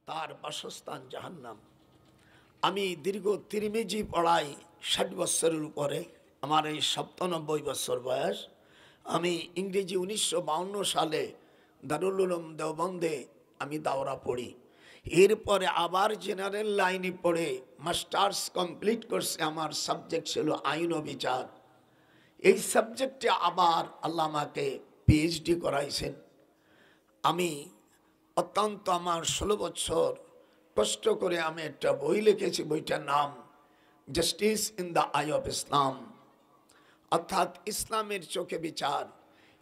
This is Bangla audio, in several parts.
তার বাসস্থান জাহান্নাম। আমি দীর্ঘ তিরমিজি পড়াই 60 বছরের উপরে, আমার এই 97 বছর বয়স। আমি ইংরেজি 1952 সালে দারুল উলুম দেওবন্দে আমি দাওরা পড়ি। এরপরে আবার জেনারেল লাইনে পড়ে মাস্টার্স কমপ্লিট করছে। আমার সাবজেক্ট ছিল আইন ও বিচার। এই সাবজেক্টে আবার আল্লাহ আমাকে পিএইচডি করাইছেন। আমি অত্যন্ত আমার 16 বছর কষ্ট করে আমি একটা বই লিখেছি। বইটার নাম justice in the eye of Islam, অর্থাৎ ইসলামের চোখে বিচার।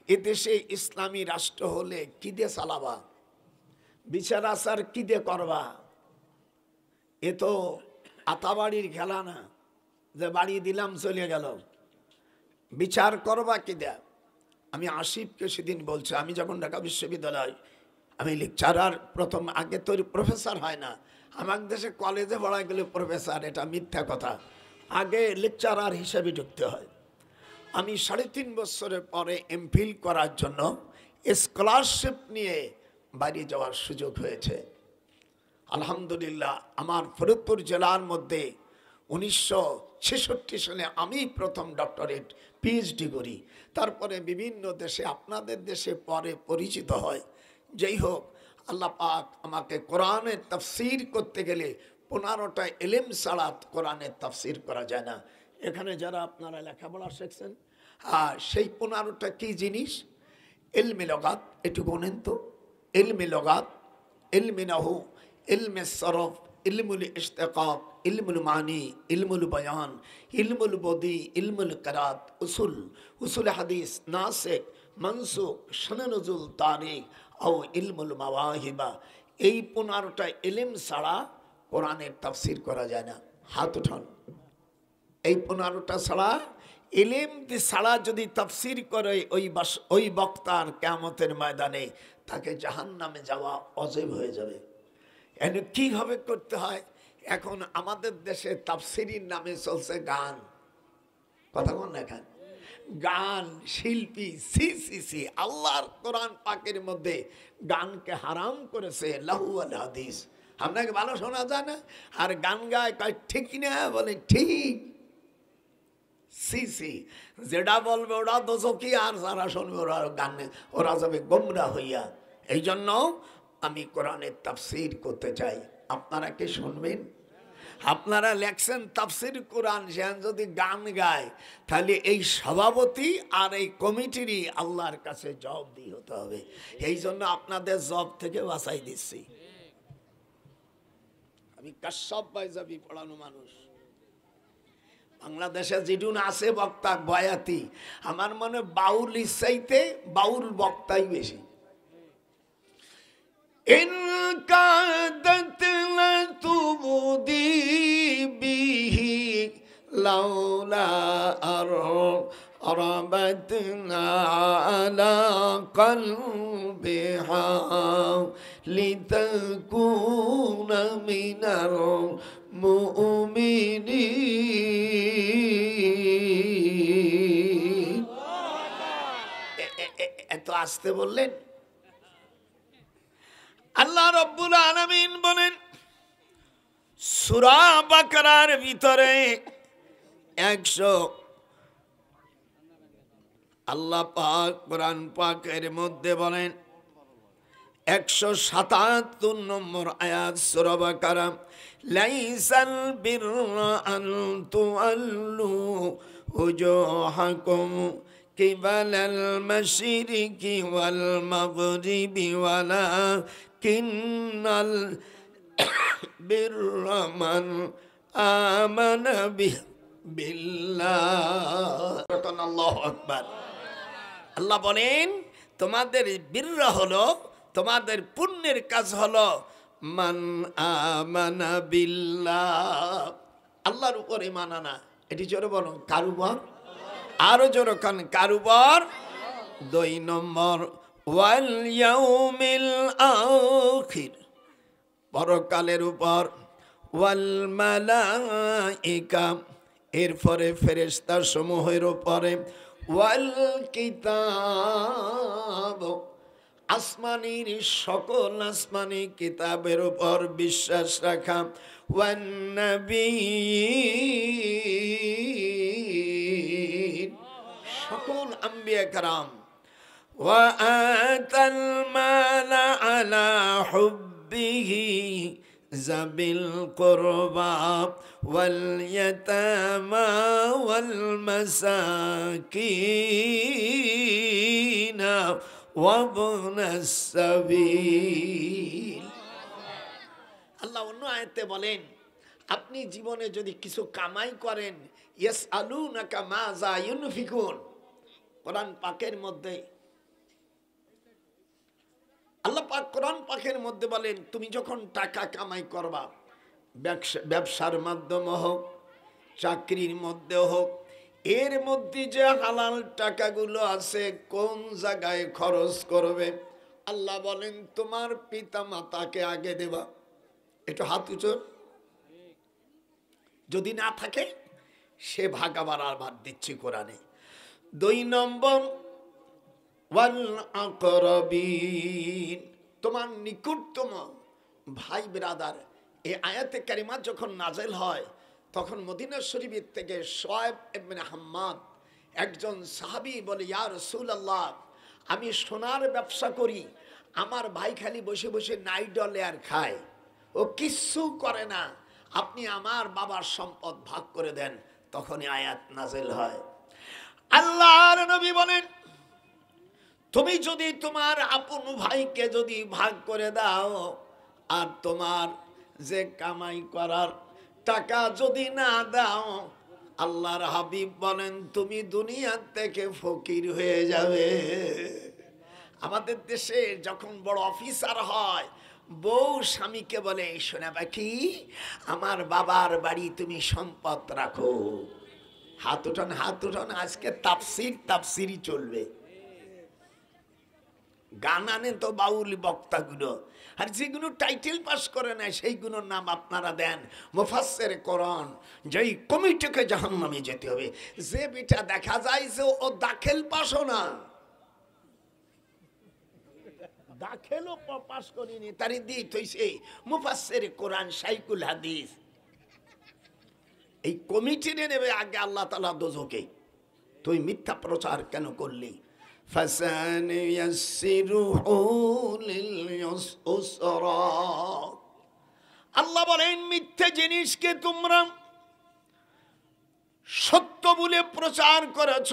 এদেশে ইসলামী রাষ্ট্র হলে কি দিয়ে চালাবা, বিচার আচার কি দিয়ে করবা? এ তো আতাবাড়ির খেলা না যে বাড়ি দিলাম চলে গেল। বিচার করবা কি দেয়া? আমি আসিফকে সেদিন বলছি, আমি যখন ঢাকা বিশ্ববিদ্যালয় আমি লেকচারার প্রথম, আগে তো প্রফেসর হয় না। আমার দেশে কলেজে পড়া গেলে প্রফেসর, এটা মিথ্যা কথা। আগে লেকচারার হিসেবে ঢুকতে হয়। আমি 3.5 বছরের পরে এমফিল করার জন্য স্কলারশিপ নিয়ে বাইরে যাওয়ার সুযোগ হয়েছে। আলহামদুলিল্লাহ, আমার ফরিদপুর জেলার মধ্যে 1966 সালে আমি প্রথম ডক্টরেট পিএইচডি করি। তারপরে বিভিন্ন দেশে, আপনাদের দেশে পরে পরিচিত হয়। যাই হোক, আল্লাহ পাক আমাকে কোরআনের তাফসীর করতে গেলে 15টা ইলম ছাড়া কোরআনের তাফসীর করা যায় না। এখানে যারা আপনারা লেখাপড়া শিখছেন, সেই 15টা কি জিনিস? ইলমে লগাত, একটু বলেন তো। ইলমে লগাত, ইলমে নাহু, ইলমে সরফ, ইলমুল ইশতিকাক, ইলমুল মানি, ইলমুল বয়ান, ইলমুল বদি, ইলমুল কিরাত, উসুল হাদিস, নাসিক, মানসুখ, শান নুজুল, তারিখ ও ইলমুল মাওয়াহিবা। এই 15টা ইলম ছাড়া কোরআনের তাফসীর করা যায় না। হাত উঠান। এই 15টা ছাড়া, ইলম ছাড়া যদি তাফসীর করে ওই বক্তার কিয়ামতের ময়দানে তাকে জাহান্নামে যাওয়া ওয়াজিব হয়ে যাবে। এনে কিভাবে করতে হয়? এখন আমাদের দেশে তাফসীরের নামে চলছে গান। কথা বল না, গান, গান শিল্পী, সি সি সি। আল্লাহর কোরআন পাকের মধ্যে গানকে হারাম করেছে, লাহু আল হাদিস। আপনাকে ভালো শোনা যায় না, আর গান গায় কয় ঠিক না, বলে ঠিক। সি সি, যেটা বলবে ওরা দোষী, আর যারা শুনবে ওরা গানে ওরা যাবে গোমরা হইয়া। এই জন্য আমি কোরআনের তাফসীর করতে চাই। আপনারা কি শুনবেন? আপনারা লেখছেন তাফসীর কোরআন, সে যদি গান গায় তাহলে এই সভাপতি আর এই কমিটিরই আল্লাহর কাছে জবাবদিহি হতে হবে। এই জন্য আপনাদের জব থেকে বাঁচাই দিচ্ছি। আমি কাশ্যপ বাইজাবি পড়ানো মানুষ। বাংলাদেশে যেটুন আছে বক্তা বয়াতি, আমার মনে বাউল ইচ্ছাইতে বাউল বক্তাই বেশি। ইন কাদাত লাতুবদি বিহি লাউলা আরবাতনা আলা কলবিহা লিতাকুনা মিনাল মুমিনিন। এত আসতে বললেন? আল্লাহ রাব্বুল আলামিন বলেন সূরা বাকারার ভিতরে 100, আল্লাহ পাক কোরআন পাকের মধ্যে বলেন 177 নম্বর আয়াত সূরা বাকারা, লাইসাল বিররা আন তুআল্লু উজুহাকুম কিবালাল মাশরিকি ওয়াল মাগরিবি ওয়ালাকিন্নাল বিররা মান আমানা বিল্লাহ। আল্লাহু আকবার। আল্লাহ বলেন তোমাদের বিররা হলো, তোমাদের পুণ্যের কাজ হলো মান আমানা বিল্লাহ, আল্লাহর উপরে ঈমান আনা। এটি জোরে বলুন, কারুবর, আরো জোরে কান, কারুবর। 2 নম্বর ওয়াল ইয়াউমিল আখির, পরকালের উপর। ওয়াল মালাইকা, এরপরে ফেরেশতা সমূহের উপরে। ওয়াল কিতাব, আসমানির সকল আসমানি কিতাবের উপর বিশ্বাস রাখা, ওয়ান নবিয়্যিন সকল আম্বিয়া کرام, ওয়া আতাল মালা আলা হুব্বিহি যাবিল কুরবা ওয়াল ইয়াতামা ওয়াল মাসাকিন ওয়াবনাস সাবিল। আল্লাহ অন্য আয়াতে বলেন, আপনি জীবনে যদি কিছু কামাই করেন, ইয়াসআলুনাকা মাযা ইউনফিকুন, কোরআন পাকের মধ্যে আল্লাহ পাক কোরআন পাকের মধ্যে বলেন, তুমি যখন টাকা কামাই করবা, ব্যবসার মাধ্যমে হোক, চাকরির মধ্যে হোক, এর মধ্যে যে হালাল টাকাগুলো আছে কোন জায়গায় খরচ করবে, আল্লাহ বলেন তোমার পিতা মাতাকে আগে দেবা। একটু হাত উঁচু, যদি না থাকে সে ভাগ আবার বাদ দিচ্ছি কোরআনে। 2 নম্বর ওয়াল আকরাবিন, তোমার নিকটতম ভাই ব্রাদার। এই আয়াতে কারিমা যখন নাজেল হয় তখন মদিনা শরীফের থেকে শুআয়ব ইবনে হাম্মাদ একজন সাহাবী বলে, ইয়া রাসূলুল্লাহ, আমি সোনার ব্যবসা করি, আমার ভাই খালি বসে বসে নাই ডলে আর খায়, ও কিচ্ছু করে না, আপনি আমার বাবার সম্পদ ভাগ করে দেন। তখনই আয়াত নাজেল হয়। আল্লাহর নবী বলেন, তুমি যদি তোমার আপন ভাইকে যদি ভাগ করে দাও আর তোমার যে কামাই করার টাকা যদি না দাও, আল্লাহর হাবিব বলেন তুমি দুনিয়া থেকে ফকির হয়ে যাবে। আমাদের দেশে যখন বড় অফিসার হয়, বউ স্বামীকে বলে, শোনা পাখি, আমার বাবার বাড়ি তুমি সম্পদ রাখো। হাত উঠান, হাত উঠান, আজকে তাফসিরই চলবে। গান আনেন তো বাউল বক্তাগুলো, আর যেগুলো টাইটেল পাস করে না সেইগুলোর নাম আপনারা দেন মুফাসসির কোরআন। যেই কমিটিকে জাহান্নামে যেতে হবে, যে বিটা দেখা যায় যে ও দাখিল পাসও না, দাখিলও পাস করিনি, তারই দিত হইছে মুফাসসির কোরআন শাইখুল হাদিস। এই কমিটিরে নেবে আগে আল্লাহ তাআলা দোজখে। তুই মিথ্যা প্রচার কেন করলি? আল্লাহ বলেন, মিথ্যে জিনিসকে তোমরা সত্য বলে প্রচার করেছ,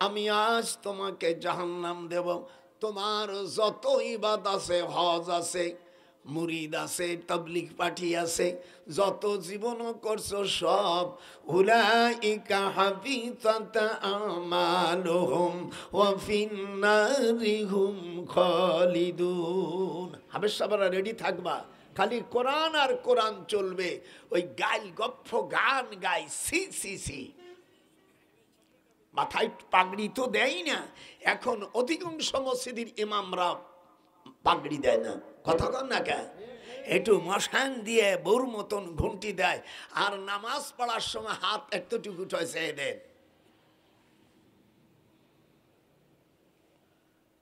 আমি আজ তোমাকে জাহান্নাম দেব। তোমার যত ইবাদত আছে, হজ আছে, মুরিদ আছে, তাবলীগ পার্টি আছে, যত জীবন করছো সব, উলাইকা হাবিতাত আমালুহুম ওয়া ফিন্নারি হুম খালিদুন। হাবেশ সাবারা রেডি থাকবা, খালি কোরআন আর কোরআন চলবে। ওই গাইল গপ্প গান গাই, সি সি সি। মাথায় পাগড়ি তো দেয় না, এখন অধিকাংশ মসজিদের ইমামরা পাগড়ি দেয় না, কথা কন না কে, একটু মশান দিয়ে বউর মতন ঘুমটি দেয়, আর নামাজ পড়ার সময় হাত এতটুকু উঠেছে এদের।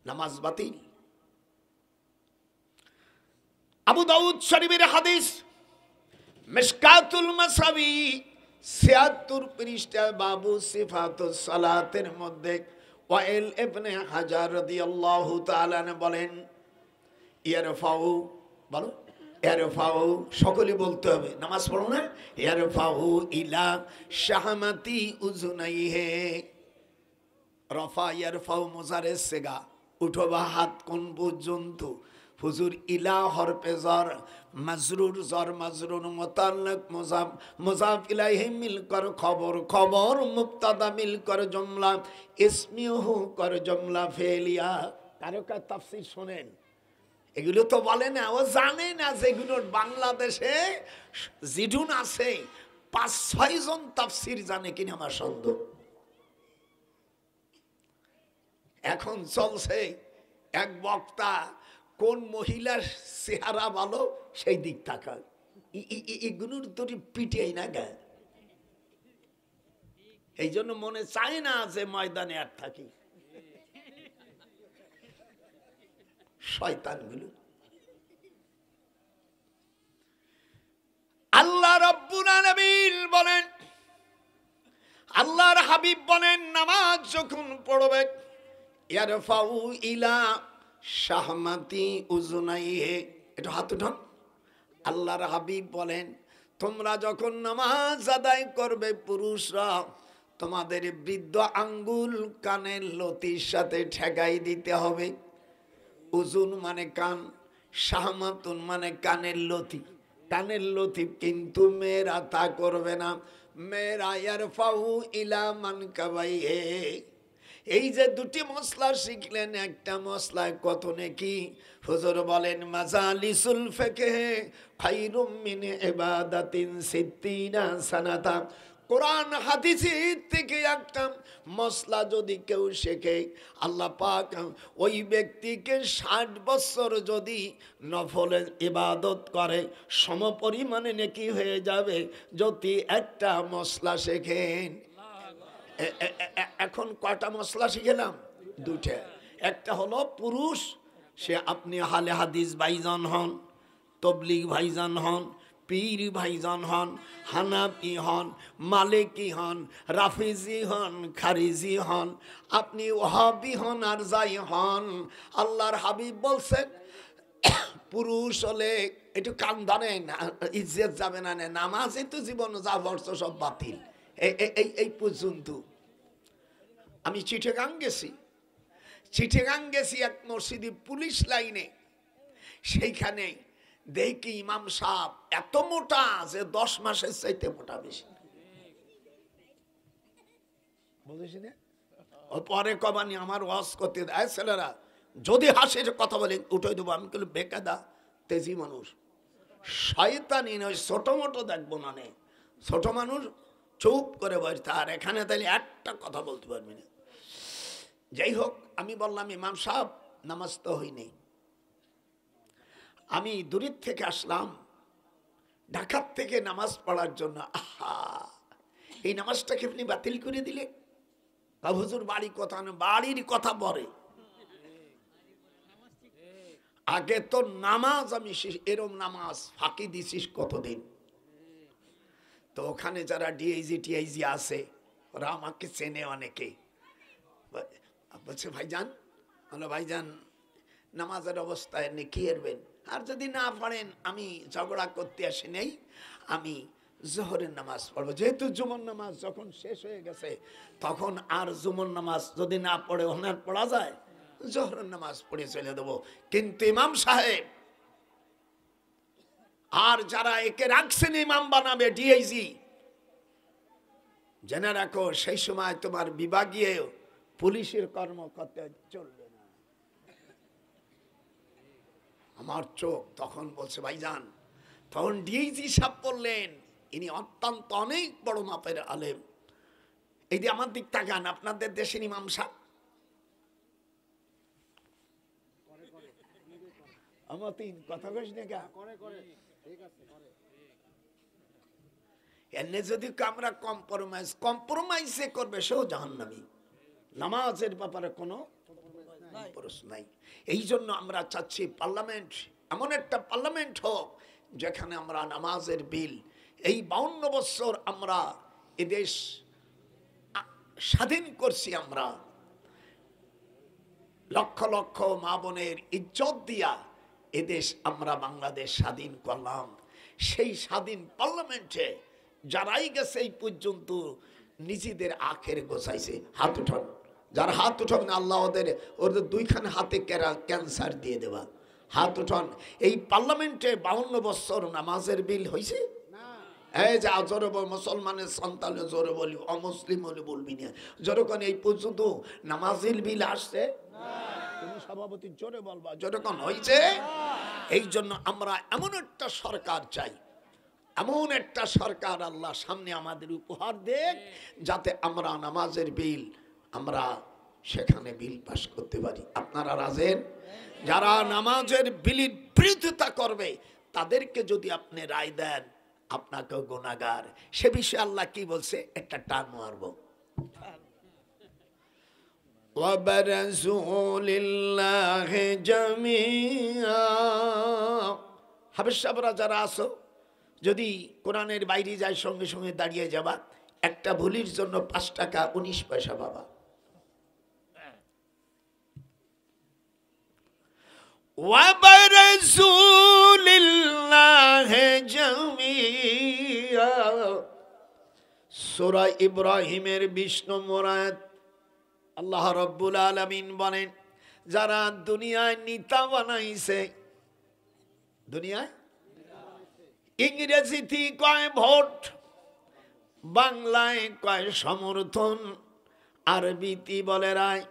নামাজ বাতিল। আবু দাউদ শরীফের হাদিস, মিশকাতুল মাসাবি ৭৬ পৃষ্ঠা, বাবু সিফাতুস সালাতের মধ্যে ওয়াইল ইবনে হাজার রাদিয়াল্লাহু তাআলা বলেন, ইয়ারফাউ, বলো ইয়ারফাউ, সকলে বলতে হবে, নামাজ পড়ো না, ইয়ারফাউ ইলা শাহমাতি উযুনাইহি, রফা ইয়ারফাউ মুজারে সেগা, উঠো বা হাত কোন পর্যন্ত, হুজুর ইলা হরফে জর, মাজরুর জর মাজরুর, মুতাল্লাক মুজাফ, মুজাফ ইলাইহি মিল কর খবর, খবর মুবতাদা মিল কর জুমলা, ইসমিহু কর জুমলা ফেলিয়া। কারকা তাফসীর শুনেন, এগুলো তো বলে না, ও জানে না যেগুলোর বাংলাদেশে জিডুন আছে ৫-৬ জন তাফসীর জানে কিনা আমার সন্দেহ। এখন চলছে এক বক্তা কোন মহিলার চেহারা ভালো সেই দিক তাকায়, এগুলোর তোর পিটিয়ে না গে। এই জন্য মনে চায় না যে ময়দানে আর থাকি। শয়তানগুলো। আল্লাহ রাব্বুল আলামিন বলেন, আল্লাহর হাবিব বলেন, নামাজ যখন পড়বে ইয়ারফাউ ইলা শাহমাতি উযুনাইহি, এটা হাত উঠান। আল্লাহর হাবিব বলেন, তোমরা যখন নামাজ আদায় করবে পুরুষরা, তোমাদের বৃদ্ধ আঙ্গুল কানের লতির সাথে ঠেকাই দিতে হবে। উজুন মানে কান, শাহমাতুন মানে কানের লতি। কানের লতি কিন্তু মেয়েরা তা করবে না। মেয়েরা ইয়ারফাউ ইলা মানকাবাইহি, এই যে দুটি মশলা শিখলেন, একটা মশলায় কত নেকি। হুজুর বলেন মাজালিসুল ফিকহ খায়রুম মিন ইবাদাতিন সিত্তিনা সানাতা। কোরআন হাদিসের থেকে একটা মশলা যদি কেউ শেখে, আল্লাহ পাক ওই ব্যক্তিকে 60 বছর যদি নফলের ইবাদত করে সমপরিমাণে নেকি হয়ে যাবে যদি একটা মশলা শেখেন। এখন কয়টা মশলা শিখেলাম? দুটা। একটা হলো পুরুষ, সে আপনি হালে হাদিস ভাইজান হন, তবলিগ ভাইজান হন, পীর ভাইজান হন, হানাফি হন, মালিকি হন, রাফিজি হন, খারিজি হন, আপনি ওহাবি হন আর যাই হন, আল্লাহর হাবিব বলছেন পুরুষ হলে একটু কান ধরেন, ইজ্জত যাবে না, নামাজে তো জীবন যা বর্ষ সব বাতিল। এই পর্যন্ত আমি চিটাগাং গেছি এক মসজিদে পুলিশ লাইনে। সেইখানে দেখি ইমাম সাহেব এত মোটা যে 10 মাসের চাইতে মোটা বেশি। বুঝেছি না? পরে কবানি আমার ওয়াজ করতে দেয়, ছেলেরা যদি হাসির কথা বলে উঠে দেবো। আমি বলি বেকাদা তেজি মানুষ, শয়তানি নয়, ছোট মোটো দেখবো না। ছোট মানুষ চুপ করে বসে, আর এখানে তাহলে একটা কথা বলতে পারবি না। যাই হোক, আমি বললাম ইমাম সাহেব নামাজ তো হয়নি, আমি দূরের থেকে আসলাম ঢাকার থেকে নামাজ পড়ার জন্য। আহা, এই নামাজটাকে আপনি বাতিল করে দিলে? হুজুর বাড়ি কথা না, বাড়ির কথা পরে, আগে তো নামাজ আমি এরম নামাজ ফাঁকি দিছিস কতদিন। তো ওখানে যারা ডিআইজি টিআইজি আছে ওরা আমাকে চেনে অনেকে, বলছে ভাইজান, বলো ভাইজান নামাজের অবস্থায় নেকি এরবেন, আর যদি না পড়েন আমি ঝগড়া করতে আসি নেই, আমি জোহরের নামাজ পড়বো। যেহেতু জুমর নামাজ যখন শেষ হয়ে গেছে তখন আর জুমর নামাজ যদি না পড়ে ওনার পড়া যায়, জোহরের নামাজ পড়ে চলে দেবো। কিন্তু ইমাম সাহেব আর যারা একে রাখছেন ইমাম বানাবে ডিআইজি, জেনে রাখো সেই সময় তোমার বিভাগীয় পুলিশের কর্মকর্তা চলবে না। আমার চোখ তখন বলছে ভাইজান, তখন ডিআইজি সাহেব বললেন, ইনি অত্যন্ত অনেক বড় মাপের আলেম। এই যে আমার দিক তাকান, আপনাদের দেশের ইমাম সাহেব আমার তিন কথা কইস না কা এনে যদি আমরা কম্প্রোমাইজে করবে সেও জাহান্নামী। নামাজের ব্যাপারে কোনো প্রশ্ন নাই। এই জন্য আমরা চাচ্ছি পার্লামেন্ট এমন একটা পার্লামেন্ট হোক যেখানে আমরা নামাজের বিল, এই 52 বছর আমরা এদেশ স্বাধীন করছি, আমরা লক্ষ লক্ষ মা বোনের ইজ্জত দিয়া এদেশ আমরা বাংলাদেশ স্বাধীন করলাম। সেই স্বাধীন পার্লামেন্টে যারাই গেছে এই পর্যন্ত নিজেদের আখের গোছাইছে। হাত উঠান, যার হাত উঠান আল্লাহ ওদের 2খান হাতে ক্যান্সার দিয়ে দেবা। হাত উঠান। এই পার্লামেন্টে 52 বছর নামাজের বিল হয়েছে? এই যে জোরে বল, মুসলমানের সন্তান জোরে বলি, অমুসলিম হলে বলবি না। যখন এই পর্যন্ত নামাজের বিল আসছে, তুমি সভাপতি জোরে বলবা যখন হয়েছে। এই জন্য আমরা এমন একটা সরকার চাই, এমন একটা সরকার আল্লাহ সামনে আমাদের উপহার দেন, যাতে আমরা নামাজের বিল আমরা সেখানে বিল পাস করতে পারি। আপনারা রাজেন? যারা নামাজের বিলের বিরোধিতা করবে তাদেরকে যদি আপনি রায় দেন, আপনাকেও গুনাহগার। সে বিষয়ে আল্লাহ কি বলছে, একটা টান মারব। وبرزوا لله جميعا হাফেজ সাহেবরা যারা আছো যদি কোরআনের বাইরে যায় সঙ্গে সঙ্গে দাঁড়িয়ে যাবা একটা ভুলির জন্য 5 টাকা 19 পয়সা পাবা وبرزوا لله جميعا সূরা ইব্রাহিমের 20 নম্বর আয়াত আল্লাহ রাব্বুল আলামিন বলেন যারা দুনিয়ায় নেতা বানাইছে দুনিয়ায় ইংরেজিতে কয় ভোট বাংলায় কয় সমর্থন আরবিতে বলে রায়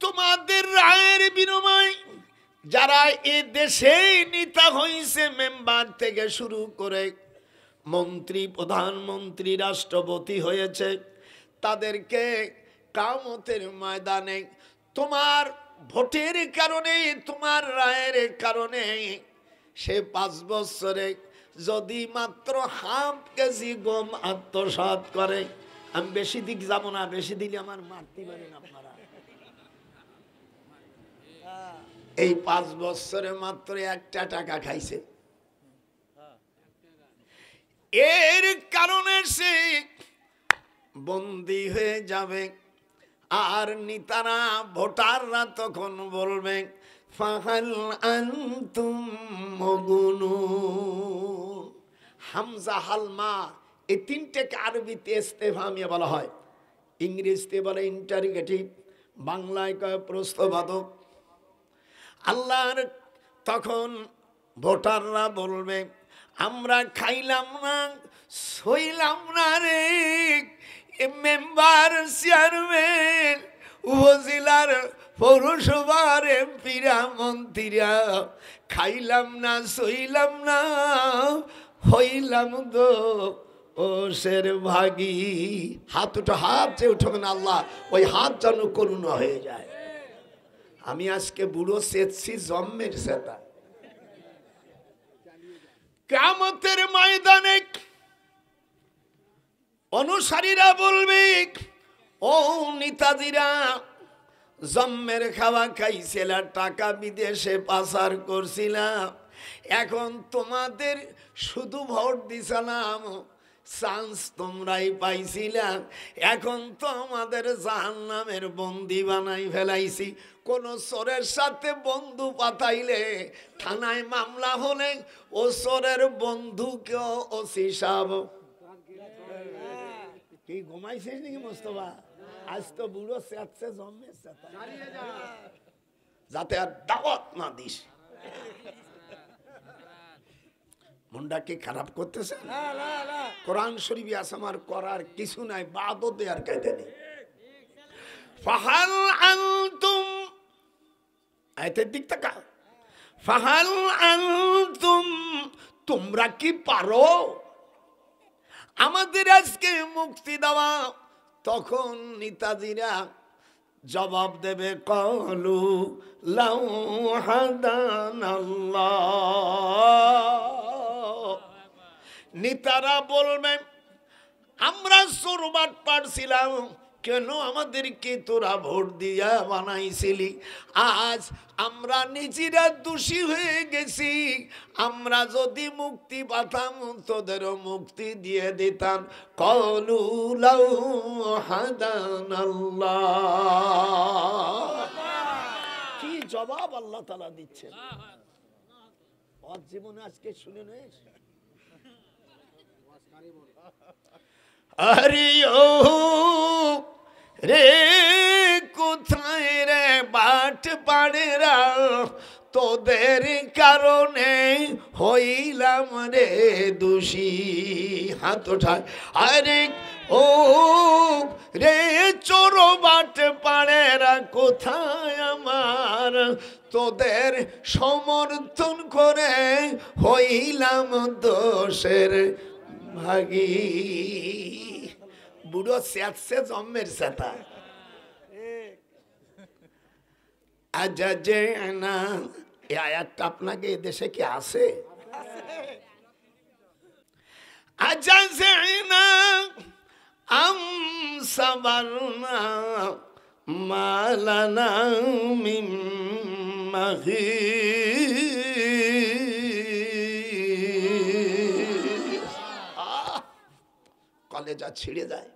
তোমাদের রায়ের বিনিময় যারা এই দেশে নেতা হইছে মেম্বার থেকে শুরু করে মন্ত্রী প্রধানমন্ত্রী রাষ্ট্রপতি হয়েছে তাদেরকে কিয়ামতের ময়দানে তোমার ভোটের কারণে তোমার রায়ের কারণে সে 5 বছরে যদি মাত্র হাফ কেজি গম আত্মসাৎ করে আমি বেশি দিক যাব না বেশি দিলে আমার মারতে পারেন আপনারা এই 5 বছরে মাত্র 1টা টাকা খাইছে এর কারণে সে বন্দী হয়ে যাবে আর নেতারা ভোটাররা তখন বলবে ফাহাল আনতুম মুগনুন হামজা হালমা এই তিনটাকে আরবিতে ইস্তেফহামিয়া বলা হয় ইংরেজিতে বলে ইন্টারোগেটিভ বাংলায় কয় প্রশ্নবাদক আল্লাহর তখন ভোটাররা বলবে আমরা খাইলাম না সইলাম না রে মেম্বার চেয়ারম্যান উপজেলার পৌরসভার এমপিরা মন্ত্রীরা খাইলাম না সইলাম না হইলাম তো ওসের ভাগী হাত উঠো হাত যে উঠবেন আল্লাহ ওই হাত যেন করুণা হয়ে যায় আমি আজকে বুড়ো সেচ্ছি জন্মের সেতা কিয়ামতের ময়দানে অনুসারীরা বলবে ও নেতাজিরা জন্মের খাওয়া খাইছিলা টাকা বিদেশে পাচার করছিলাম এখন তোমাদের শুধু ভোট দিছিলাম চান্স তোমরাই পাইছিলাম এখন তো আমাদের জাহান্নামের বন্দী বানাই ফেলাইছি কোন চোরের সাথে বন্ধু পাতাইলে থানায় মামলা হলে ও চোরের বন্ধুকেও ওসি সাহেব কি ঘুমাইছিস নাকি মোস্তফা আজ তো বুড়ো চেঁচছে জন্মের যাতে আর দাওয়াত না দিস মনটা কি খারাপ করতেছে কোরআন শরীফে আছে আমার করার কিছু নাই বাদও দেয়ার কায়দা নেই ফাহাল আনতুম আয়াতের দিক তাকা ফাহাল আনতুম তোমরা কি পারো আমাদের আজকে মুক্তি দেওয়া তখন নেতাজিরা জবাব দেবে কলু লাউ হাদানাল্লাহ নেতারা বলবে আমরা সুরবাট পারছিলাম কেন আমাদেরকে তোরা ভোট দিয়া বানাইছিলি আজ আমরা নিজেরা দোষী হয়ে গেছি আমরা যদি মুক্তি পাতাম তোদেরও মুক্তি দিয়ে দিতাম কলু লাউ হাদানাল্লাহ কি জবাব আল্লাহ তাআলা দিচ্ছেন ওর জীবনে আজকে শুনে নেই আরে ও রে কোথায় রে বাট পাড়েরা তোদের কারণে হইলাম রে দোষী হাত ওঠায় আরে ও রে চোর বাট পাড়েরা কোথায় আমার তোদের সমর্থন করে হইলাম দোষের ভাগী বুড়ো চেঁচছে জন্মের চেতা আজা যে না এই আয়াতটা আপনাকে এ দেশে কি আছে আজা যে না আম সাবারনা মালানা মিন মাহিস। কলেজা ছিঁড়ে যায়।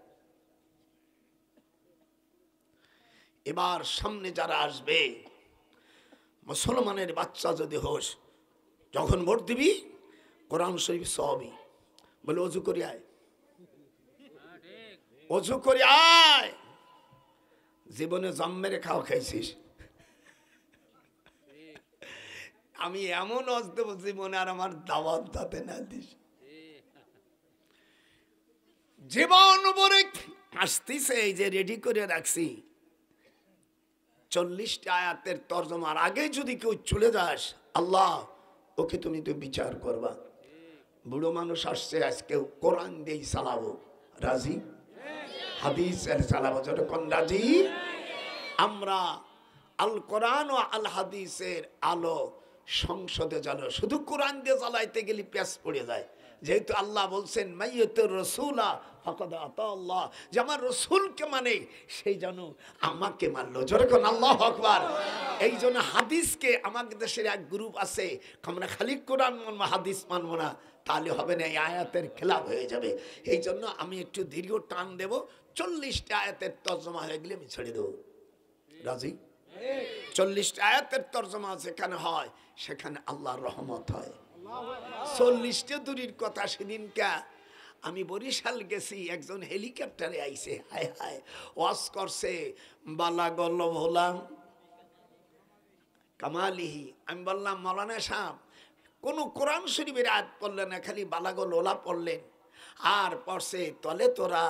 এবার সামনে যারা আসবে, মুসলমানের বাচ্চা যদি হোস, যখন ভোট দিবি কোরআন শরীফ সবই বলে অজু করে আয়, অজু করে আয়। জীবনে জন্মের খাওয়া খাইছিস? আমি এমন অজ দেব জীবনে আর আমার দাওয়াত দাতে না দিস। জীবন উপরে আসতেছে, এই যে রেডি করে রাখছি 40টা আয়াতের তর্জমার আগে যদি কেউ চলে যাস, আল্লাহ ওকে তুমি তো বিচার করবা। বুড়ো মানুষ আসছে, আজকে কোরআন দিয়েই চালাবো, রাজি? হাদিসের চালাবো, যতক্ষণ রাজি। আমরা আল কোরআন ও আল হাদিসের আলো সংসদে জ্বালো। শুধু কোরআন দিয়ে জ্বালাইতে গেলে পেঁচ পড়ে যায়। যেহেতু আল্লাহ বলছেন মাইয়াতুর রাসূলা ফাকাদ আতা আল্লাহ, যে আমার রসুলকে মানে সেই যেন আমাকে মানলো। যখন আল্লাহু আকবার। এই জন্য হাদিসকে, আমাদের দেশের এক গ্রুপ আছে, আমরা খালি কোরআন মানবো হাদিস মানবো না, তাহলে হবে না, এই আয়াতের খেলাফ হয়ে যাবে। এই জন্য আমি একটু দীর্ঘ টান দেব। 40টা আয়াতের তর্জমা হয়ে গেলে আমি ছেড়ে দেবো, রাজি? 40টা আয়াতের তর্জমা যেখানে হয় সেখানে আল্লাহর রহমত হয়। 40টা দূরের কথা, সেদিনকা আমি বরিশাল গেছি, একজন হেলিকপ্টারে আইছে, হায় হায় ওয়াজ করছে, বালা গল্ল ভোলাম কামালিহি। আমি বললাম মৌলানা সাহেব, কোন কোরআন শরীফের আয়াত পড়লেন না, খালি বালাগল ওলা পড়লেন, আর পড়ছে তলে তোরা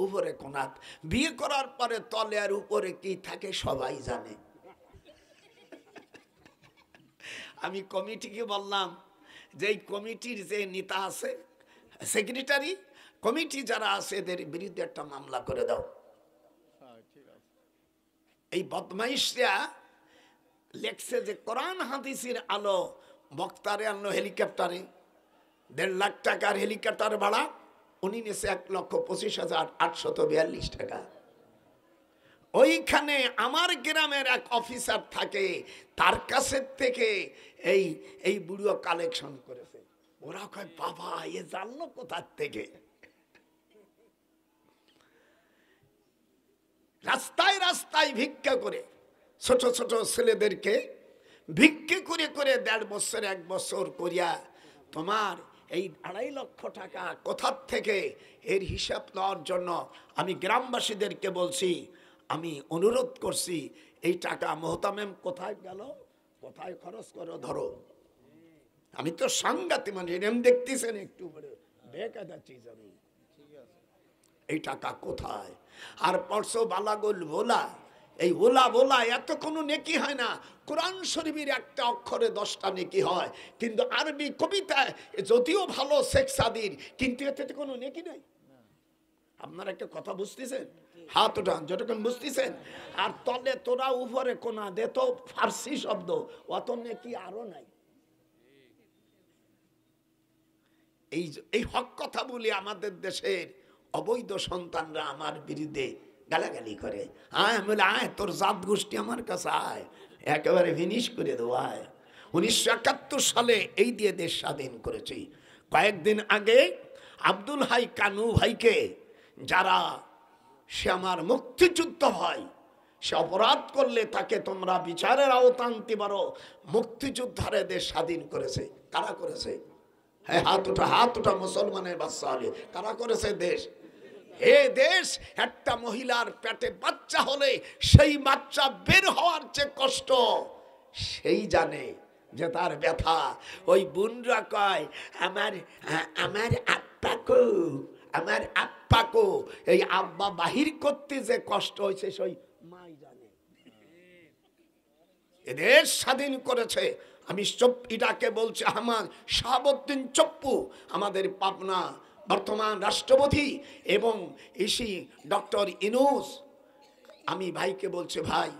উপরে কোনাত। বিয়ে করার পরে তলে আর উপরে কি থাকে সবাই জানে। আমি কমিটিকে বললাম যে এই কমিটির যে নেতা আছে, সেক্রেটারি, কমিটি যারা আছে, এদের বিরুদ্ধে একটা মামলা করে দাও। এই বদমাইশরা লেখছে যে কোরআন হাদিসের আলো বক্তারে আনলো হেলিকপ্টারে, 1.5 লাখ টাকার হেলিকপ্টার ভাড়া, উনি নিয়েছে 1,25,842 টাকা। ওইখানে আমার গ্রামের এক অফিসার থাকে, তার কাছে থেকে এই এই বুড়ো কালেকশন করেছে। ওরা কয় বাবা এ জানলো কোথার থেকে। রাস্তায় রাস্তায় ভিক্ষা করে, ছোট ছোট ছেলেদেরকে ভিক্ষে করে করে 1.5 বছর 1 বছর করিয়া তোমার এই 2.5 লক্ষ টাকা কোথার থেকে, এর হিসাব নেওয়ার জন্য আমি গ্রামবাসীদেরকে বলছি, আমি অনুরোধ করছি, এই টাকা মোহতামেম কোথায় গেল, কোথায় খরচ করো ধরো। আমি তো সাংঘাতিক মানে এরম দেখতেছেন একটু বেকায়দা চিজ, আমি এই টাকা কোথায়। আর পরশো বালাগুল ভোলা, এই ওলা বলা এত কোনো নেকি হয় না। কোরআন শরীফের একটা অক্ষরে 10টা নেকি হয়, কিন্তু আরবি কবিতায় যদিও ভালো শেখ সাদির, কিন্তু এতে কোনো নেকি নাই। আপনারা একটা কথা বুঝতেছেন? হাত উঠান যতক্ষণ বুঝতেছেন। আর তলে তোরা উপরে কোনা দে তো ফার্সি শব্দ, অত নেকি আরো নাই। এই হক কথা বলি আমাদের দেশের অবৈধ সন্তানরা আমার বিরুদ্ধে গালাগালি করে। আয় বলে আয় তোর জাত গোষ্ঠী আমার কাছে আয়, একেবারে ফিনিশ করে দেবো আয়। 1971 সালে এই দিয়ে দেশ স্বাধীন করেছি। কয়েকদিন আগে আব্দুল হাই কানু ভাইকে, যারা সে আমার মুক্তিযুদ্ধ ভাই, সে অপরাধ করলে তাকে তোমরা বিচারের আওতা আনতে পারো। মুক্তিযোদ্ধারে দেশ স্বাধীন করেছে। কারা করেছে? হ্যাঁ হাত ওঠা মুসলমানের বাচ্চা হলে কারা করেছে দেশ? এ দেশ একটা মহিলার পেটে বাচ্চা হলে সেই বাচ্চা বের হওয়ার যে কষ্ট সেই জানে, যে তার ব্যথা। ওই বোনরা কয় আমার আপ্পাকো এই আব্বা বাহির করতে যে কষ্ট হয়েছে সেই মাই জানে। এদেশ স্বাধীন করেছে। আমি এটাকে বলছি আমার শাহাবুদ্দিন চপ্পু, আমাদের পাবনা বর্তমান রাষ্ট্রপতি, এবং ইসি ডক্টর ইনুস। আমি ভাইকে বলছি ভাই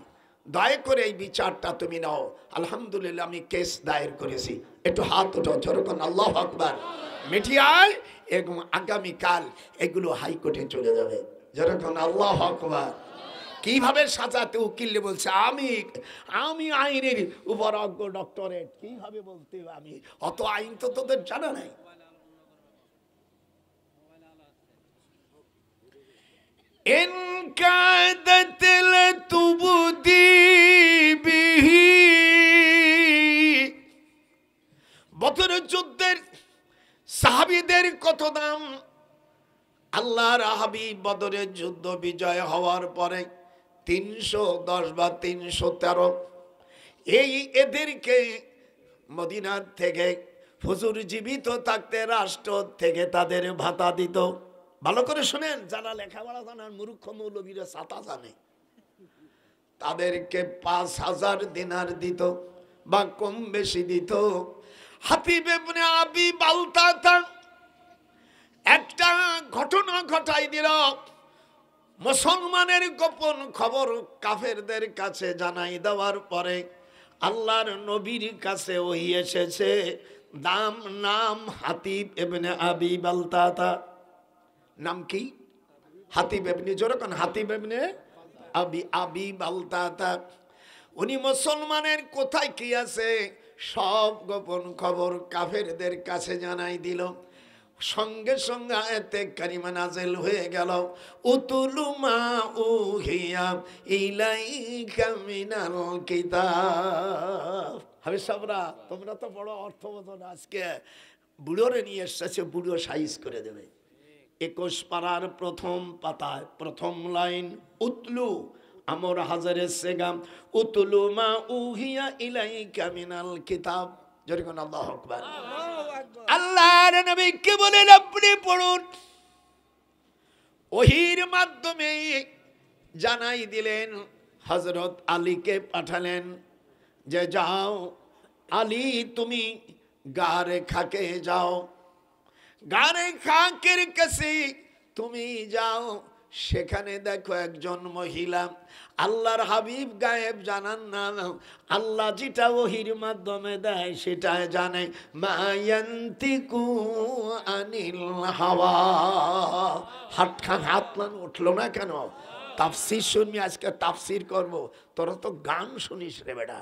দয়া করে এই বিচারটা তুমি নাও। আলহামদুলিল্লাহ আমি কেস দায়ের করেছি। একটু হাত ওঠো যেরকম আল্লাহু আকবার। মিডিয়ায় এবং আগামীকাল এগুলো হাইকোর্টে চলে যাবে যেরকম আল্লাহু আকবার। কিভাবে সাজাতে? উকিল বলছে আমি আমি আইনের উপর অজ্ঞ, ডক্টরেট। কিভাবে বলতে আমি? অত আইন তো তোদের জানা নাই। ইন কাদাত লাতুবদি বিহি, বদরের যুদ্ধের সাহাবীদের কত দাম। আল্লাহর হাবিব বদরের যুদ্ধ বিজয় হওয়ার পরে 310 বা 313 এদেরকে মদিনার থেকে হুজুর জীবিত থাকতে রাষ্ট্র থেকে তাদের ভাতা দিত। ভালো করে শুনেন, যারা লেখাপড়া জানার মূর্খ মৌলবীরা ছাতা জানে, তাদেরকে 5000 দিনার দিত বা কম বেশি দিত। হাতিব ইবনে আবি বালতাতা একটা ঘটনা ঘটাই দিল। মুসলমানের গোপন খবর কাফেরদের কাছে জানাই দেওয়ার পরে আল্লাহর নবীর কাছে ওই এসেছে। নাম হাতিব ইবনে আবি বালতাতা। নাম কি? হাতিব ইবনে, যেরকম হাতিব ইবনে আবি বালতাতা। উনি মুসলমানের কোথায় কি আছে সব গোপন খবর কাফেরদের কাছে জানাই দিল। সঙ্গে সঙ্গে আয়াতে কারিমা নাযিল হয়ে গেল, উতুলু মা উহিয়া ইলাইকা মিনাল কিতাব। হাবিব সাহেবরা, তোমরা তো বড় অর্থবোধন, আজকে বুড়োরে নিয়ে এসেছে, বুড়ো সাইজ করে দেবে। 21 পারার প্রথম পাতায় প্রথম লাইন, উতলু আমর হাজারে সেগাম উতলু মা উহিয়া ইলাইকা মিনাল কিতাব। যেরকম আল্লাহু আকবার। আল্লাহর নবী কে বলেন আপনি পড়ুন। ওহীর মাধ্যমে জানাই দিলেন, হযরত আলীকে পাঠালেন যে যাও আলী, তুমি গারে খাকে যাও, গারে খাকের কাছে তুমি যাও, সেখানে দেখো একজন মহিলা। আল্লাহর হাবিব গায়েব জানান না, আল্লাহ যেটা ওহীর মাধ্যমে দেয় সেটা জানে। মায়ান্তিকু আনিল হাওয়া। হাত উঠলো না কেন? তাফসীর শুনবি, আজকে তাফসীর করব। তোরা তো গান শুনিস রে বেটা,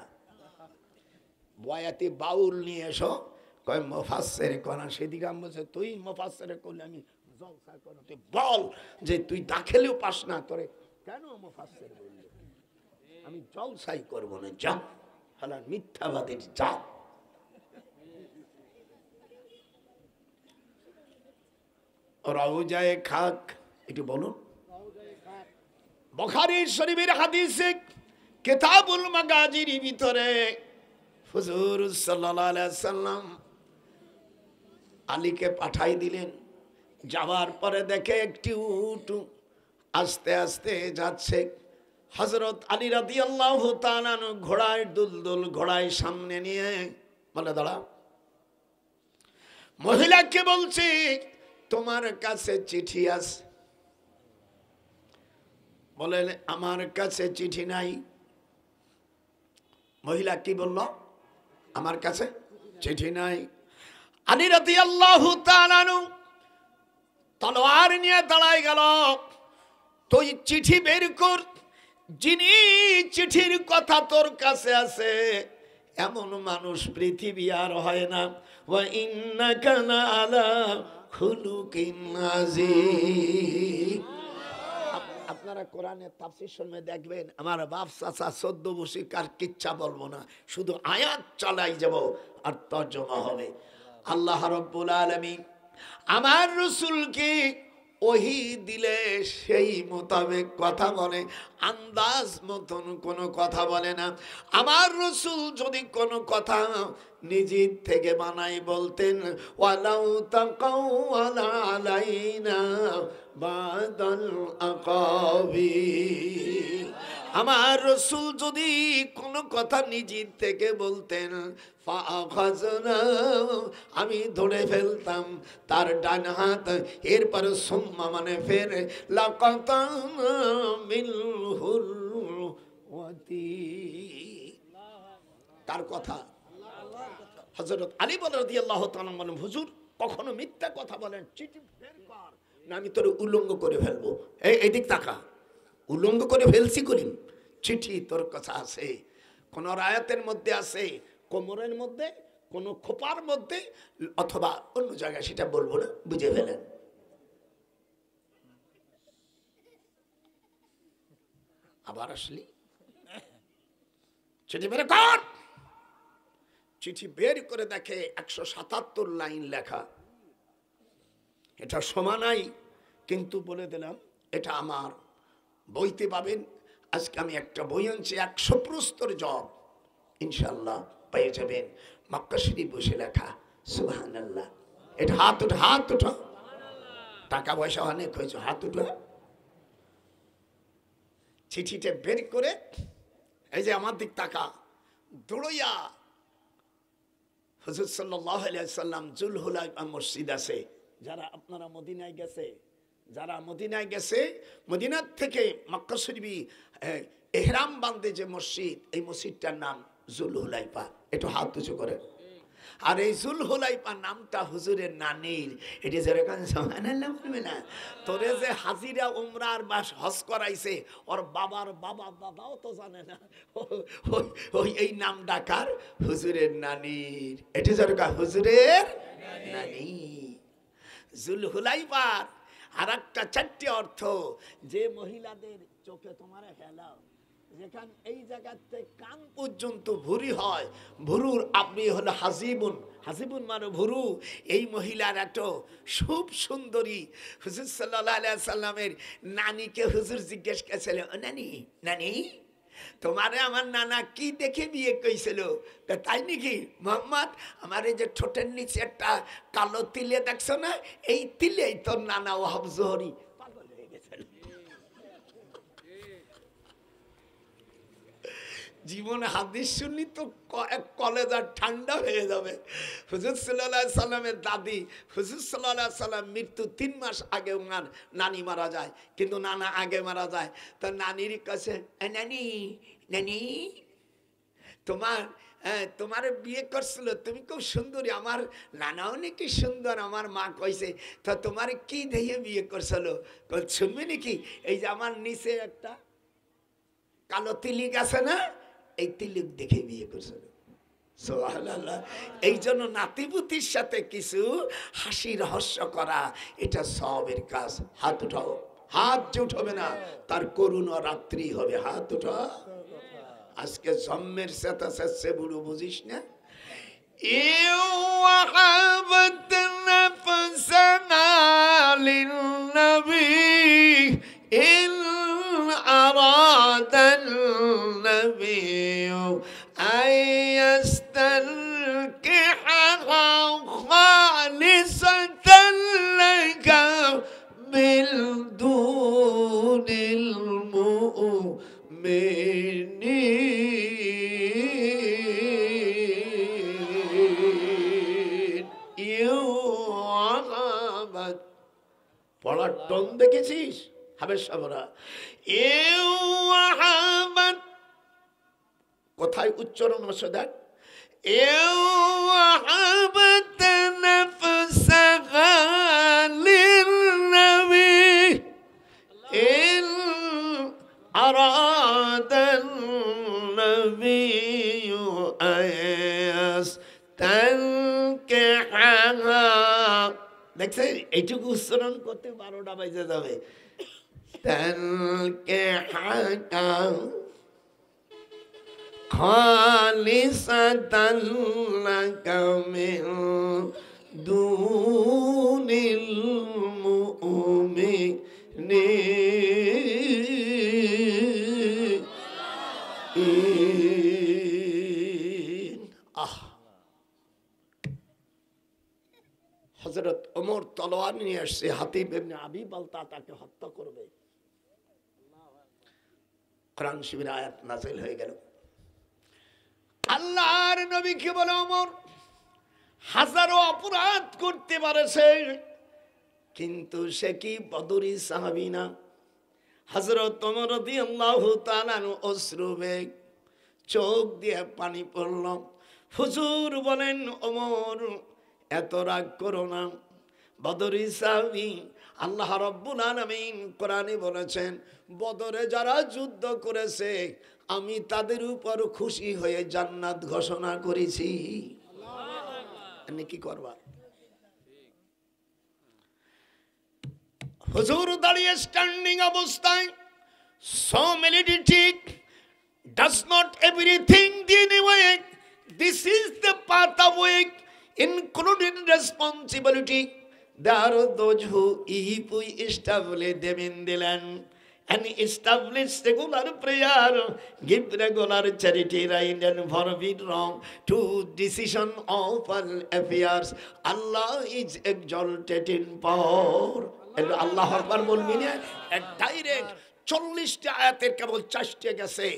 বয়াতি বাউল নিয়ে এসো, কয় মুফাসসির কোন। সেদিকে আমি বলছি তুই মুফাসসির করলে আমি জলসা করব। তুই বল যে তুই দাখিলেও পাস না, তোরে কেন মুফাসসির বললি? আমি জলসাই করব না, যা হালা মিথ্যাবাদীর যা। রওজায়ে খাক একটু বলুন। বুখারী শরীফের হাদিসে কিতাবুল মাগাজির ভিতরে হুজুর সাল্লাল্লাহু আলাইহি সাল্লাম আলীকে পাঠাই দিলেন। যাওয়ার পরে দেখে একটি উট আস্তে আস্তে যাচ্ছে। হযরত আলী রাদিয়াল্লাহু তাআলা ঘোড়ায় দুলদুল ঘোড়ায় সামনে নিয়ে বলে দাঁড়া। মহিলাকে বলছে তোমার কাছে চিঠি আছে? বলে আমার কাছে চিঠি নাই। মহিলা কি বলল? আমার কাছে চিঠি নাই। আলী রাদিয়াল্লাহু তাআলা তলোয়ার নিয়ে দাঁড়ায় গেল। তুই চিঠি বের কর, যিনি চিঠির কথা তোর কাছে আছে এমন মানুষ পৃথিবী আর হয় না। ওয়া ইন্নাকা লাআলা খুলুকিন আযীম। আপনারা কোরআনের তাফসীর শুনলে দেখবেন, আমার বাপ চাচা 14 বছর কার কিচ্ছা বলবো না, শুধু আয়াত চালাই যাব আর তর্জমা হবে। আল্লাহ রাব্বুল আলামিন আমার রাসূলকে ওহী দিলে সেই মোতাবেক কথা বলে, আন্দাজ মতন কোনো কথা বলে না। আমার রাসূল যদি কোনো কথা নিজের থেকে বানাই বলতেন, ওয়ালাউ তাকাওয়ালা আলাইনা বাদাল আকাবির। আমার রাসূল যদি কোনো কথা নিজের থেকে বলতেন, ফাআখাযনা, আমি ধরে ফেলতাম তার ডান হাত। এরপর সুম্মা মানে ফের লাকাতানা মিনহুল ওয়াতি। তার কথা হযরত আলী রাদিয়াল্লাহু তাআলা বলেন, হুজুর কখনো মিথ্যা কথা বলেন, চিঠি বের কর না আমি তোর উলঙ্গ করে ফেলবো। এই দিক তাকা। উলঙ্গ করে ফেলছি করিম, চিঠি তোর কাছে আছে, কোন রায়াতের মধ্যে আছে কোমরের মধ্যে, কোন খোপার মধ্যে, অথবা অন্য জায়গায়, সেটা বলবো না, বুঝে ফেলেন। আবার আসলি চিঠি বের কর। চিঠি বের করে দেখে 177 লাইন লেখা। এটা সমানাই, কিন্তু বলে দিলাম এটা আমার বইতে পাবেন। আজকে আমি একটা বই আনছি, 100 প্রস্তর জব, ইনশাল্লাহ পেয়ে যাবেন। মক্কা শরীফ বসে লেখা, সুবহানাল্লাহ। এটা হাত উঠা, হাত উঠা, টাকা পয়সা অনেক হয়েছে, হাত উঠা। চিঠিটা বের করে, এই যে আমার দিক তাকা, দৌড়ইয়া হুজুর সাল্লাল্লাহু আলাইহি সাল্লাম জুলহুলাইফা মসজিদ আছে, যারা আপনারা মদিনায় গেছে, যারা মদিনায় গেছে, মদিনার থেকে মক্কা শরীফে ইহরাম বাঁধে যে মসজিদ, এই মসজিদটার নাম জুলহুলাইফা। একটু হাত উঁচু করে। আর এই জুলহুলাইফা নামটা হুজুরের নানির। এটা যেরকম সুবহানাল্লাহ বলবে না, তোরে যে হাজিরা উমরার বা হজ করাইছে, ওর বাবার বাবা দাদাও তো জানে না ওই এই নাম ডাকার হুজুরের নানির। এটা যেরকম হুজুরের নানি। জুলহুলাইফার আর একটা 4টি অর্থ, যে মহিলাদের চোখে তোমার হেলাও, যেখানে এই জায়গাতে কান পর্যন্ত ভুরি হয়, ভুরুর আপনি হলো হাজিবুন, হাজিবুন মানে ভুরু। এই মহিলার এত খুব সুন্দরী। হুজুর সাল্লাল্লাহু আলাইহি সাল্লামের নানিকে হুজুর জিজ্ঞেস করেছিল, ও নানি, নানি তোমারে আমার নানা কি দেখে বিয়ে কইছিল? তাই নাকি মোহাম্মদ, আমার এই যে ঠোঁটের নিচে একটা কালো তিলে দেখছো না, এই তিলেই তোর নানা ওয়াহাব জোহরি পাগল হয়ে গেছিল। জীবনে হাদিস শুনলি তো কলেজা ঠান্ডা হয়ে যাবে। হুজুর সাল্লাল্লাহু আলাইহি সাল্লামের দাদি, হুজুর সাল্লাল্লাহু আলাইহি সাল্লাম মৃত্যু 3 মাস আগে ওনার নানি মারা যায়, কিন্তু নানা আগে মারা যায়। তো নানির কাছে, নানি, নানি তোমার তোমার বিয়ে করছিল, তুমি খুব সুন্দরী, আমার নানাও নাকি সুন্দর, আমার মা কইছে, তো তোমার কি দেখে বিয়ে করছিল? শুনবে নাকি, এই যে আমার নিচে একটা কালো তিলিক আছে না, এই তিলিক দেখে বিয়ে করছিল। সুবহানাল্লাহ। এই জন্য নাতিপুতির সাথে কিছু হাসি রহস্য করা, এটা সবের কাজ। হাত উঠাও, হাত যে উঠবে না তার করুণ রাত্রি হবে। হাত উঠা। আজকে জন্মের সেতা সেচ্ছে বুড়ো বুঝিস না। وحبت نفسنا للنبي إن أراد النبي أن يستنكحها خالصة لك من دون المؤمنين يوعبت পড়ার টন দেখেছিস হাবেশ সাবরা। ইউহাবাত কোথায় উচ্চারণ হচ্ছে দেখ। ইউহাবাত নাফসাহা লিন্নবী ইন আরাদান নবিয়্যু আয়াস্তানকিহা। দেখছেন, এইটুকু উচ্চারণ করতে 12টা বাজে যাবে। খালিসাতান লাকা মিন দুনিল মুমিনিন। হযরত ওমর তলোয়ার নিয়ে আসছে, হাতিব ইবনে আবি বালতা তাকে হত্যা করবে। কোরআন শিবির আয়াত নাযিল হয়ে গেল। আল্লাহর নবীকে বলে, ওমর হাজারো অপরাধ করতে পারেছে, কিন্তু সে কি বদরি সাহাবী না? হযরত ওমর রাদিয়াল্লাহু তাআলা অশ্রু বেগ, চোখ দিয়ে পানি পড়ল। হুজুর বলেন, ওমর এত রাগ করো না, বদরি সাহাবী আল্লাহ রাব্বুল আলামিন কোরআনে বলেছেন, বদরে যারা যুদ্ধ করেছে আমি তাদের উপর খুশি হয়ে জান্নাত ঘোষণা করেছি। আপনি কি করবা? হুজুর দাঁড়িয়ে স্ট্যান্ডিং অবস্থায়, so military does not everything the anyway. This is the path of way, including responsibility. There are those who, if we establish them in the land and establish regular prayer, give regular charity, right and forbid wrong, to decision of all affairs, Allah is exalted in power. And Allah Akbar বলবি না, ডাইরেক্ট 40টা আয়াতের কেবল 4টে গেছে।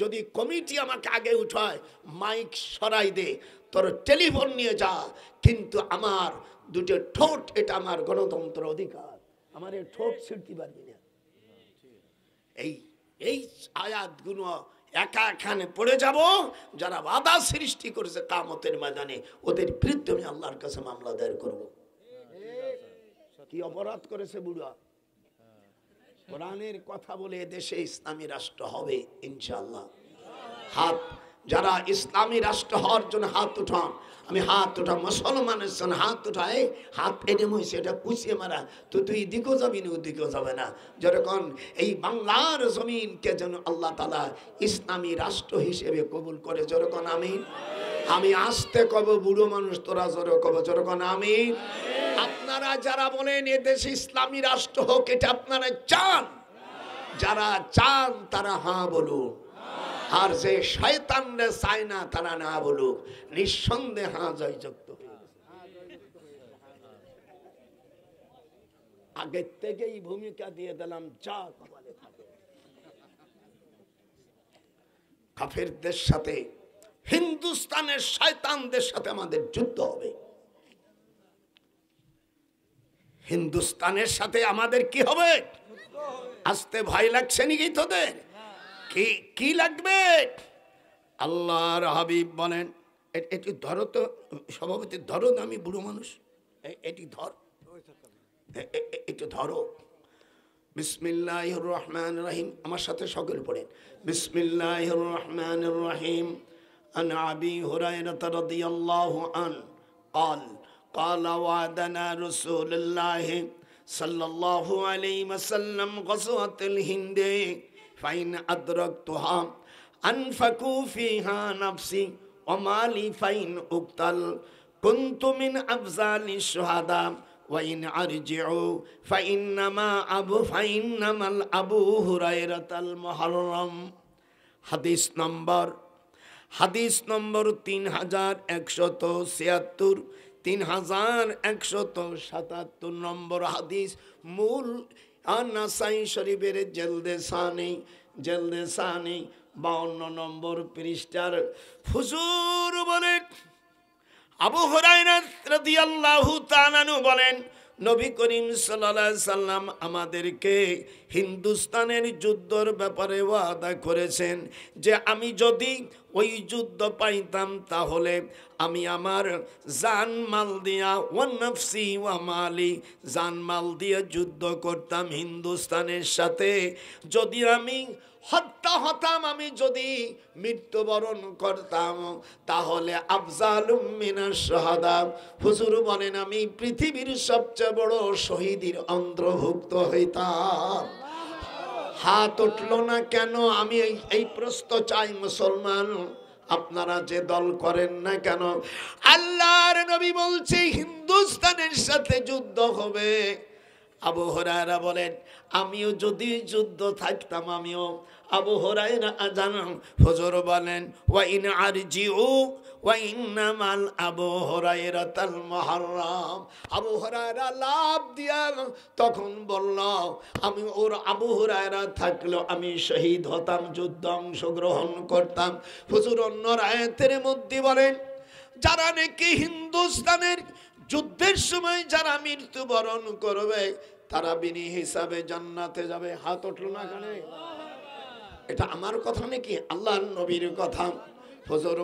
যদি কমিটি আমাকে আগে উঠায়, মাইক সরাই দে, তোর টেলিফোন নিয়ে যা, কিন্তু আমার দুটো ঠোঁট, এটা আমার গণতন্ত্র অধিকার, আমার এই ঠোঁট ছিঁড়তে পারবি না। এই আয়াতগুলো একা এখানে পড়ে যাব, যারা বাধা সৃষ্টি করেছে কিয়ামতের ময়দানে ওদের বিরুদ্ধে আমি আল্লাহর কাছে মামলা দায়ের করব। কি অপরাধ করেছে বুড়া? কোরআনের কথা বলে দেশে ইসলামী রাষ্ট্র হবে ইনশাআল্লাহ। হাত, যারা ইসলামী রাষ্ট্র হওয়ার জন্য হাত উঠান, আমি হাত উঠা, মুসলমানের জন্য হাত উঠায়, হাত এনে মইছে এটা কুচিয়ে মারা, তো তুই দিকেও যাবি না ওদিকেও যাবে না। যেরকম এই বাংলার জমিনকে যেন আল্লাহ তাআলা ইসলামী রাষ্ট্র হিসেবে কবুল করে, যেরকম আমিন। আমি আসতে কব, বুড়ো মানুষ তোরা জোরে কব, যেরকম আমিন। আপনারা যারা বলেন এদেশ ইসলামী রাষ্ট্র হোক, এটা আপনারা চান, যারা চান তারা হ্যাঁ বলুন, আর যে শয়তানরা চায় না তারা না বলুক। নিঃসন্দেহে হ্যাঁ জয়যুক্ত। আগে থেকেই ভূমিকা দিয়ে দিলাম, যা কপালে থাকে। কাফেরদের সাথে, হিন্দুস্তানের শয়তানদের সাথে আমাদের যুদ্ধ হবে। হিন্দুস্তানের সাথে আমাদের কি হবে? আসতে ভয় লাগছে নাকি তোদের? কি লাগবে? আল্লাহর হাবিব বলেন, এটি ধরো তো সভাপতি, ধরো, আমি বুড়ো মানুষ, এটি ধর, একটু ধরো। বিসমিল্লাহির রহমানির রহিম, আমার সাথে সকলে পড়েন, বিসমিল্লাহির রহমানির রহিম। আন আবি হুরায়রা রাদিয়াল্লাহু আনহু قال قال وعدنا رسول الله صلى الله عليه وسلم غزوة الهند فإن أدركتها أنفقوا فيها نفسي ومالي فإن أقتل كنت من أفضل الشهداء وإن أرجعوا فإنما الأبو هريرة المحرم। হাদিস নম্বর 3176, 3177 নম্বর হাদিস। মূল নাসাই শরীফের জেলদে সানি 52 নম্বর পৃষ্ঠার। হুজুর বলেন, আবু হুরায়রা রাদিয়াল্লাহু তাআলা আনহু বলেন, নবী করিম সাল্লাল্লাহু আলাইহি সাল্লাম আমাদেরকে হিন্দুস্তানের যুদ্ধের ব্যাপারে ওয়াদা করেছেন যে আমি যদি ওই যুদ্ধ পাইতাম তাহলে আমি আমার জান মাল দিয়া, ওয়া নাফসি ওয়া মালি, জান মাল দিয়ে যুদ্ধ করতাম হিন্দুস্তানের সাথে। যদি আমি হত্যা হতাম, আমি যদি মৃত্যুবরণ করতাম, তাহলে আফজালুম মিনাশ শাহাদা, হুজুর বলেন আমি পৃথিবীর সবচেয়ে বড় শহীদের অন্তর্ভুক্ত হইতাম। হাত উঠলো না কেন? আমি এই প্রশ্ন চাই মুসলমান, আপনারা যে দল করেন না কেন, আল্লাহর নবী বলছে হিন্দুস্তানের সাথে যুদ্ধ হবে। আবু হুরায়রা বলেন আমিও যদি যুদ্ধ থাকতাম, আমিও আবু হুরায়রা জানান, হুজুর বলেন ওয়া ইন আরজিউ ওয়া ইন্নামাল আবু হুরায়রাতাল মুহাররাম। আবু হুরায়রা লাভ দিয়া তখন বলল আমি ওর আবু হুরায়রা থাকলো আমি শহীদ হতাম, যুদ্ধ অংশগ্রহণ করতাম। হুজুর অন্য আয়াতের মধ্যে বলেন যারা নাকি হিন্দুস্তানের যুদ্ধের সময় যারা মৃত্যুবরণ করবে তারা বিনি হিসাবে জান্নাতে যাবে। হাত উঠলো না কেন? এটা আমার কথা নাকি আল্লাহর নবীর কথা? হুজুর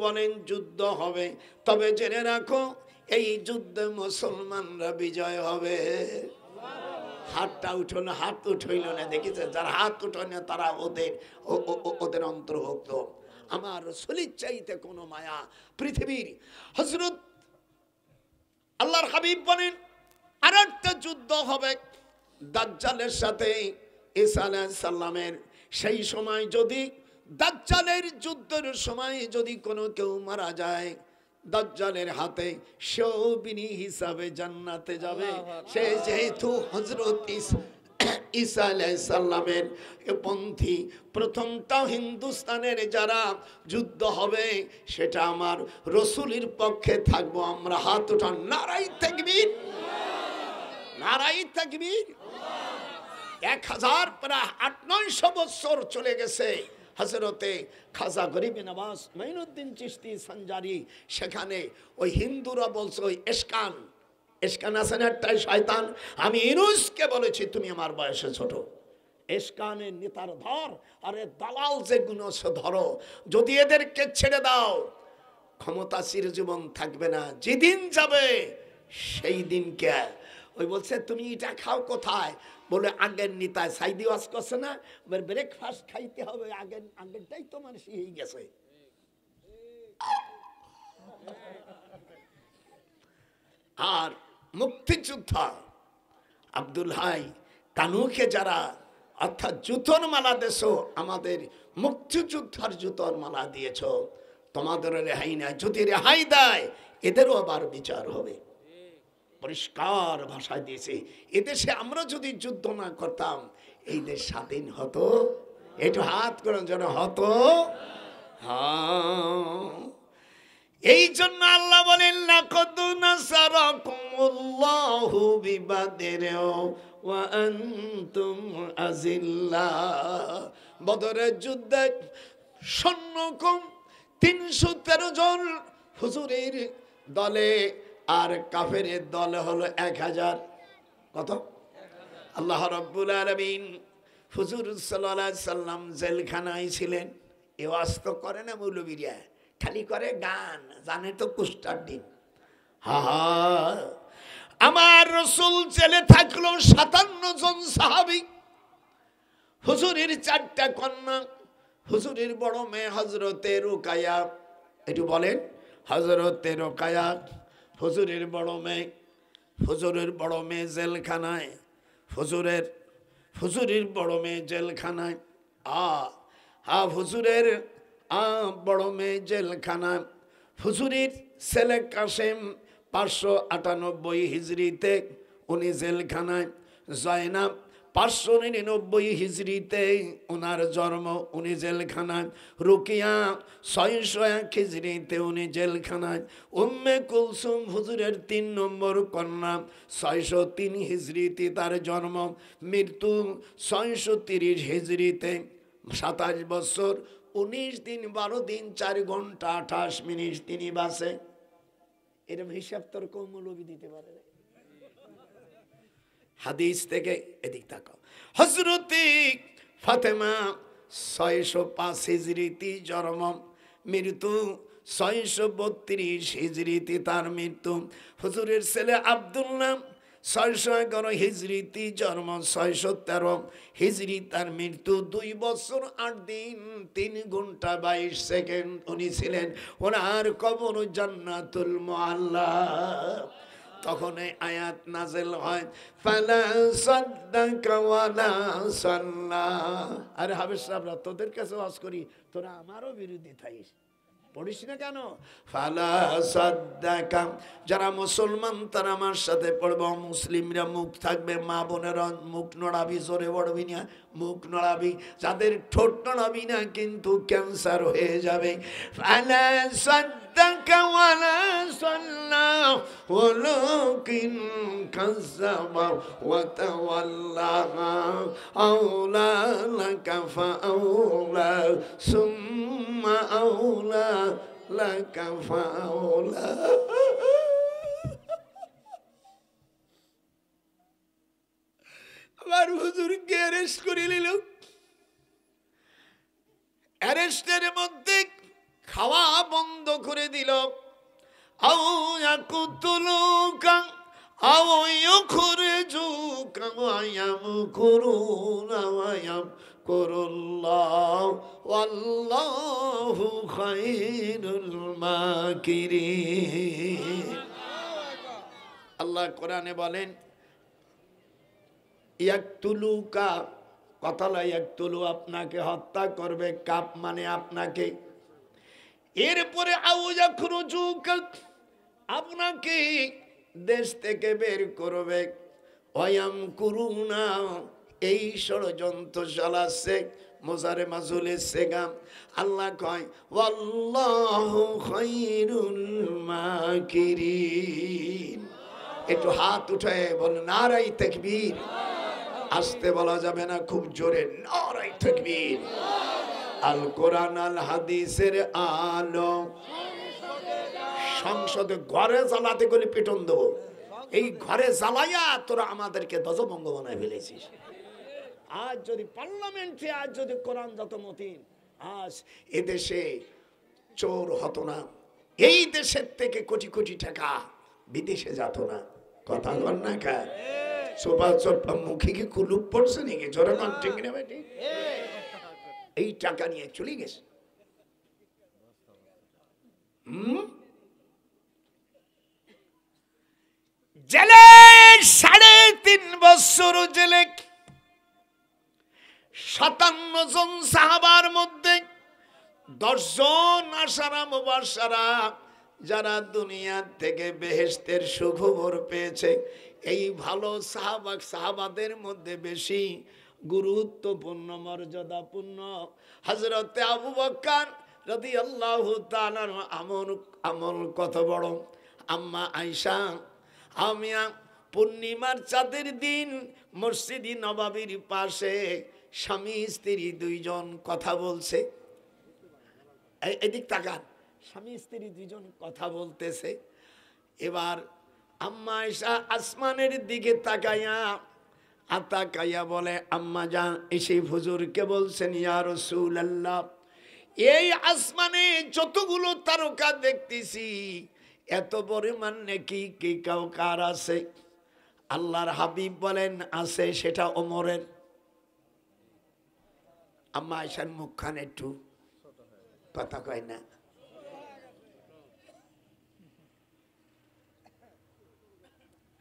বলেন যুদ্ধ হবে, তবে জেনে রাখো এই যুদ্ধে মুসলমানরা বিজয় হবে। হাতটা উঠল, হাত উঠইল না, দেখেছে যারা হাত উঠল না তারা ওদের অন্তর্ভুক্ত। আমার রাসূলের চাইতে কোনো মায়া পৃথিবীর। হযরত আল্লাহর হাবিব বলেন আরেকটা যুদ্ধ হবে দাজ্জালের সাথে ঈসা আলাইহিস সালামের। সেই সময় যদি দাজ্জালের যুদ্ধের সময় যদি কোনো কেউ মারা যায় দাজ্জালের হাতে, সেও বিনি হিসাবে জান্নাতে যাবে। সে যেহেতু হযরত ঈসা আলাইহিস সালামের পন্থী। প্রথমটা হিন্দুস্তানের যারা যুদ্ধ হবে সেটা আমার রাসূলের পক্ষে থাকবো আমরা। হাত উঠান, নারায়ে তাকবীর, নারায়ে তাকবীর। 1000 প্রায় 800-900 বছর চলে গেছে। হযরতে খাজা গরিবে নওয়াজ মাইনুদ্দিন চিশতি সঞ্জারি সেখানে ওই হিন্দুরা বলছে ওই এসকান আছে না একটা শয়তান, আমি ইউনুসকে বলেছি তুমি আমার বয়সে ছোট। এসকানের নেতার ধর, আরে দালাল যেগুলো সে ধরো, যদি এদেরকে ছেড়ে দাও ক্ষমতা চিরজীবন থাকবে না, যেদিন যাবে সেই দিনকে। ওই বলছে তুমি এটা খাও কোথায়, বলে আগের নেতায় সাইদি ওয়াজ করছে না, ব্রেকফাস্ট খাইতে হবে, আগেরটাই তো মানুষ হয়ে গেছে। আর মুক্তিযোদ্ধা আব্দুল হাই কানুকে যারা অর্থাৎ জুতোর মালা দেশ, আমাদের মুক্তিযোদ্ধার জুতোর মালা দিয়েছ, তোমাদের রেহাই নাই। যদি রেহাই দেয় এদেরও আবার বিচার হবে। পরিষ্কার ভাষায় দিয়েছে। এদেশে আমরা যদি যুদ্ধ না করতাম এই দেশ স্বাধীন হতো? একটু হাত করার জন্য হতো। এই জন্য আল্লাহ বলেন লাকাদ নাসারাকুমুল্লাহু বিবাদর ওয়া আনতুম আযিল্লা। বদরের যুদ্ধে সৈন্য কম 313 জন হুজুরের দলে, আর কাফেরের দল হলো 1000। কত? আল্লাহ রাব্বুল আলামিন হুজুর সাল্লাল্লাহু আলাইহি সাল্লাম জেলখানায় ছিলেন। এ ওয়াজ তো করে না মৌলবীরা, খালি করে গান, জানে তো কুষ্টার দিন। আমার রাসূল জেলে থাকলো 57 জন সাহাবী। হুজুরের 4টা কন্যা, হুজুরের বড় মেয়ে হযরতে রুকায়া, একটু বলেন হযরতে রুকায়া, হুজুরের বড় মেয়ে জেলখানায়, হুজুরের বড় মেয়ে জেলখানায়। হুজুরের বড় মেয়ে জেলখানায়। হুজুরের ছেলে কাসেম 598 হিজরিতে উনি জেলখানায়। জয়নাব 599 হিজরিতে ওনার জন্ম, উনি জেলখানায়। রুকিয়া 601 হিজরিতে উনি জেলখানায়। উম্মে কুলসুম হুজুরের 3 নম্বর কন্যা, 603 হিজরিতে তার জন্ম, মৃত্যু 630 হিজরিতে। 27 বছর 19 দিন 12 দিন 4 ঘন্টা 28 মিনিট তিনি বাঁচে। এরকম হিসাব তোর কোন মৌলবী দিতে পারে? হাদিস থেকে এদিক তাকাও। হযরতে ফাতেমা 605 হিজরিতে জন্ম, মৃত্যু 632 হিজরিতে তার মৃত্যু। হুজুরের ছেলে আব্দুল্লাহ 611 হিজরিতে জন্ম, 613 হিজরি তার মৃত্যু। 2 বছর 8 দিন 3 ঘন্টা 22 সেকেন্ড উনি ছিলেন। ওনার কবর জান্নাতুল মুআল্লা। তখন আয়াত নাযিল হয় ফালা সাদ্দাকা ওয়ালা সাল্লা। আরে হাফেজ সাহেবরা, তোদের কাছে ওয়াজ করি, তোরা আমারও বিরোধী থাইস, পড়িস না কেন? ফালা সাদ্দাকা, যারা মুসলমান তারা আমার সাথে পড়ব। মুসলিমরা মুখ থাকবে, মা বোনেরা মুখ নড়াবি, জোরে বড়বি না, মুখ নড়াবি। যাদের ঠোঁট নড়াবি না কিন্তু ক্যান্সার হয়ে যাবে। ফালা সাদ্দাকা ওয়ালা সাল্লা ওয়ালাকিন কাযাবা ওয়া তাওয়াল্লা আওলা লাকা ফাআওলা সুম্মা আওলা লাকা ফাআওলা। আমার হুজুরকে অ্যারেস্ট করে নিল। অ্যারেস্টের মধ্যে খাওয়া বন্ধ করে দিল। আও ইয়াকতুলুকা আও ইউখরিজুকা ওয়া ইয়ামকুরুনা ওয়া ইয়ামকুরুল্লাহু ওয়াল্লাহু খায়রুল মাকিরিন। আল্লাহ কোরআনে বলেন ইয়াকতুলুকা, কথালা ইয়াকতুলু, আপনাকে হত্যা করবে, কাপ মানে আপনাকে। এরপরে আও ইয়াখরুজুকা, আপনাকে দেশ থেকে বের করবে। ওয়ায়ামকুরুনা, এই ষড়যন্ত্র চালাচ্ছে। মোজারে মাজুলে সেগাম আল্লাহ কয় ওয়াল্লাহু খায়রুল মাকিরিন। একটু হাত উঠে বল নারাই তাকবীর। আস্তে বলা যাবে না, খুব জোরে নারাই তাকবীর। আল কোরআন আল হাদিসের আলো সংসদে ঘরে জ্বালাতে গেলে পিটন দেবো। এই ঘরে জ্বালাইয়া তোরা আমাদেরকে ধ্বজভঙ্গ বানায় ফেলেছিস। আজ যদি পার্লামেন্টে আজ যদি কোরআন যত মতিন, আজ এদেশে চোর হতো না, এই দেশের থেকে কোটি কোটি টাকা বিদেশে যেত না। কথা বল না কা সোপা সোপা মুখে কি কুলুপ পড়ছে নাকি? জোরে কান ঠিক না বেটি? এই টাকা নিয়ে চলে গেছে। জেলে ৩.৫ বছর জেলে ৫৭ জন সাহাবার মধ্যে ১০ জন আশারা মুবাশশারা যারা দুনিয়া থেকে বেহেশতের সুখবর পেয়েছে। এই ভালো সাহাবাদের মধ্যে বেশি গুরুত্বপূর্ণ মর্যাদাপূর্ণ হযরতে আবু বকর রাদিয়াল্লাহু তাআলা আমল কত বড়। আম্মা আয়েশা আমিয়া পূর্ণিমার চাঁদের দিন মসজিদে নববীর পাশে স্বামী স্ত্রী দুইজন কথা বলছে। এদিক তাকান, স্বামী স্ত্রী দুইজন কথা বলতেছে। এবার আম্মা আয়েশা আসমানের দিকে তাকাইয়া বলে, আম্মা জান, এসে হুজুরকে বলছেন, ইয়া রাসূলুল্লাহ, এই আসমানে যতগুলো তারকা দেখতেছি এত পরিমাণ নাকি কি কার আছে? আল্লাহর হাবিব বলেন আছে, সেটা ওমরের। আম্মা আয়েশার মুখখান একটু কথা কয় না।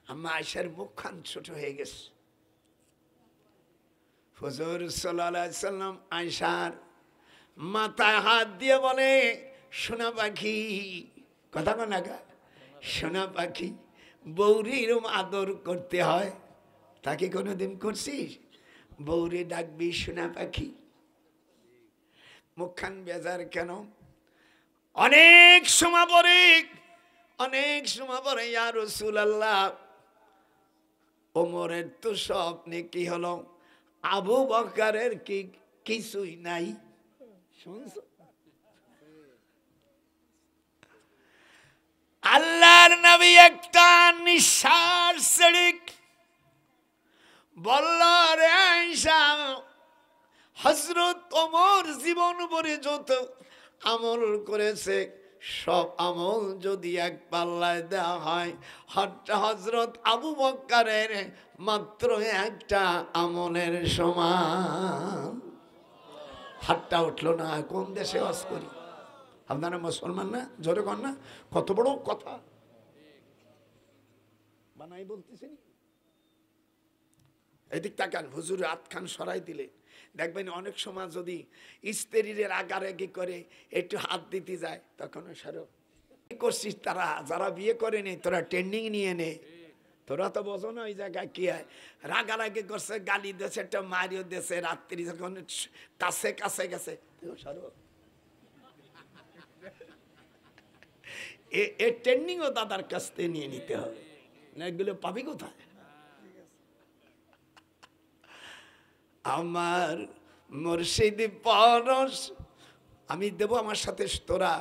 আম্মা আয়েশার মুখখান ছোট হয়ে গেছে। হুজুর সাল্লাল্লাহু আলাইহি সাল্লাম আয়েশার মাথায় হাত দিয়ে বলে, সোনা পাখি, কথা কয় না, সোনা পাখি, বৌরির আদর করতে হয়। তাকে কোনোদিন করছিস? বৌরি ডাকবি সোনা পাখি। মুখখান বেজার কেন? অনেক সময় পরে ইয়া রাসূলুল্লাহ, ওমরের তো স্বপ্নে কি হলো, আবু বকরের কি কিছুই নাই। শুনছো? আল্লাহর নবী একটা নিঃশ্বাস ছেড়ে বলল, রে আয়েশা, হযরত ওমর জীবন ভরে যত আমল করেছে সব আমল যদি এক পাল্লায় দেওয়া হয়, হযরত আবু বকরের মাত্র একটা আমলের সমান। হাতটা উঠলো না। কোন দেশে বাস করি? আপনারা মুসলমান না? জোরে কর না। কত বড় কথা বানাই বলতেছেন। এদিক তাকান, হুজুর হাতখান সরাই দিলে দেখবেন অনেক সময় যদি স্ত্রীর রাগারাগি করে একটু হাত দিতে যায়, তখন সরো করছিস। তারা যারা বিয়ে করেনি, তোরা ট্রেনিং নিয়ে নে। তোরা তো বোঝো না ওই জায়গায় কি হয়। রাগারাগি করছে, গালি দিয়েছে, একটা মারিও দিয়েছে, রাত্রি যখন কাছে গেছে, সরো। এ ট্রেনিংও দাদার কাছ থেকে নিয়ে নিতে হবে, না এগুলো পাবি কোথায়? আমার মুর্শিদ পরশ, আমি দেব, আমার সাথে তোরা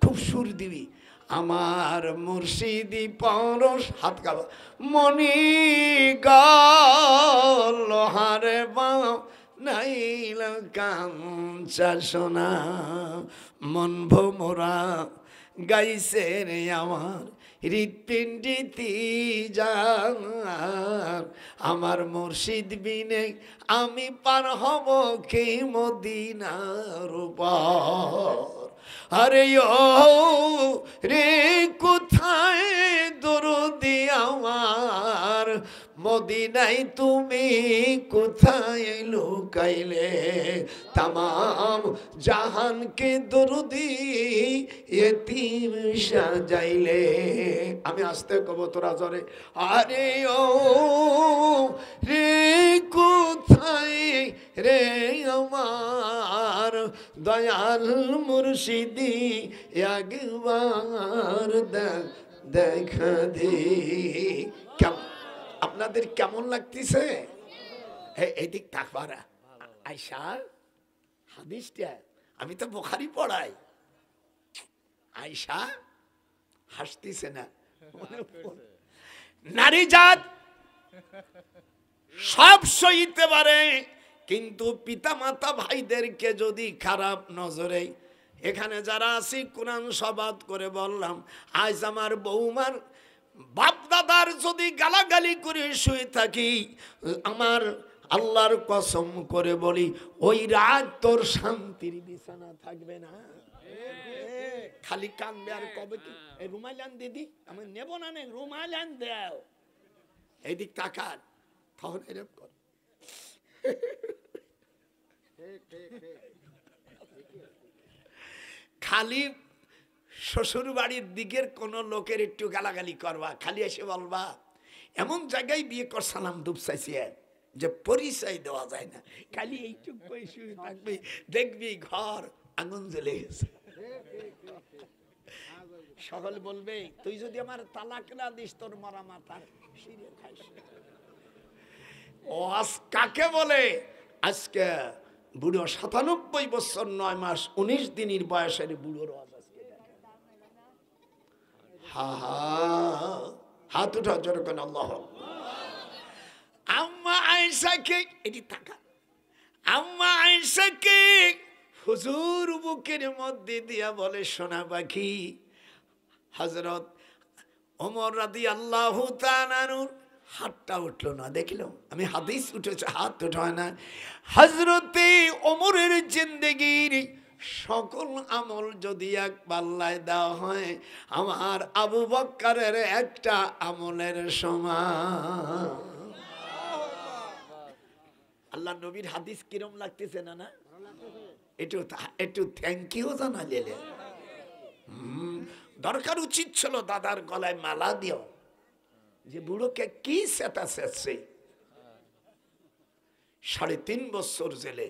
খুব সুর দিবি। আমার মুর্শিদি পরশ, হাত গাবা, মনি লোহারে বাও নাইল কাঞ্চা সোনা, মন ভোমরা গাইছে রে আমার হৃৎপিণ্ডিতি যার, আমার মুর্শিদ বিনে আমি পার হব কি মদিনার পার। আরে ও রে কোথায় দরদি আমার, মদিনায় তুমি কোথায় লুকাইলে, তামাম জাহানকে দরদি এতিম সাজাইলে। আমি আসতে কব তোরা জরে, আরে ও রে কোথায় রে আমার দয়াল মুর্শিদি, একবার দেখা দে। আপনাদের কেমন লাগতেছে? এইদিক থাকবারা আয়সা হাদিসটা আমি তো বুখারী পড়াই, আয়সা হাসতেছে না। নারী জাত সব সইতে পারে, কিন্তু পিতামাতা ভাইদেরকে যদি খারাপ নজরে, এখানে যারা আছি কোরআন শপথ করে বললাম, আজ আমার বৌমার বাপ দাদার যদি গালাগালি করে শুয়ে থাকি, আমার আল্লাহর কসম করে বলি ওই রাত তোর শান্তির বিছানা থাকবে না। খালি কান্দবে আর কবে কি রুমাল আন দিদি, আমি নেব না, নে রুমাল আন দাও, এইদিক তাকান, তখন এরকম কর। খালি শ্বশুর বাড়ির দিকের কোন লোকের একটু গালাগালি করবা, খালি এসে বলবা এমন জায়গায় বিয়ে কর সালাম দুপ চাইছি যে পরিচয় দেওয়া যায় না, খালি এইটুক শুয়ে থাকবি, দেখবি ঘর আগুন জ্বলে গেছে। সকল বলবে তুই যদি আমার তালাক না দিস তোর মরা মাথার শিরে খাইস। ও আজ কাকে বলে? আজকে বুড়ো ৯৭ বছর ৯ মাস ১৯ দিনের বয়সের বুড়োর আজকে হাত উঠা জোরে কোন আল্লাহ। আম্মা আয়েশাকে এটি টাকা, আম্মা আয়েশাকে হুজুর বুকের মধ্যে দিয়া বলে সোনা পাখি, হযরত ওমর রাদিয়াল্লাহু তাআলা আনহুর হাতটা উঠলো না, দেখলো আমি হাদিস উঠেছে হাত উঠায় না। হযরতে ওমরের জিন্দেগির সকল আমল যদি এক পাল্লায় দেওয়া হয়, আমার আবু বকরের একটা আমলের সমান। আল্লাহ নবীর হাদিস কিরম লাগতেছে না? না একটু থ্যাংক ইউ জানালে দরকার উচিত ছিল দাদার গলায় মালা দিও, যে বুড়োকে কি সেটা সেচ্ছে। ৩.৫ বছর জেলে,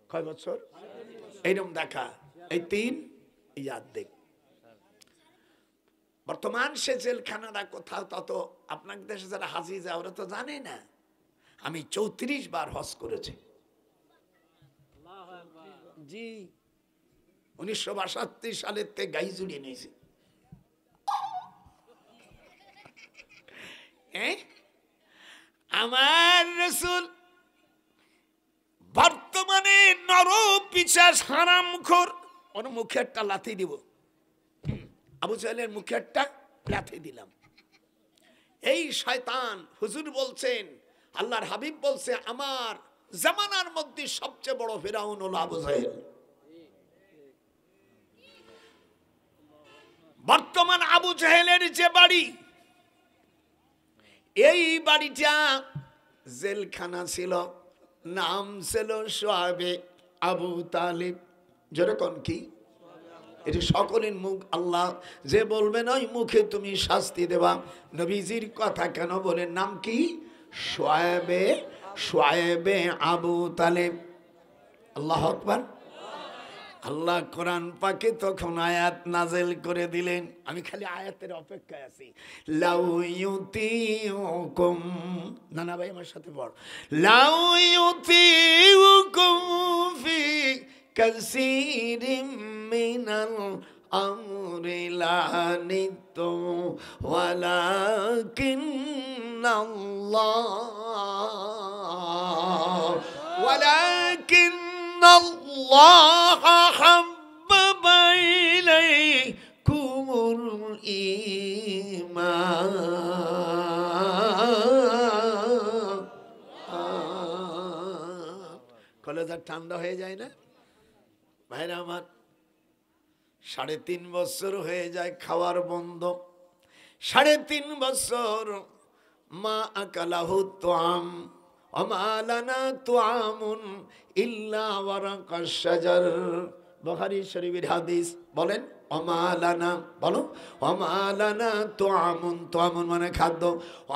কয় বছর এইরকম দেখা, এই ৩ ইয়াদ দেখ। বর্তমান সে জেলখানাটা কোথাও, তত আপনার দেশে যারা হাজি যায় ওরা তো জানে না, আমি ৩৪ বার হজ করেছি। জি ১৯৬২ সালের থেকে গাই জুড়িয়ে নিয়েছি। আমার রাসূল বর্তমানে নরপিশাচ হারামখোর, ওর মুখে একটা লাথি দিব, আবু জাহেলের মুখে একটা লাথি দিলাম। এই শয়তান হুজুর বলছেন, আল্লাহর হাবিব বলছে আমার জামানার মধ্যে সবচেয়ে বড় ফিরাউন হলো আবু জাহেল। বর্তমান আবু জাহেলের যে বাড়ি, এই বাড়িটা জেলখানা ছিল, নাম ছিল সোয়াবে আবু তালিব। যেরকম কি এটি সকলের মুখ, আল্লাহ যে বলবেন ওই মুখে তুমি শাস্তি দেবা। নবীজির কথা কেন বলেন, নাম কি? সোয়াবে আবু তালেব। আল্লাহু আকবার। আল্লাহ কোরআন পাকে তখন আয়াত নাজেল করে দিলেন, আমি খালি আয়াতের অপেক্ষায় আছি। লাউ ইউতিউকুম, নানা ভাই আমার সাথে পড়, লাউ ইউতিউকুম ফি কাসীরিম মিনাল আমরি লানিতুম ওয়ালাকিন্নাল্লাহ حبب إليكم কলেজা ঠান্ডা হয়ে যায় না ভাইরা আমার? 3.5 বছর হয়ে যায় খাওয়ার বন্ধ, 3.5 বছর মা আকালাহু তুআম ওমা লানা তুআমুন ইল্লা ওয়ারাকাশ শাজার। বুখারী শরীফের হাদিস। বলেন ওমা লানা, বলো ওমা লানা তুআমুন, তুআমুন মানে খাদ্য,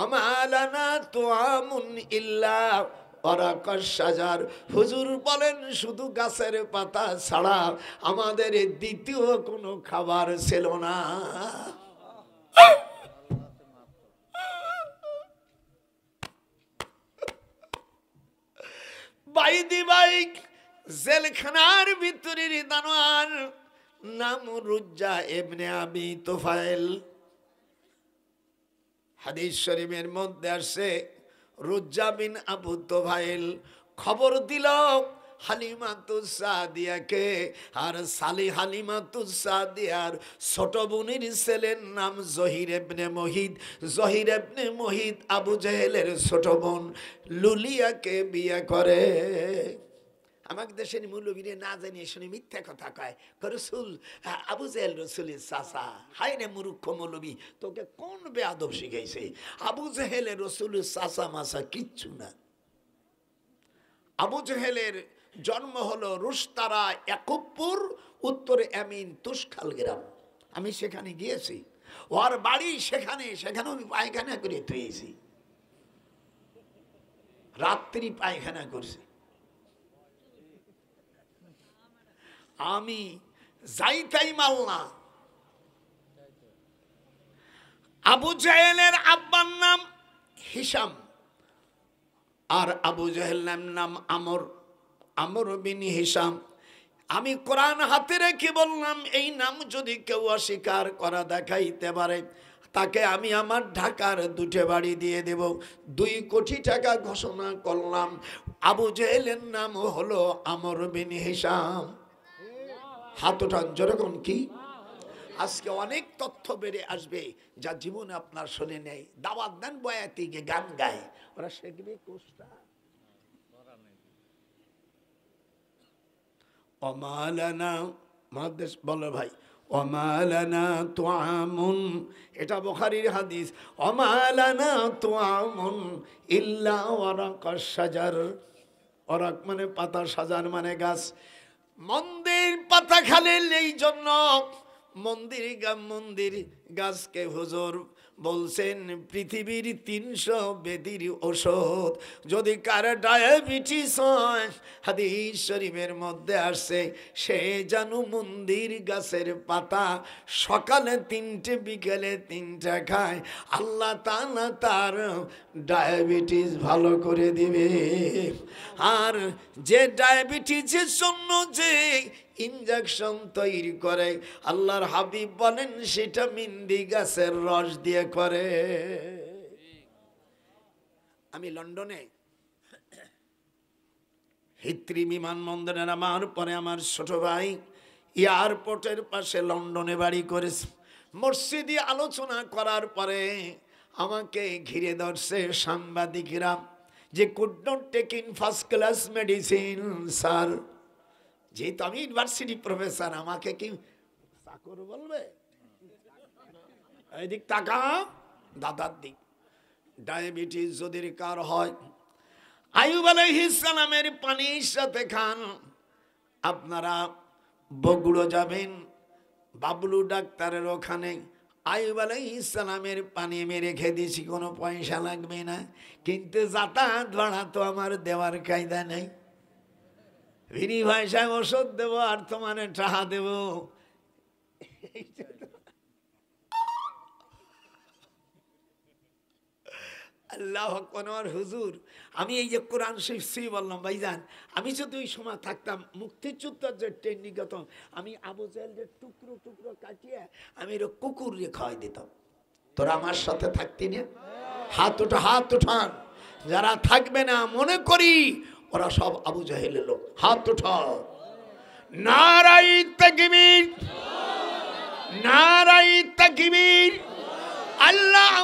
ওমা লানা তুআমুন ইল্লা ওয়ারাকাশ শাজার। হুজুর বলেন শুধু গাছের পাতা ছাড়া আমাদের দ্বিতীয় কোনো খাবার ছিল না। বাইদি বাইক জেলখানার ভিতরের দানোয়ার নাম রুজ্জা ইবনে আবি তুফাইল। হাদিস শরীফের মধ্যে আসে রুজ্জা বিন আবু তুফাইল খবর দিল হালিমাতুস সাদিয়াকে, আর সালি হালিমাতুস সাদিয়ার ছোট বোনের ছেলের নাম জহির ইবনে মুহিত। জহির ইবনে মুহিত আবু জেহেলের ছোট বোন লুলিয়াকে বিয়ে করে। আমাকে দেশের মৌলবীরে না জানিয়ে শুনে মিথ্যা কথা কয়, রসুল আবু জেহেল রসুলের চাচা। হাই রে মূর্খ মৌলবী, তোকে কোন বেয়াদব শিখাইছে? আবু জেহেলের রসুলের চাচা মাসা কিচ্ছু না। আবু জেহেলের জন্ম হলো রুস্তারা ইয়াকুবপুর, উত্তরে আমিন তুষখাল গ্রাম। আমি সেখানে গিয়েছি, ওর বাড়ি সেখানে, সেখানে আমি পায়খানা করে থুয়েছি, রাত্রি পায়খানা করছি। আমি যাইতাই মাল না। আবু জেহেলের আব্বার নাম হিসাম, আর আবু জেহেল নাম আমর, আমর বিন হিসাম। আমি কোরআন হাতে রেখে বললাম এই নাম যদি কেউ অস্বীকার করা দেখাইতে পারে তাকে আমি আমার ঢাকার 2টে বাড়ি দিয়ে দেব। 2 কোটি টাকা ঘোষণা করলাম। আবু জেহেলের নাম হলো আমর বিন হিসাম। হাত উঠান যেরকম কি। আজকে অনেক তথ্য বেড়ে আসবে যা জীবনে আপনার শুনে নেই। দাওয়াত দেন বয়াতিকে, গান গায়, ওরা শিখবে কোষ্টা। অমালানা মহাদেশ বলো ভাই, অমালানা তুআমুন, এটা বুখারীর হাদিস। অমালানা তুআমুন ইল্লা ওয়ারাকাশ শাজার। ওরাক মানে পাতা, সাজার মানে গাছ। মন্দির পাতা খালেন এই জন্য মন্দির গাছকে হুজুর বলছেন পৃথিবীর 300 বেদির ঔষধ। যদি কার ডায়াবেটিস হয়, হাদিস শরীফের মধ্যে আসছে সে জানু মন্দির গাছের পাতা সকালে 3টে বিকেলে 3টা খায়, আল্লাহ তাআলা তার ডায়াবেটিস ভালো করে দিবে। আর যে ডায়াবেটিসের জন্য যে ইনজেকশন তৈরি করে আল্লাহর হাবিব বলেন সেটা মিন্দি গাছের রস দিয়ে করে। আমি লন্ডনে হিথ্রি বিমানবন্দরে নামার পরে আমার ছোট ভাই এয়ারপোর্টের পাশে লন্ডনে বাড়ি করেছে। মসজিদে আলোচনা করার পরে আমাকে ঘিরে ধরছে সাংবাদিকরা যে could not take in first class medicine sir. যেহেতু আমি ইউনিভার্সিটি প্রফেসর, আমাকে কি চাকর বলবে? এদিক তাকা, দাদার দিক। ডায়াবেটিস যদি কার হয়, আইয়ুব আলাইহিস সালামের পানির সাথে খান। আপনারা বগুড়ো যাবেন বাবলু ডাক্তারের ওখানে, আইয়ুব আলাইহিস সালামের পানি মেরে খেয়ে দিয়েছি, কোনো পয়সা লাগবে না, কিন্তু যাতায়াত ভাড়া তো আমার দেওয়ার কায়দা নেই। বিনি ভাষায় ওষুধ দেবো আর তোমার টাকা দেব। আল্লাহ আকবার। হুজুর আমি এই যে কোরআন শরীফ বললাম ভাইজান, আমি যদি ওই সময় থাকতাম মুক্তিযুদ্ধের যে টেকনিকত আমি আবু জেহেলের টুকরো টুকরো কাটিয়ে আমি কুকুর রে খাওয়াই দিতাম। তোরা আমার সাথে থাকতি না? হাত উঠান যারা থাকবে না, মনে করি ওরা সব আবু জেহেলের লোক। হাত উঠাও। নারাই তাকবীর, নারাই তাকবীর। আল্লাহ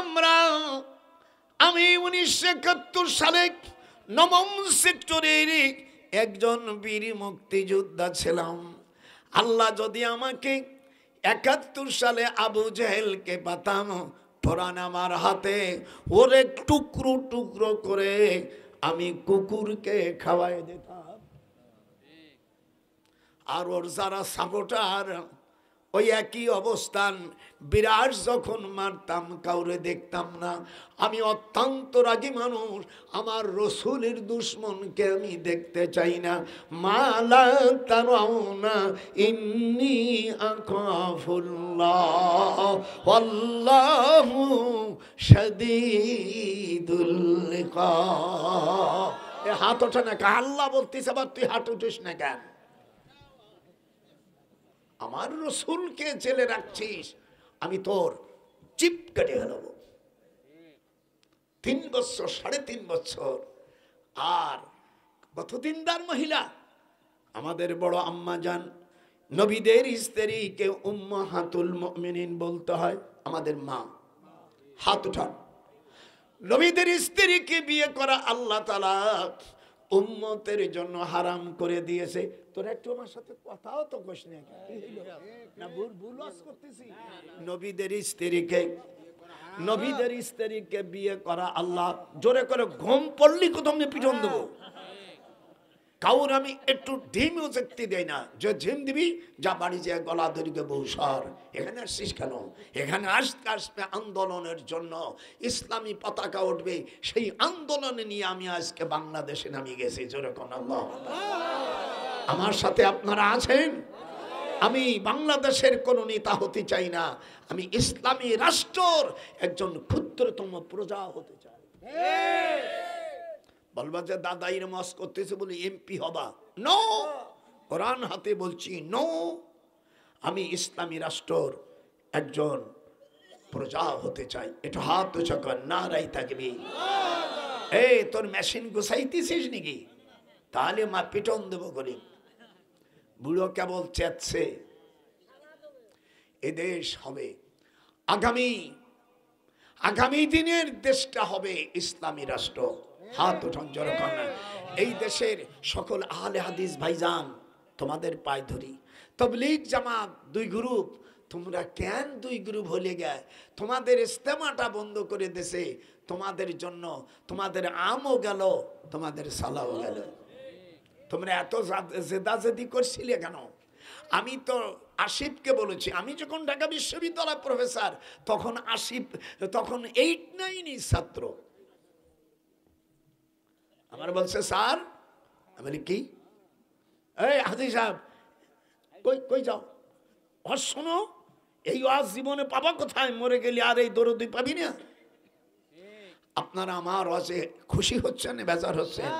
আমি 1971 সালে 9ম সেক্টরের একজন বীর মুক্তিযোদ্ধা ছিলাম। আল্লাহ যদি আমাকে ৭১ সালে আবু জেহেলকে পাতাম, কোরআন আমার হাতে, ওরে টুকরো টুকরো করে আমি কুকুরকে খাওয়াই দিতাম। আর ওর যারা সাপোর্টার, ওই একই অবস্থান। বিরাট যখন মারতাম কাউরে দেখতাম না। আমি অত্যন্ত রাগী মানুষ, আমার রসুলের দুশ্মনকে আমি দেখতে চাই না। মালা তারাউনা ইন্নী আখাফুল্লাহ ওয়াল্লাহু শাদীদুল ইকাব। এ হাত ওঠে না, আল্লাহ বলতেছে, আবার তুই হাত উঠিস না কেন? আমার রসুলকে জেলে রাখছিস, আমি তোর চিপ কেটে ফেলব। 3 বছর, 3.5 বছর। আর কত দিনদার মহিলা, আমাদের বড় আম্মা জান, নবীদের স্ত্রীকে উম্মাহাতুল মুমিনিন বলতে হয়, আমাদের মা। হাত উঠান। নবীদের স্ত্রীকে বিয়ে করা আল্লাহ তাআলা উম্মতের জন্য হারাম করে দিয়েছে। তোর একটু আমার সাথে কথাও তো কইস না, না ভুল করতেছি। নবীদের স্ত্রীকে বিয়ে করা আল্লাহ, জোরে করে ঘুম পড়লি কোথাও পিটন দেবো। কাউর আমি একটু ঢিমও শক্তি দেয় না, যে ঝিম দিবি যা বাড়ি যায় গলা ধরিকে বউ সর। এখানে আসছিস কেন? এখানে আসতে আসবে আন্দোলনের জন্য, ইসলামী পতাকা উঠবে, সেই আন্দোলনে নিয়ে আমি আজকে বাংলাদেশে নামিয়ে গেছি। জোরে কোন আল্লাহ। আমার সাথে আপনারা আছেন? আমি বাংলাদেশের কোন নেতা হতে চাই না, আমি ইসলামী রাষ্ট্রের একজন ক্ষুদ্রতম প্রজা হতে চাই। বলবা যে দাদাইর মাস করতেছে বলে এমপি হবা? নো, কোরআন হাতে বলছি নো। আমি ইসলামী রাষ্ট্রের একজন প্রজা হতে চাই। এটা হাত উঁচু কর, নারাই থাকবি। এই তোর মেশিন গুছাইতেছিস নাকি? তাহলে মা পিটন দেবো বলি। বুড়ো কেবল চেতছে। এ দেশ হবে আগামী দিনের দেশটা হবে ইসলামী রাষ্ট্র। হাত উঠান জোরে কন্যা। এই দেশের সকল আহলে হাদিস ভাইজান, তোমাদের পায়ে ধরি। তবলিগ জামাত 2 গ্রুপ, তোমরা কেন 2 গ্রুপ হলে গে? তোমাদের ইস্তেমাটা বন্ধ করে দেশে, তোমাদের জন্য তোমাদের আমও গেল, তোমাদের সালাও গেল। তোমরা এত জেদাজেদি করছিলে কেন? আমি তো আসিফকে বলেছি, আমি যখন ঢাকা বিশ্ববিদ্যালয় প্রফেসর, তখন আসিফ তখন 8-9 ছাত্র। আমার বলছে স্যার, আমি বলি কি? এই হাজি সাহেব কই যাও? আর শোনো, এই ওয়াজ জীবনে পাবা কোথায়? মরে গেলি আর এই দরদি পাবি না। আপনারা আমার ওয়াজে খুশি হচ্ছেন, বেজার হচ্ছেন?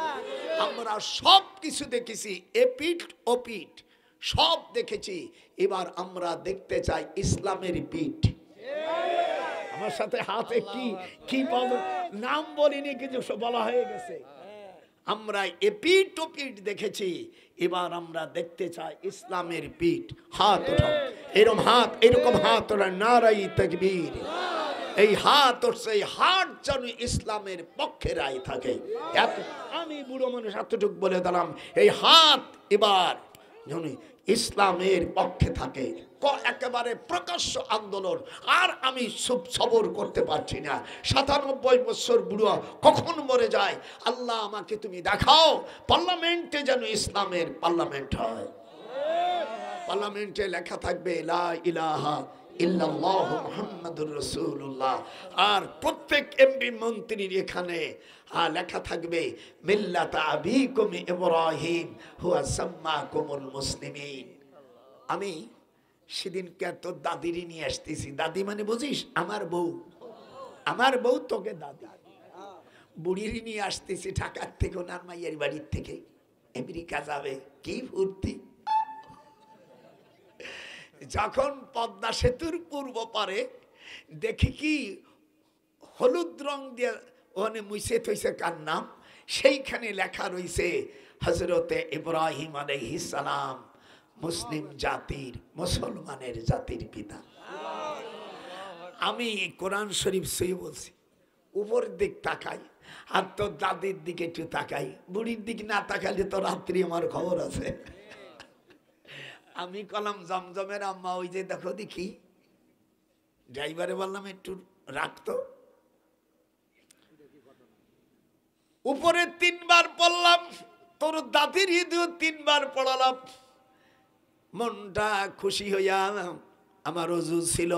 আমরা সব কিছু দেখেছি, এপিট ওপিট সব দেখেছি। এবার আমরা দেখতে চাই ইসলামের পিঠ। আমার সাথে হাতে কি নাম বলিনি, কিছু বলা হয়ে গেছে। আমরা এপিট ওপিট দেখেছি, এবার আমরা দেখতে চাই ইসলামের পিঠ। হাত ওঠাও, এরকম হাত ওঠা, নারাই তাকবীর। এই হাত উঠছে, এই হাত যেন ইসলামের পক্ষে রায় থাকে। আমি বুড়ো মানুষ এতটুকু বলে দিলাম, এই হাত এবার যেন ইসলামের পক্ষে থাকে। একেবারে প্রকাশ্য আন্দোলন। আর আমি সবর করতে পারছি না। 97 বছর বুড়ো কখন মরে যায়, আল্লাহ আমাকে তুমি দেখাও। পার্লামেন্টে যেন ইসলামের পার্লামেন্ট হয়। পার্লামেন্টে লেখা থাকবে লা ইলাহা ইল্লাল্লাহু মুহাম্মাদুর রাসূলুল্লাহ। আর প্রত্যেক এমপি মন্ত্রীর এখানে লেখা থাকবে মিল্লাতা আবিকুম ইব্রাহিম হুয়া সাম্মাকুমুল মুসলিমিন। আমি সেদিনকে তোর দাদিরই নিয়ে আসতেছি। দাদি মানে বুঝিস? আমার বউ তোকে দাদি। বুড়িরই নিয়ে আসতেছি ঢাকার থেকে, ওনার মাইয়ের বাড়ির থেকে। আমেরিকা যাবে, কি ফুর্তি। যখন পদ্মা সেতুর পূর্ব পারে দেখি কি হলুদ রং দিয়ে ওখানে মুছে থইছে, কার নাম? সেইখানে লেখা রয়েছে হযরতে ইব্রাহিম আলাইহিস সালাম, মুসলিম জাতির, মুসলমানের জাতির পিতা। আমি কোরআন শরীফ সই বলছি, উপরের দিক তাকাই, আর তোর দাদির দিকে একটু তাকাই। বুড়ির দিক না তাকালে তো রাত্রি আমার খবর আছে। আমি কলাম জমজমের আম্মা, ওই যে দেখো দেখি। ড্রাইভারে বললাম একটু রাখতো। উপরে 3 বার পড়লাম, তোর দাদির ঈদেও 3 বার পড়ালাম। মনটা খুশি হইয়া আমার ওযু ছিল।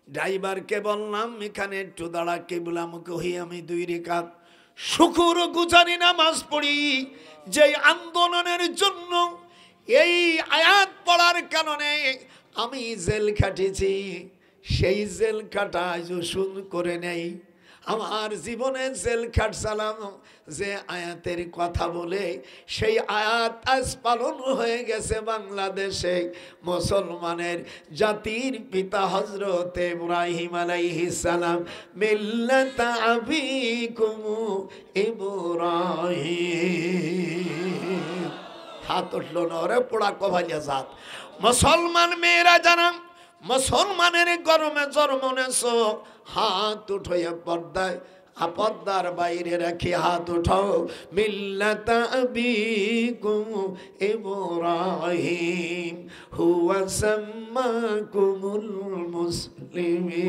ড্রাইভারকে বললাম এখানে একটু দাঁড়া, কিবলামুখী হই আমি 2 রাকাত শুকর গুজারি নামাজ পড়ি। যে আন্দোলনের জন্য, এই আয়াত পড়ার কারণে আমি জেল খাটেছি, সেই জেল খাটা আজও শুন করে নেই। আমার জীবনে জেল খাটছিলাম যে আয়াতের কথা বলে, সেই আয়াত আজ পালন হয়ে গেছে বাংলাদেশে। মুসলমানের জাতির পিতা হযরত ইব্রাহিম আলাইহিস সালাম, মিল্লাত আবিকুম ইব্রাহিম। হাত উঠলো না রে পোড়া কভালিয়া জাত। মুসলমান মেয়েরা জানাম, মুসলমানের গরমে জন্ম নেছো, হাত উঠাইয়া পর্দায়, পর্দার বাইরে রাখি হাত উঠাও। মিল্লাত আবিকুম ইব্রাহিম হুয়া সাম্মাকুমুল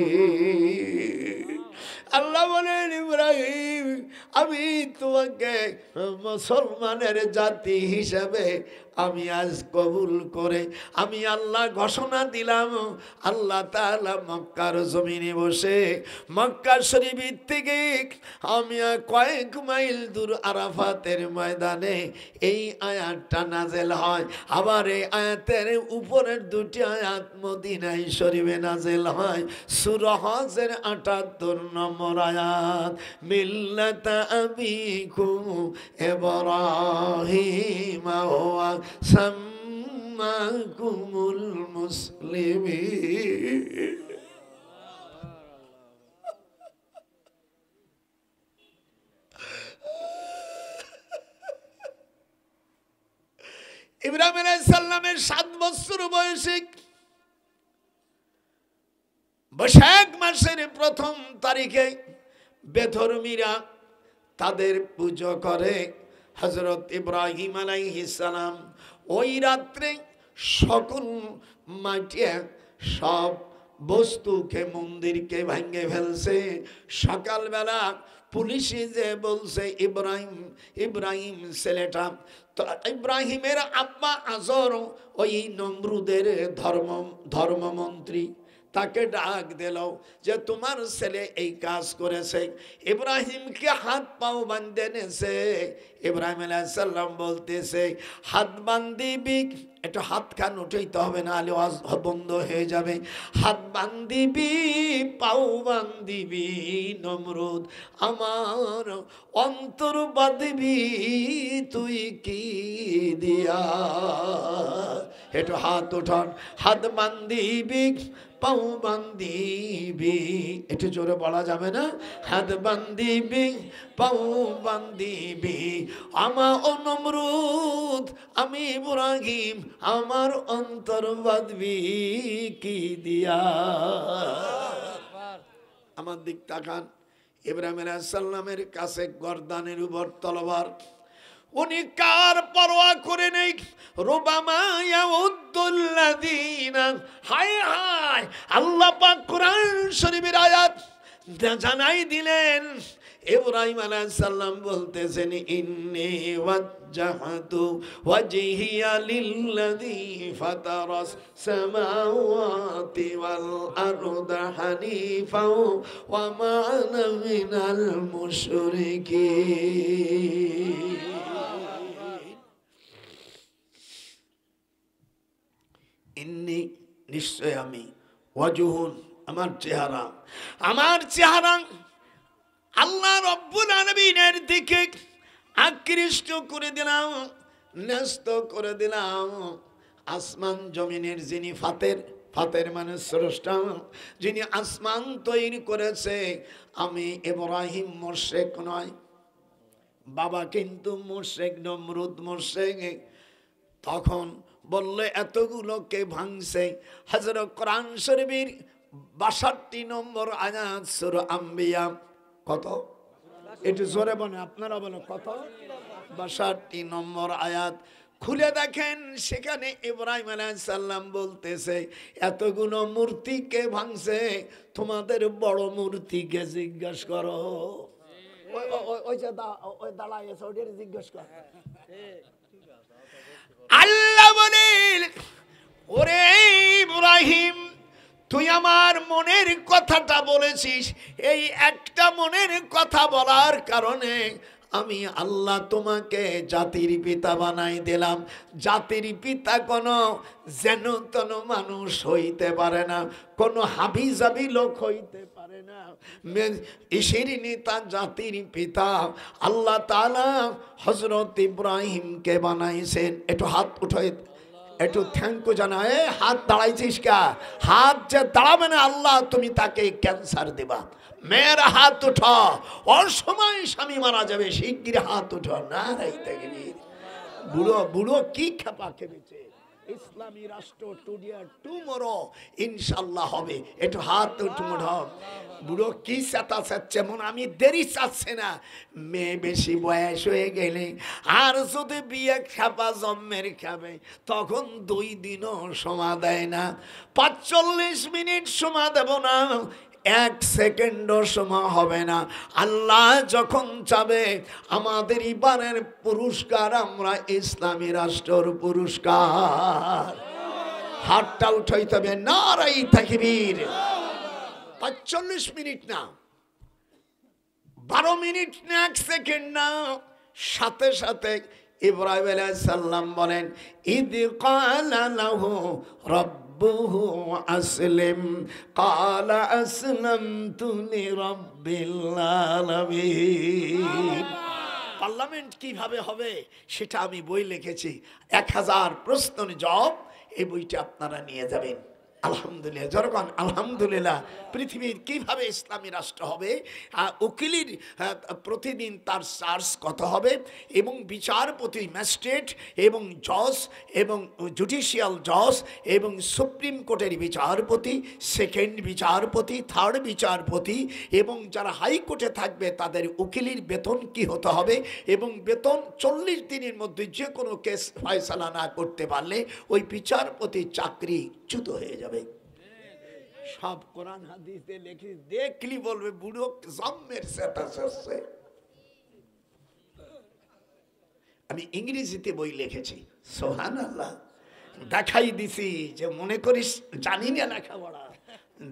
মুসলিমিন। আল্লাহ বলেন, ইব্রাহিম আমি তোমাকে মুসলমানের জাতি হিসাবে আমি আজ কবুল করে আমি আল্লাহ ঘোষণা দিলাম। আল্লাহ তাআলা মক্কার জমিনে বসে, মক্কা শরীফ থেকে আমি কয়েক মাইল দূর আরাফাতের ময়দানে এই আয়াতটা নাজেল হয়। আবার এই আয়াতের উপরের 2টি আয়াত মদিনায় শরীফে নাজেল হয়। সূরা হজের 78 নম্বর আয়াত, মিল্লাত আবিকুম ইব্রাহিম ওয়া সাম্মাকুমুল মুসলিমিন। ইব্রাহিম আলাইহিস সালামের 7 বছর বয়সে বৈশাখ মাসের 1ম তারিখে বেধর্মীরা তাদের পূজা করে। হযরত ইব্রাহিম আলাইহিস সালাম ওই রাত্রে সকল মাটি সব বস্তুকে মন্দিরকে ভেঙে ফেলছে। সকালবেলা পুলিশে যে বলছে ইব্রাহিম ছেলেটা, তো ইব্রাহিমের আব্বা আজর ওই নমরুদের ধর্মমন্ত্রী, তাকে ডাক দিল যে তোমার ছেলে এই কাজ করেছে। ইব্রাহিমকে হাত পাও বাঁধে নেছে। ইব্রাহিম আলাইহিস সালাম বলতেছে হাত বান্ধিবি, একটু হাত খান উঠাইতে হবে, না হলে বন্ধ হয়ে যাবে। হাত বান্ধিবি, পাও বান্ধিবি নমরুদ, আমার অন্তর বাঁধবি তুই কি দিয়া। একটু হাত উঠান, হাত বান্ধিবি, পাও বান্ধিবি, একটু জোরে বলা যাবে না? হাত বান্ধিবি, পাও বান্ধিবি, আমার নমরুদ আমি ইব্রাহিম, আমার অন্তর বাঁধবি কি দিয়া। আমার দিক তাকান। ইব্রাহিম আলাইহিস সালামের কাছে গর্দানের উপর তলোয়ার, উনি কার পরোয়া করে নেই। রুবামা ইয়াউদ্দুল্লাযিনা, হায় হায়, আল্লাহ পাক কোরআন শরীফের আয়াত জানাই দিলেন। ইব্রাহিম আলাইহিস সালাম বলতেছেন ইন্নী ওয়াজ্জাহতু ওয়াজহিয়া লিল্লাযী ফাতারাস সামাওয়াতি ওয়াল আরদা হানিফাও ওয়া মা আনা মিনাল মুশরিকিন। ইন্নী নিশ্চয় আমি, ওয়াজহুন আমার চেহারা, আমার চেহারা আল্লাহ রব্বুল আলামিনের দিকে আকৃষ্ট করে দিলাম, ন্যস্ত করে দিলাম। আসমান জমিনের যিনি ফাতের মানে স্রষ্টা, যিনি আসমান তৈরি করেছে, আমি ইব্রাহিম মুশরিক নয়। বাবা কিন্তু মুশরিক, নমরুদ মুশরিক। তখন বললে এতগুলোকে ভাঙছে। হযরত কোরআন শরীফের 62 নম্বর আয়াত সূরা আম্বিয়া কত? একটু জোরে বলেন, আপনারা বলেন কত? 62 নম্বর আয়াত খুলে দেখেন, সেখানে ইব্রাহিম আলাইহিস সালাম বলতেছে, এতগুলো মূর্তি কে ভাঙছে? তোমাদের বড় মূর্তিকে জিজ্ঞেস করো। ওই যে দাঁড়ায় আছে, ওদের জিজ্ঞেস কর। আল্লাহ বলেন, ওরে ইব্রাহিম, তুই আমার মনের কথাটা বলেছিস, এই একটা মনের কথা বলার কারণে আমি আল্লাহ তোমাকে জাতির পিতা বানাই দিলাম। জাতির পিতা কোনো যেন তেন মানুষ হইতে পারে না, কোনো হাবিজাবি লোক হইতে পারে না। ঈশ্বরী তার জাতির পিতা আল্লাহ তাআলা হযরত ইব্রাহিমকে বানাইছেন। একটু হাত উঠাই, একটু থ্যাংক ইউ জানা। হাত দাঁড়াইছিস কা? হাত যে দাঁড়াবে না, আল্লাহ তুমি তাকে ক্যান্সার দেবা। মেয়ের হাত উঠো, অসময় স্বামী মারা যাবে, শিগগির হাত উঠো। না বুড়ো বুড়ো কি খেপা খেপেছে। ইসলামী রাষ্ট্র টুডে টুমরো ইনশাল্লাহ হবে। একটু হাত উঠো। বুড়ো কি চাতা চাচ্ছে, মন আমি দেরি চাচ্ছে না। মেয়ে বেশি বয়স হয়ে গেলে আর যদি বিয়ে খাপা জন্মের খাবে, তখন 2 দিনও সময় দেয় না। 45 মিনিট সময় দেব না, 1 সেকেন্ডও সময় হবে না। আল্লাহ যখন চাবে আমাদের এবারের পুরস্কার আমরা ইসলামী রাষ্ট্রের পুরস্কার। হাতটা উঠাইতে হবে, নারাই তাকবীর। 45 মিনিট না, 12 মিনিট না, 1 সেকেন্ড না, সাথে সাথে ইব্রাহিম আলাইহিস সালাম বলেন, ইদ ক্বালা লাহু রাব্বুহু আসলিম ক্বালা আসলামতু লিরাব্বিল আলামিন। পার্লামেন্ট কিভাবে হবে সেটা আমি বই লিখেছি, 1000 প্রশ্নের জবাব। এই বইটা আপনারা নিয়ে যাবেন। আলহামদুলিল্লাহ, যখন আলহামদুলিল্লাহ, পৃথিবীর কিভাবে ইসলামী রাষ্ট্র হবে, উকিলের প্রতিদিন তার চার্জ কত হবে, এবং বিচারপতি, ম্যাজিস্ট্রেট এবং জজ এবং জুডিশিয়াল জজ এবং সুপ্রিম কোর্টের বিচারপতি, সেকেন্ড বিচারপতি, থার্ড বিচারপতি এবং যারা হাইকোর্টে থাকবে তাদের উকিলের বেতন কি হতে হবে, এবং বেতন 40 দিনের মধ্যে যে কোনো কেস ফয়সালা না করতে পারলে ওই বিচারপতির চাকরি চ্যুত হয়ে যাবে। সব কোরআন হাদিসে লেখি, দেখলি বলবে বুড়ো জন্মের সেটা শেষে। আমি ইংরেজিতে বই লিখেছি, সুবহানাল্লাহ। দেখাই দিছি, যে মনে করিস জানি না লেখাপড়া,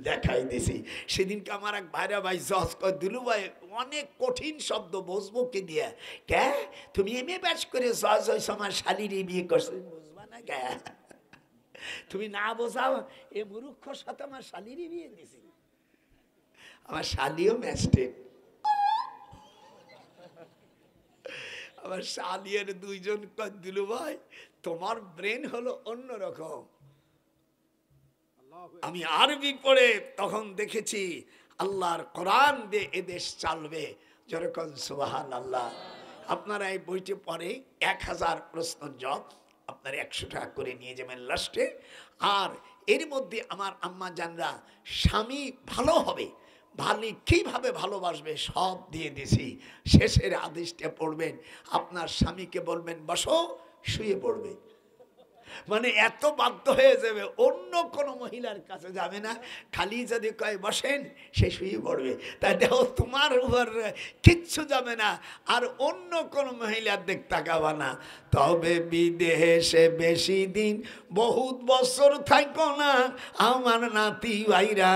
দেখাই দিছি। সেদিনকে আমার এক ভাইরা ভাই জজ কয়, দিলু ভাই অনেক কঠিন শব্দ বসবো কি দিয়ে? কে তুমি এমএ পাস করে জজ হয়েছ, আমার শালিরে বিয়ে করছো, বুঝবা না কে? তুমি না বোঝাও, এ মূর্খর সাথে আমার শালিরই বিয়ে দিছি। আমার শালিও ম্যাজিস্ট্রেট, আমার শালিয়ার 2 জন দিলু ভাই তোমার ব্রেন হলো অন্যরকম। আমি আরবি পড়ে তখন দেখেছি আল্লাহর কোরআন দিয়ে এদেশ চালবে, যেরকম সুবহানাল্লাহ। আপনারা এই বইটি পড়ে 1000 প্রশ্ন জব আপনার 100 টাকা করে নিয়ে যাবেন লাস্টে। আর এর মধ্যে আমার আম্মা জানরা স্বামী ভালো হবে, ভালো কীভাবে ভালোবাসবে সব দিয়ে দিছি। শেষের আদেশটা পড়বেন, আপনার স্বামীকে বলবেন বসো, শুয়ে পড়বে। মানে এত বাধ্য হয়ে যাবে, অন্য কোনো মহিলার কাছে যাবে না, খালি যদি কয় বসেন সে শুয়ে পড়বে। তাই দেখো তোমার উপর কিচ্ছু যাবে না, আর অন্য কোনো মহিলার দিক তাকাবা না। তবে বিদেশে বেশি দিন বহুত বছর থাকো না, আমার নাতি ভাইরা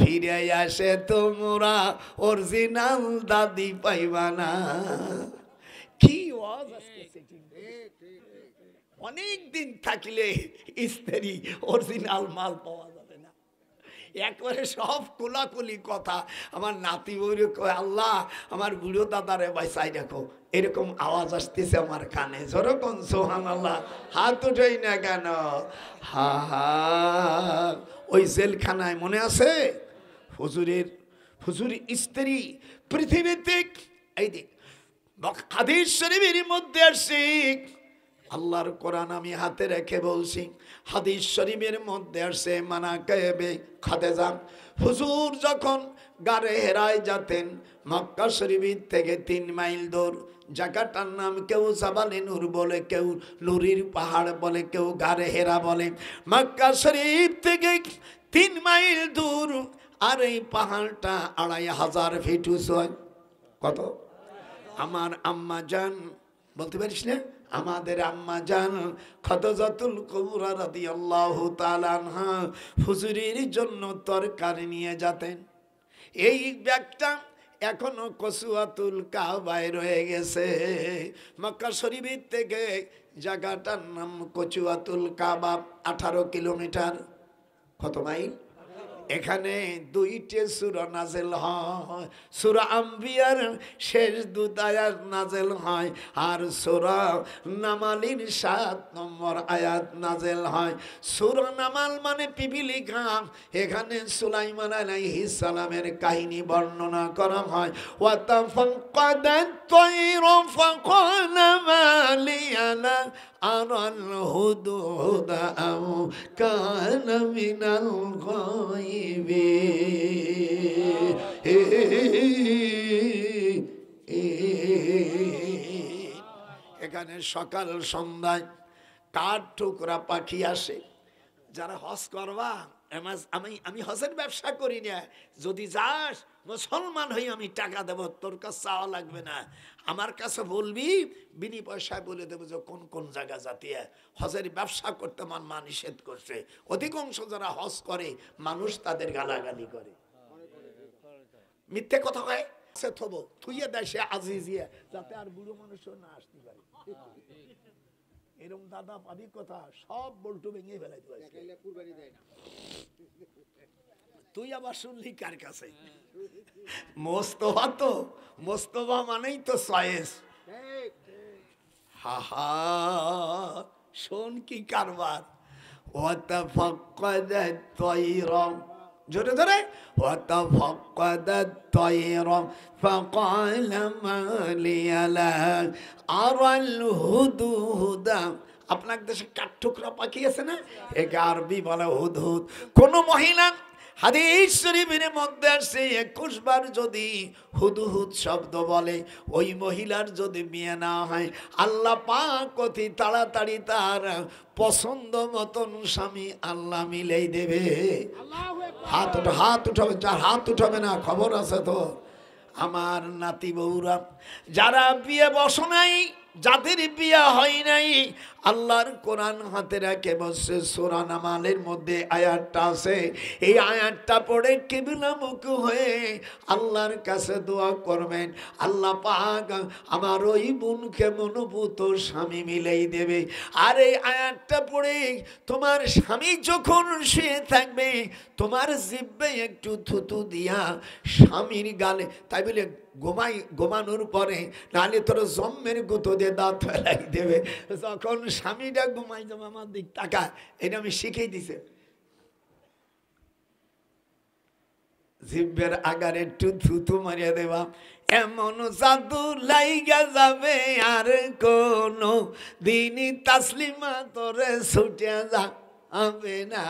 ফিরে আসে তোমরা অরিজিনাল দাদি পাইবা না। কি ওয়াজ আজকে সেটিং। অনেক দিন থাকলে স্ত্রী অরিজিনাল মাল পাওয়া যাবে না, একবারে সব কোলাকুলি কথা। আমার নাতি বউরে কয়, আল্লাহ আমার বুড়ো দাদারে বাঁচাই রাখো। এরকম আওয়াজ আসতেছে আমার কানে, যেরকম সুবহানাল্লাহ। হাত উঠেই না কেন? হা হা। ওই জেলখানায় মনে আছে হুজুরের স্ত্রী পৃথিবীতে, এই দিক হাদিস শরীফের মধ্যে আসছে, আল্লাহর কোরআন আমি হাতে রেখে বলছি, হাদিস শরীফের মধ্যে আসছে মানাকাবে খাদিজা হুজুর যখন গারে হেরায় যেতেন। মক্কা শরীফ থেকে 3 মাইল দূর, জায়গাটার নাম কেউ জাবালে নূর বলে, কেউ নুরির পাহাড় বলে, কেউ গারে হেরা বলে। মক্কা শরীফ থেকে 3 মাইল দূর, আর এই পাহাড়টা 2500 ফিট উঁচু। কত? আমার আম্মা জান, বলতে পারিস না, আমাদের আম্মা জান খাদিজাতুল কুবরা রাদিয়াল্লাহু তাআলা আনহা হুজুরের জন্য তরকারি নিয়ে যেতেন। এই ব্যাগটা এখনো কসুয়াতুল কাবায় রয়ে গেছে। মক্কা শরীফ থেকে জায়গাটার নাম কচুয়াতুল কাবা, 18 কিলোমিটার। কত মাইল? এখানে 2টি সূরা নাযিল হয়। সূরা আম্বিয়ার শেষ 2 আয়াত নাযিল হয়, আর সূরা নামালের 7 নম্বর আয়াত নাযিল হয়। সূরা নামাল মানে পিপিলিকা। এখানে সুলাইমান আলাইহিস সালামের কাহিনী বর্ণনা করা হয়। ওয়া তাফাক্কাদাত তায়রু ফাকালা মা লিয়া লা আরাল হুদুদা আও কানা মিনাল গায়বিন। এখানে সকাল সন্ধ্যায় কাঠ ঠুকরা পাখি আসে। যারা হজ করবা, আমি হজের ব্যবসা করি না, যদি যাস মুসলমান হই আমি টাকা দেবো, তোর কাছে চাওয়া লাগবে না, আমার কাছে বলবি, বিনি পয়সায় বলে দেবো যে কোন কোন জায়গা জাতি হজের ব্যবসা করতে আমার মা নিষেধ করছে। অধিকাংশ যারা হজ করে মানুষ তাদের গালাগালি করে, মিথ্যে কথা হয়, সে থবো থুইয়ে দেয় সে আজিজিয়া, যাতে আর বুড়ো মানুষ না আসতে পারে। এরকম দাদা পাবি কথা, সব বল্টু ভেঙে ফেলাই। তুই আবার শুনলি কার কাছে? মোস্তফা, তো মোস্তফা মানেই তো চয়েস। হা হা, শোন কি কারবার। ওয়াতাফাক্কাদাত তায়রা, জোরে জোরে, ওয়াতাফাক্কাদাত তায়রা ফাকালা মা লিয়া লা আরাল হুদুদা। আপনার দেশে কাঠঠোকরা পাখি আছে না, একে আরবি বলে হুদহুদ। কোন মহিলা হাদিস শরীফের মধ্যে আসছে 21 বার যদি হুদহুদ শব্দ বলে, ওই মহিলার যদি বিয়ে না হয় আল্লাহ পাক অতি তাড়াতাড়ি তার পছন্দ মতন স্বামী আল্লাহ মিলেই দেবে। হাত উঠাবে, যার হাত উঠাবে না খবর আছে তো। আমার নাতি বউরা যারা বিয়ে বসো নাই, যাদের বিয়ে হয় নাই, আল্লাহর কোরআন হাতে রেখে বসে সূরা নামালের মধ্যে আয়াতটা আছে, এই আয়াতটা পড়ে কিবলামুখ হয়ে আল্লাহর কাছে দোয়া করবেন, আল্লাহ পাক আমার ওই বোনকে মনোভূত স্বামী মিলেই দেবে। আর এই আয়াতটা পড়ে তোমার স্বামী যখন শুয়ে থাকবে, তোমার জিহ্বে একটু থুতু দিয়া স্বামীর গালে, তাই বলে ঘুমানোর পরে, নাহলে তোর জম্মের গুঁতো দিয়ে দাঁত ফেলাই দেবে। যখন স্বামীটা ঘুমাই যাবে আমার দিক টাকা, এটা আমি শিখিয়ে দিছে। জিহ্বের আগারে একটু থুতু মারিয়া দেবা, এমন জাদু লাইগা যাবে আর কোন দিনই তাসলিমা তোরে ছুটিয়া যা হবে না।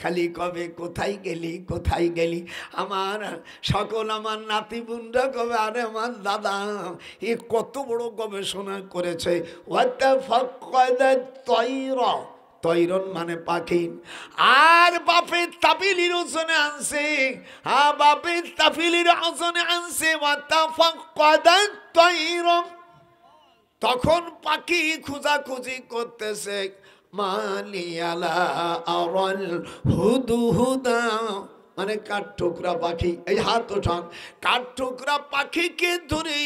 খালি কবে কোথায় গেলি, কোথায় গেলি। আমার সকল আমার নাতি বোনরা কবে, আরে আমার দাদা এ কত বড় গবেষণা করেছে। তৈরন মানে পাখি, আর বাপের তাফিলির ওজনে আনছে, বাপের তাফিলির ওজনে আনছে তখন পাখি খোঁজাখুঁজি করতেছে, মালিয়ালা আরাল হুদুহুদা, মানে কাঠঠোকরা পাখি। এই হাত ওঠান, কাঠঠোকরা পাখিকে ধরে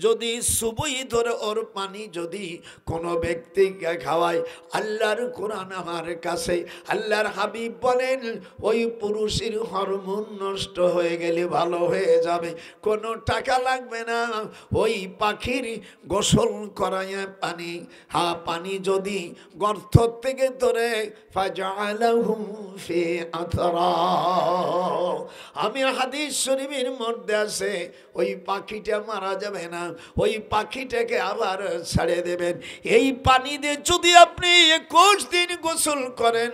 যদি সুবই ধরে ওর পানি যদি কোনো ব্যক্তিকে খাওয়ায়, আল্লাহর কোরআন আমার কাছে, আল্লাহর হাবিব বলেন ওই পুরুষের হরমোন নষ্ট হয়ে গেলে ভালো হয়ে যাবে, কোনো টাকা লাগবে না। ওই পাখির গোসল করায় পানি, পানি যদি গর্ত থেকে ধরে ফাজআলাহু ফি আথরা, আমি হাদিস শরীফের মধ্যে আছে ওই পাখিটা মারা যাবে না, ওই পাখিটাকে আবার ছেড়ে দেবেন। এই পানি দিয়ে যদি আপনি 21 দিন গোসল করেন,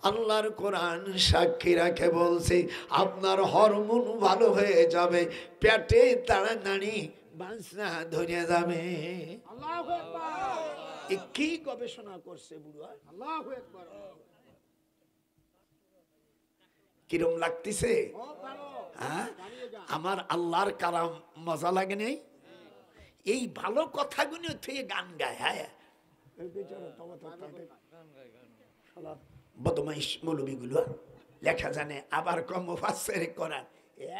আল্লাহর কোরআন সাক্ষী রাখে বলছি আপনার হরমোন ভালো হয়ে যাবে, পেটে তাড়াতাড়ি বাঁচনা ধরে যাবে। আল্লাহু আকবার। এ কি গবেষণা করছে বুড়া? আল্লাহু আকবার। কিরম লাগতেছে? হ্যাঁ, আমার আল্লাহর কালাম মজা লাগে নেই? এই ভালো কথাগুলো থেকে গান গায়। হ্যাঁ, বদমাইশ মৌলবীগুলো লেখা জানে, আবার মুফাসসির কোরআন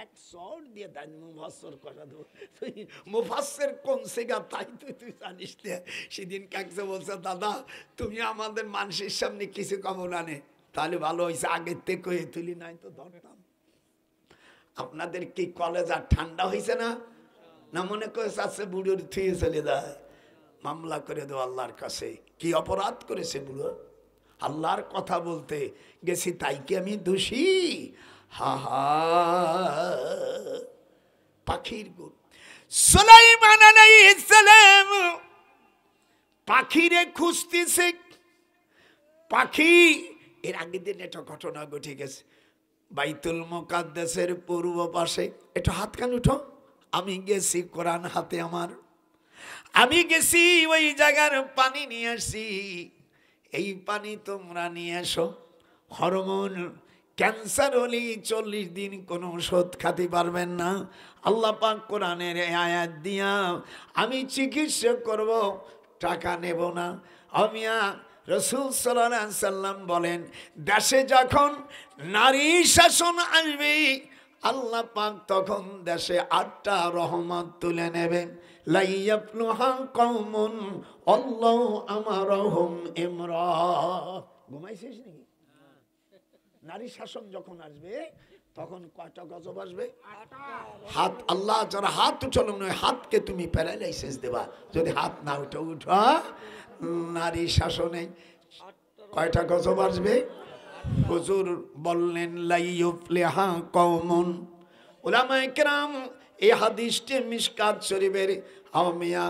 এক শট দিয়ে দেন মুফাসসির কথা দেবো। তুই মুফাসসির কোন সিগা তাই তুই জানিস না। সেদিন কাকছে বলছে, দাদা তুমি আমাদের মানুষের সামনে কিছু কমন আনে, তাহলে ভালো হয়েছে আগের থেকে তুলি নাই তো ধরতাম। আপনাদের কি কলেজ আর ঠান্ডা হয়েছে না? না মনে করে আছে বুড়োর থুয়ে চলে যায়, মামলা করে দেবো আল্লাহর কাছে। কি অপরাধ করেছে বুড়ো? আল্লাহর কথা বলতে গেছি তাই কি আমি দোষী? হা হা। পাখির গুণ। সুলাইমান আলাইহিস সালাম পাখিরে খুঁজতেছে। পাখি এর আগের দিন একটা ঘটনা ঘটে গেছে। বাইতুল মুকাদ্দাসের পূর্ব পাশে, একটু হাত কান উঠো। আমি গেছি কোরআন হাতে আমার, আমি গেছি ওই জায়গার পানি নিয়ে আসছি। এই পানি তোমরা নিয়ে এসো। হরমোন ক্যান্সার হলে 40 দিন কোনো ওষুধ খেতে পারবেন না। আল্লাহ পাক কোরআনের আয়াত দিয়া আমি চিকিৎসা করব, টাকা নেব না। আমিয়া রাসূল সাল্লাল্লাহু আলাইহি সাল্লাম বলেন, দেশে যখন নারী শাসন আসবে আল্লাহ পাক তখন দেশে 8টা রহমত তুলে নেবেন। লাইয়াফলুহা কওমুন আল্লাহু আমারহুম ইমরা। ঘুমাইছিস নাকি? নারী শাসন যখন আসবে তখন কয়টা গজব আসবে? হাত আল্লাহ যারা হাত উঠালো নয়, হাতকে তুমি প্যারালাইসিস দেবা যদি হাত না উঠে। উঠা নারী শাসনে কয়টা গজব আসবে? হুজুর বললেন লাইয়ুফলিহা কওমুন। উলামায়ে কেরাম এই হাদিসটি মিশকাত শরীফের আমিয়া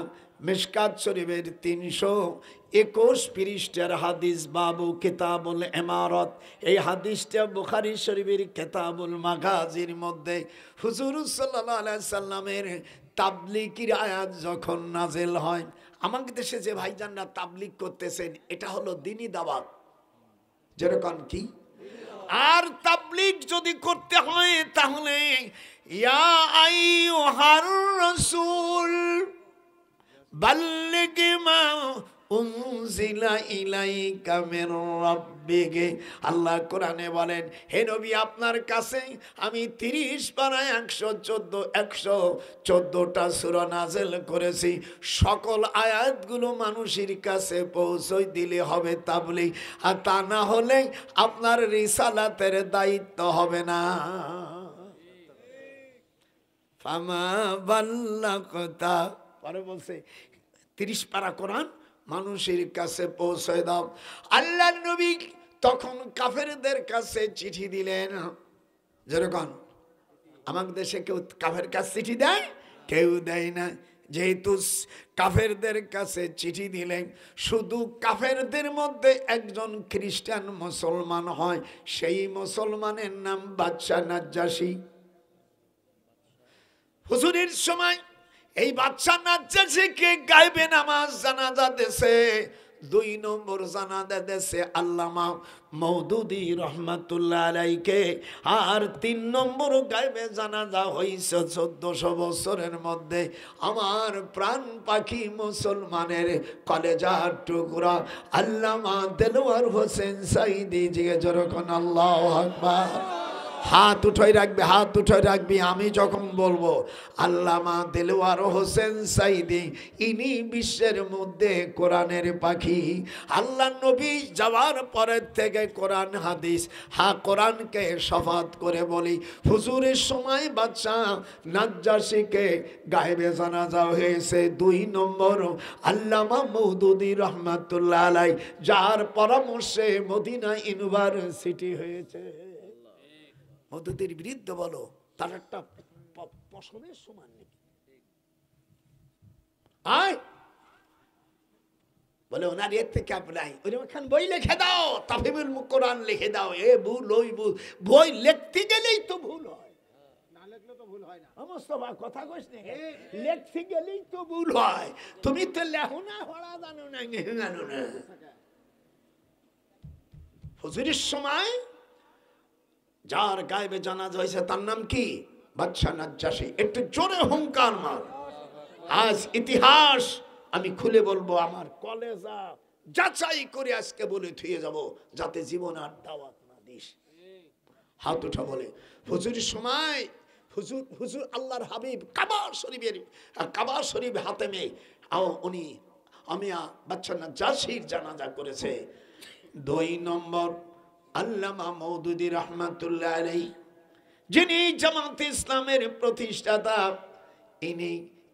মিশকাত শরীফের 321 পৃষ্ঠার হাদিস, বাবু কিতাবুল ইমারত। এই হাদিসটা বুখারী শরীফের কিতাবুল মাগাজির মধ্যে হুজুর সাল্লাল্লাহু আলাইহি সাল্লামের তাবলীগের আয়াত যখন নাজিল হয়, আমাদের দেশে যে ভাইজানরা তাবলীগ করতেছেন এটা হলো দ্বীনি দাওয়াত। যেরকম কি আর তাবলীগ যদি করতে হয় তাহলে ইয়া আইয়ুহার রাসূল বাল্লিগ মা উনজিলা ইলাইকা মির রাব্বিক। আল্লাহ কোরআনে বলেন, হে নবী আপনার কাছে আমি 30 পারায় 114টা সূরা নাযিল করেছি। সকল আয়াতগুলো মানুষের কাছে পৌঁছাই দিলে হবে তাবলীগ, আর তা না হলে আপনার রিসালাতের দায়িত্ব হবে না। ফামা বাল্লাগতা, পরে বলছে 30 পারা কোরআন মানুষের কাছে পৌঁছে দাও। আল্লাহর নবী তখন কাফেরদের কাছে চিঠি দিলেন। যেরকম আমাদের দেশে কেউ কাফের কাছে চিঠি দেয়? কেউ দেয় না। যেহেতু কাফেরদের কাছে চিঠি দিলেন, শুধু কাফেরদের মধ্যে একজন খ্রিস্টান মুসলমান হয়, সেই মুসলমানের নাম বাদশা নাজ্জাশী। হুজুরের সময় এই বাদশা নাজ্জাশীকে গায়বে নামাজ জানাজা দেশে 2 নম্বর জানাজা দেশে আল্লামা মওদুদী রহমাতুল্লাহ আলাইকে, আর 3 নম্বর গায়বে জানাজা হইছে 1400 বছরের মধ্যে আমার প্রাণ পাখি মুসলমানের কলেজার টুকরা আল্লামা দেলোয়ার হোসেন সাইদি জিগে যখন আল্লাহু আকবার। হাত উঠাই রাখবে, হাত উঠাই রাখবি। আমি যখন বলবো আল্লামা দেলোয়ার হোসেন সাইদি, ইনি বিশ্বের মধ্যে কোরআনের পাখি। আল্লাহ নবী যাওয়ার পরের থেকে কোরআন হাদিস, কোরআনকে শফাত করে বলি, হুজুরের সময় বাদশা নাজ্জাশীকে গায়েবে জানাজা হয়েছে 2 নম্বর আল্লামা মওদুদী রহমাতুল্লাহ আলাই, যার পরামর্শে মদিনা ইউনিভার্সিটি হয়েছে। মওদুদির বিরুদ্ধে বলো, তার একটা পশমের সমান নেই। আয় বলে ওনার এর থেকে আপনাই ওইখান বই লিখে দাও, তাফহিমুল কোরআন লিখে দাও। এ ভুল ওই ভুল, বই লিখতে গেলেই তো ভুল হয়, না লিখলে তো ভুল হয় না। মুস্তাফা কথা কইস না, লিখতে গেলেই তো ভুল হয়। তুমি তো লেখো না, পড়া জানো না, জানো না। হুজুরের সময় যার গায়েবে জানাজা হয়েছে তার নাম কি? বাদশা নাজ্জাশী। একটু জোরে হুঙ্কার মার। আজ ইতিহাস আমি খুলে বলবো, আমার কলেজা যাচাই করে আজকে বলে থুয়ে যাব, যাতে জীবন আর দাওয়াত না দিস। হাত উঠা বলে হুজুরের সময় হুজুর আল্লাহর হাবিব কাবা শরীফ হাতেমে উনি আমিয়া বাদশা নাজ্জাশীর জানাজা করেছে। 2 নম্বর আল্লামা মওদুদী রাহমাতুল্লাহ আলাইহি, যিনি জামাতে ইসলামের প্রতিষ্ঠাতা, ইনি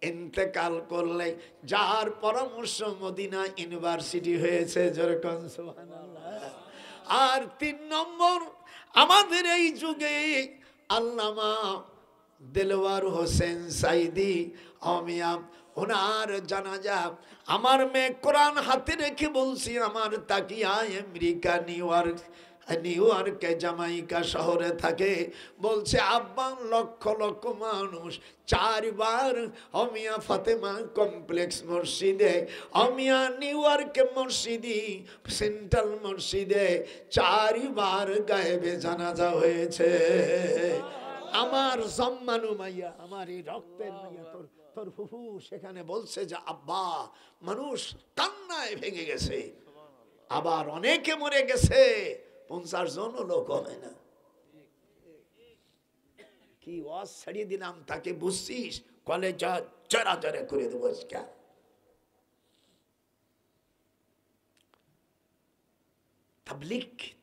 ইন্তেকাল করলে যার পরামর্শ মদিনা ইউনিভার্সিটি হয়েছে, যেরকম সুবহানাল্লাহ। আর 3 নম্বর আমাদের এই যুগে আল্লামা দেলওয়ার হোসেন সাইদি আমিয়া, ওনার জানাজা। আমার মেয়ে কোরআন হাতে রেখে বলছি, আমার তাকিয়া আমেরিকা নিউইয়র্কে জামাইকা শহরে থাকে, বলছে আব্বা লক্ষ লক্ষ মানুষ 4 বার অমিয়া ফাতেমা কমপ্লেক্স মসজিদে, অমিয়া নিউইয়র্কে মসজিদি সেন্ট্রাল মসজিদে 4 বার গায়েবে জানাজা হয়েছে। আমার জম্মানু মাইয়া, আমার এই রক্তের মাইয়া, তোর ফুফু সেখানে বলছে যে আব্বা, মানুষ কান্নায় ভেঙে গেছে। আবার অনেকে মরে গেছে, 50 জন লোক হয় না। কি ওয়াজ ছাড়িয়ে দিলাম তাকে, বুঝছিস? কলেজা জরা জরা করে দেবো।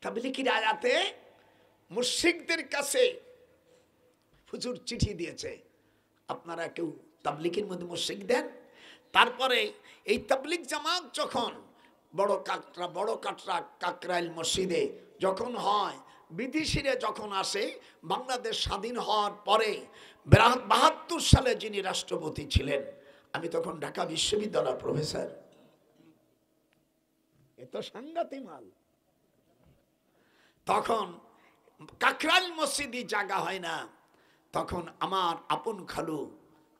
তাবলীগের আয়াতে মুশরিকদের কাছে হুজুর চিঠি দিয়েছে, আপনারা কেউ তাবলীগের মধ্যে মুশরিক দেন। তারপরে এই তাবলীগ জামাত যখন বড় কাটরা কাকরাইল মসজিদে যখন হয়, বিদেশিরা যখন আসে, বাংলাদেশ স্বাধীন হওয়ার পরে 72 সালে যিনি রাষ্ট্রপতি ছিলেন, আমি তখন ঢাকা বিশ্ববিদ্যালয়ের প্রফেসর। এত সাংঘাতিক মাল। তখন কাকরাইল মসজিদে জায়গা হয় না, তখন আমার আপন খালু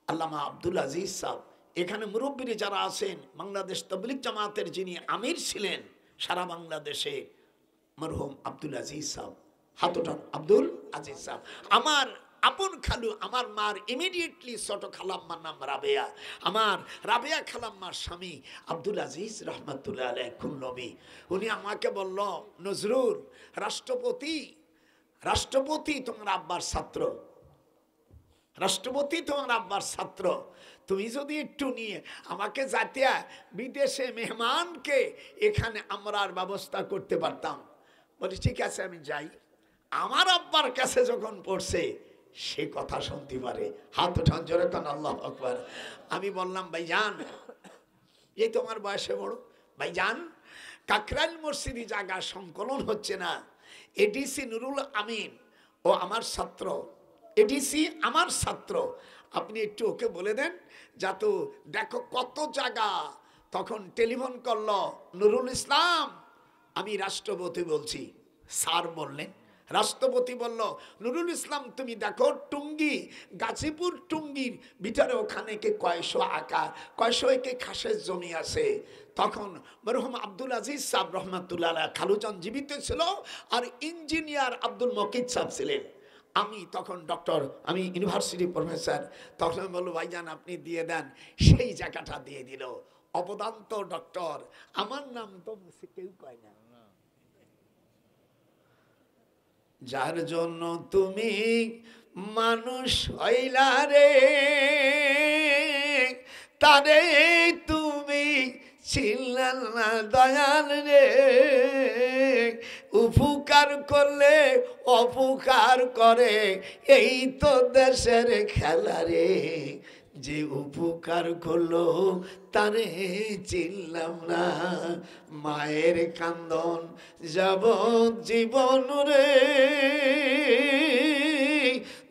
আল্লামা আব্দুল আজিজ সাহেব, এখানে মুরব্বীরা যারা আছেন, বাংলাদেশ তাবলীগ জামাতের যিনি আমির ছিলেন সারা বাংলাদেশে, মরহুম আব্দুল আজিজ সাহেব, হাতটান আব্দুল আজিজ সাহেব, আমার আপন খালু, আমার মার ইমিডিয়েটলি ছোট খালাম্মার নাম রাবেয়া, আমার রাবেয়া খালাম্মার স্বামী আব্দুল আজিজ রহমাতুল্লাহ আলাইহি খুলনবী। উনি আমাকে বলল, নজরুল, রাষ্ট্রপতি তোমার আব্বার ছাত্র, রাষ্ট্রপতি তোমার আব্বার ছাত্র, তুমি যদি একটু নিয়ে আমাকে জাতীয় বিদেশে মেহমানকে এখানে আমরার ব্যবস্থা করতে পারতাম। বলি ঠিক আছে, আমি যাই। আমার আব্বার কাছে যখন পড়ছে, সে কথা শুনতে পারে। হাত উঠান জোরে কান আল্লাহু আকবার। আমি বললাম, ভাইজান, এই তোমার বয়সে বড়, ভাইজান, কাকরাইল মসজিদে জায়গা সংকলন হচ্ছে না, এডিসি নুরুল আমিন ও আমার ছাত্র, এডিসি আমার ছাত্র, আপনি একটু ওকে বলে দেন যাতে দেখো কত জায়গা। তখন টেলিফোন করলো নুরুল ইসলাম, আমি রাষ্ট্রপতি বলছি। স্যার বললেন, রাষ্ট্রপতি বলল, নুরুল ইসলাম তুমি দেখো টুঙ্গি, গাজীপুর টুঙ্গির ভিতরে ওখানে কে কয়শো একে খাসের জমি আছে। তখন মরহুম আব্দুল আজিজ সাহেব রহমাতুল্লাহ আলাইহি, খালুজান জীবিত ছিল, আর ইঞ্জিনিয়ার আব্দুল মকিদ সাহেব ছিলেন। আমি তখন আমি ইউনিভার্সিটি প্রফেসর। তখন বললো, ভাইজান আপনি দিয়ে দেন। সেই জায়গাটা দিয়ে দিল। অবদান্ত ডক্টর, আমার নাম তো কেউ কয় না। যার জন্য তুমি মানুষ হইলা রে, তারে তুমি ছিলেন না দয়াল রে, উপকার করলে অপকার করে, এই তো দেশের খেলা রে। যে উপকার করলো তারে চিনলাম না, মায়ের কান্দন যাব জীবন রে,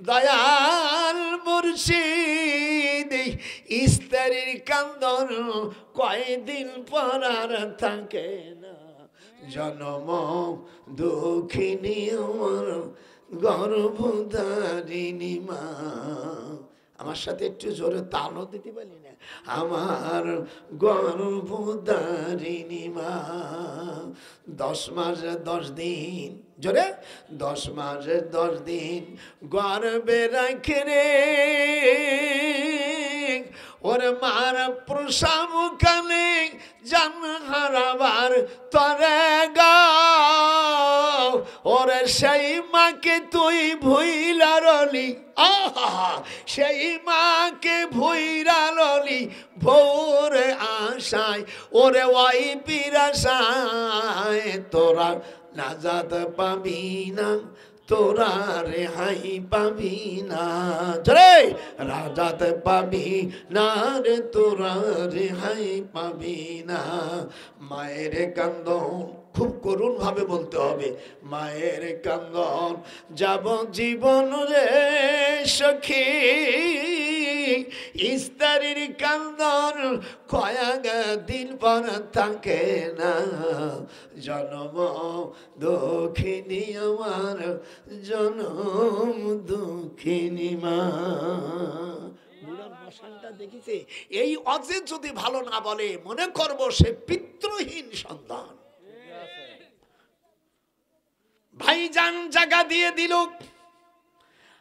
দয়াল মুর্শিদ স্ত্রীর কান্দন কয়দিন পর আর থাকে না, জনম দুঃখিনী আমার গর্ভধারিণী মা। আমার সাথে একটু জোরে তালও দিতে পারি না, আমার গর্ভধারিণী মা। 10 মাস 10 দিন, জোরে 10 মাস 10 দিন গর্বে রাখে রে, ওর মার প্রসব কালে জান হারাবার তরে গাও, ওরে সেই মাকে তুই ভুইলা রলি, আহা সেই মাকে ভুইরা ললি ভোরে আশায়, ওরে ওই পিরাশায় তোরা নাজাত পাবি না, তোরা রেহাই পাবি না, রে রাজাত পাবি না রে, তোরা রেহাই পাবি না। মায়ের কান্দন খুব করুণ ভাবে বলতে হবে, মায়ের কান্দন যাব জীবন রে সখী, স্ত্রীর কান্দন কয়েক দিন পর থাকে না, জনম দুঃখিনী আমার জনম দুঃখিনী মা। বুড়ার মশানটা দেখিছে, এই অজে যদি ভালো না বলে মনে করবো সে পিতৃহীন সন্তান। ভাইজান জায়গা দিয়ে দিল,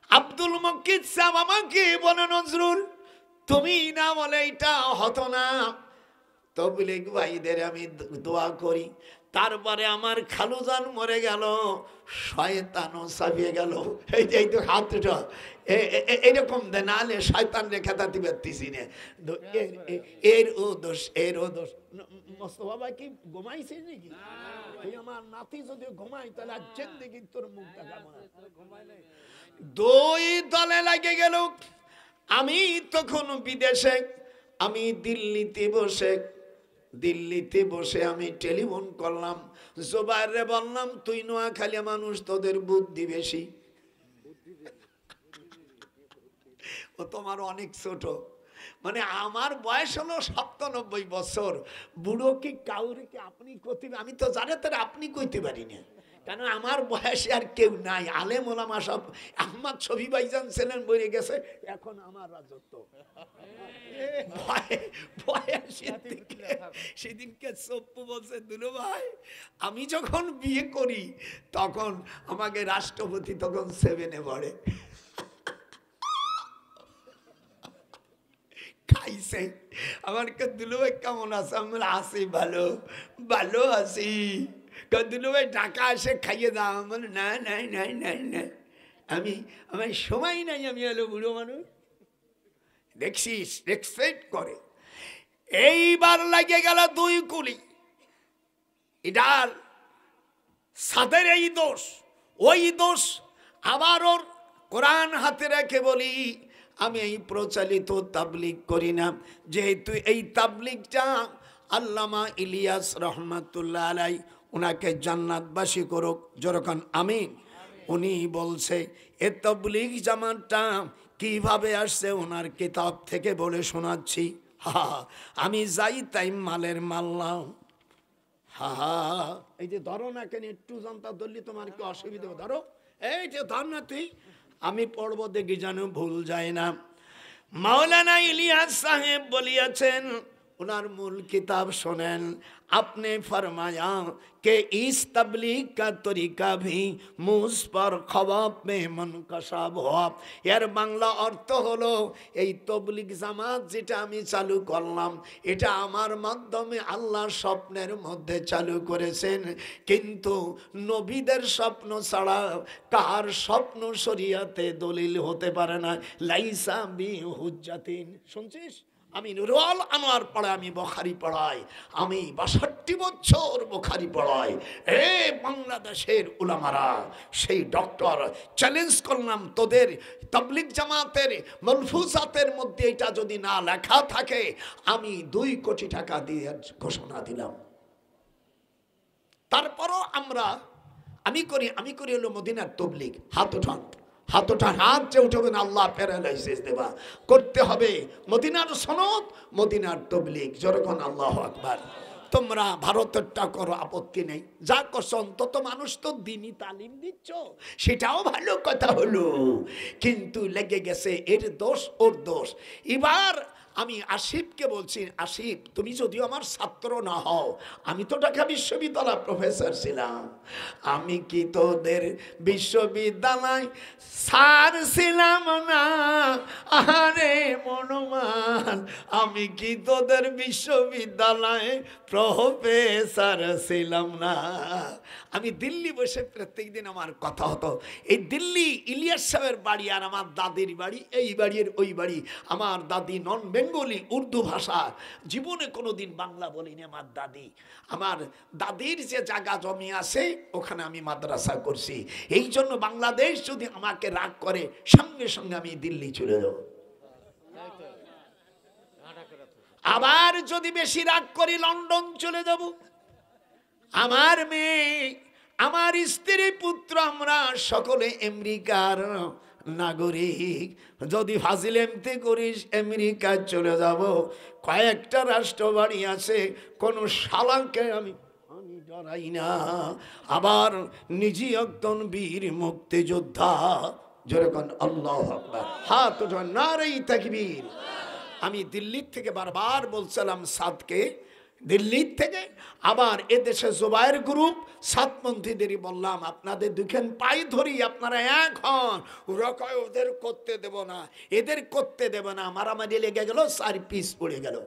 আব্দুল মকিদ সাহেব আমাকে বলে নজরুল তুমি না বলে এটা হতো না, তবলিগ ভাইদের আমি দোয়া করি। তারপরে আমার খালুজান মরে গেল, শয়তানও ছাপিয়ে গেল, এই যে এই তো হাতটা এরকম দে, নাহলে শয়তান রেখা তাতে পারতেছি না, এর ও দোষ, এর ও দোষ। মোস্তফা ভাই কি ঘুমাইছে নাকি? আমার নাতি যদি ঘুমাই তাহলে আজকের দেখি তোর মুখ দেখাবো না। 2 দলে লাগে গেল, আমি তখন বিদেশে, আমি দিল্লিতে বসে আমি টেলিফোন করলাম, জোবাইরে বললাম তুই নোয়াখালী মানুষ, তোদের বুদ্ধি বেশি, ও তোমার অনেক ছোট, মানে আমার বয়স হলো 97 বছর, বুড়ো কি কাউরে কি আপনি করতে, আমি তো জানি তারা আপনি কইতে পারি না, কেন আমার বয়সে আর কেউ নাই, আলেম ওলামা সব, আহমদ শফি ভাইজান ছিলেন মরে গেছে, এখন আমার রাজত্ব। সেদিনকে সপ্পু বলছে দুলু ভাই আমি যখন বিয়ে করি তখন আমাকে রাষ্ট্রপতি তখন 7-এ পড়ে, খাইছে। আমার দুলু ভাই কেমন আছে? আমি আছি, ভালো ভালো আছি। দুলু ভাই ঢাকা এসে খাইয়ে দাও। আমার না নাই নাই নাই না, আমার সময় নাই, আমি হলো বুড়ো মানুষ। দেখছিস রেসপেক্ট করে। এইবার লাগে গেল 2 কুলি, এটার সাদের এই দোষ ওই দোষ, আবার ওর কোরআন হাতে রেখে বলি আমি এই প্রচলিত তাবলিগ করি না, যেহেতু এই তাবলিগটা আল্লামা ইলিয়াস রহমাতুল্লাহ আলাই ওনাকে জান্নাতবাসী করুক, যেরকম আমিন। উনি বলছে এ তাবলিগ জামাতটা কিভাবে আসছে ওনার কিতাব থেকে বলে শোনাচ্ছি। হা আমি যাই তাই মালের মাল্লাম, হা এই যে ধরো না কেন একটু জানতা ধরলি তোমার কি অসুবিধা, ধরো এই যে ধর না তুই, আমি পড়বো দেখি যেন ভুল যায় না। মাওলানা ইলিয়াস সাহেব বলিয়াছেন, उनार मूल किताब सुनें, आपने फरमाया कि इस तबलीग का तरीका भी मुझ पर ख्वाब में मुनकशाफ हुआ। यार बांगला अर्थ हलो এই তবলিগ জামাত যেটা আমি চালু করলাম এটা আমার মাধ্যমে আল্লাহ স্বপ্নের মধ্যে চালু করেছেন, কিন্তু নবীদের স্বপ্ন ছাড়া কার স্বপ্ন শরিয়াতে দলিল হতে পারে না। লাইসা বি হুজ্জাতিন, শুনছিস? আমি নুরুল আনোয়ার পড়াই, আমি বুখারী পড়াই, আমি ৬২ বছর বুখারী পড়াই। এ বাংলাদেশের উলামারা, সেই ডক্টর চ্যালেঞ্জ করলাম, তোদের তাবলীগ জামাতের মালফুজাতের মধ্যে এটা যদি না লেখা থাকে, আমি ২ কোটি টাকা দিয়ে ঘোষণা দিলাম। তারপরও আমি করি হলো মদিনার তাবলীগ। হাত উঠান, হাত উঠান, হাত যে উঠবেন আল্লাহ প্যারালাইসিস দেবা। করতে হবে মদিনার সনদ, মদিনার তাবলীগ। যখন আল্লাহু আকবার। তোমরা ভারতেরটা করো, আপত্তি নেই, যা করছো অন্তত মানুষ তো দিনই তালিম দিচ্ছ, সেটাও ভালো কথা হলো। কিন্তু লেগে গেছে এর দোষ ওর দোষ। এবার আমি আসিফকে বলছি, আসিফ তুমি যদিও আমার ছাত্র না হও, আমি তো ঢাকা বিশ্ববিদ্যালয় প্রফেসর ছিলাম, আমি কি তোদের বিশ্ববিদ্যালয় স্যার ছিলাম না? আরে মনমান, আমি কি তোদের বিশ্ববিদ্যালয়ে প্রফেসর ছিলাম না? আমি দিল্লি বসে প্রত্যেক দিন আমার কথা হতো, এই দিল্লি ইলিয়াস সাহেবের বাড়ি আর আমার দাদির বাড়ি এই বাড়ির ওই বাড়ি। আমার দাদি নন বেঙ্গলি, উর্দু ভাষা, জীবনে কোনোদিন বাংলা বলিনি। আমার দাদির যে জায়গা জমি আছে ওখানে আমি মাদ্রাসা করছি। এই জন্য বাংলাদেশ যদি আমাকে রাগ করে, সঙ্গে সঙ্গে আমি দিল্লি চলে যাব। আবার যদি বেশি রাগ করি লন্ডন চলে যাব। আমার মেয়ে, আমার স্ত্রী, পুত্র, আমরা সকলে আমেরিকার নাগরিক। যদি ফাজিল এমতে করিস আমেরিকা চলে যাব। কয়েকটা রাষ্ট্র বাড়ি আছে, কোনো শালাকে আমি ডরাই না। আবার নিজে একজন বীর মুক্তিযোদ্ধা। যেরকম আল্লাহু আকবার, হাত উঠান, নারে তাকবীর। আমি দিল্লির থেকে বারবার বলছিলাম সাদকে, দিল্লির থেকে আবার এদেশে জুবায়ের গ্রুপ সাতপন্থীদেরই বললাম, আপনাদের দুখান পাই ধরি, আপনারা এক হন। ওরা কয় ওদের করতে দেব না, এদের করতে দেব না, মারামারি লেগে গেল, 4 পিস পড়ে গেল।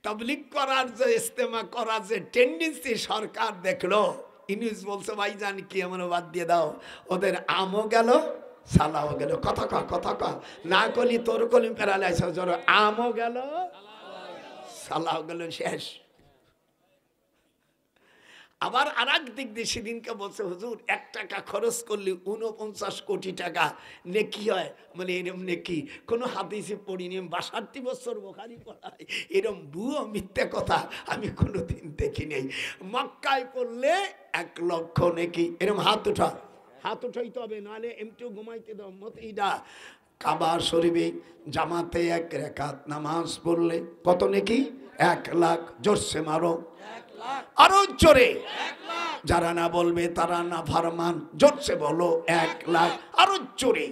তাবলীগ করার যে ইস্তেমা করার যে টেন্ডেন্সি সরকার দেখলো, ইউনূস বলছে ভাইজান কি এমন বাদ দিয়ে দাও, ওদের আমও গেল সালাও গেল। কথা কা, কথা কা, না কলি তোর কলি প্যারালাইস, আমও গেল সালাও গেল, শেষ। আবার আর এক দিক দিয়ে সেদিনকে বলছে, হুজুর 1 টাকা খরচ করলে 49 কোটি টাকা নেকি হয়। মানে এরম নেকি কোনো হাদিসে পড়িনি, 62 বছর বুখারী পড়াই, এরম ভুয়ো মিথ্যে কথা আমি কোনোদিন দেখি নেই। মক্কায় পড়লে 1 লক্ষ নেকি। এরম হাত উঠা, হাত উঠাইতে হবে, নাহলে এমটিও ঘুমাইতে দাও মতিদা। কাবা শরীফে জামাতে 1 রাকাত নামাজ পড়লে কত নেকি? 1 লাখ। জোরসে মারো, আরো জোরে। যারা না বলবে তারা না ফারমান, জোরসে বলো 1 লাখ, আরো জোরে।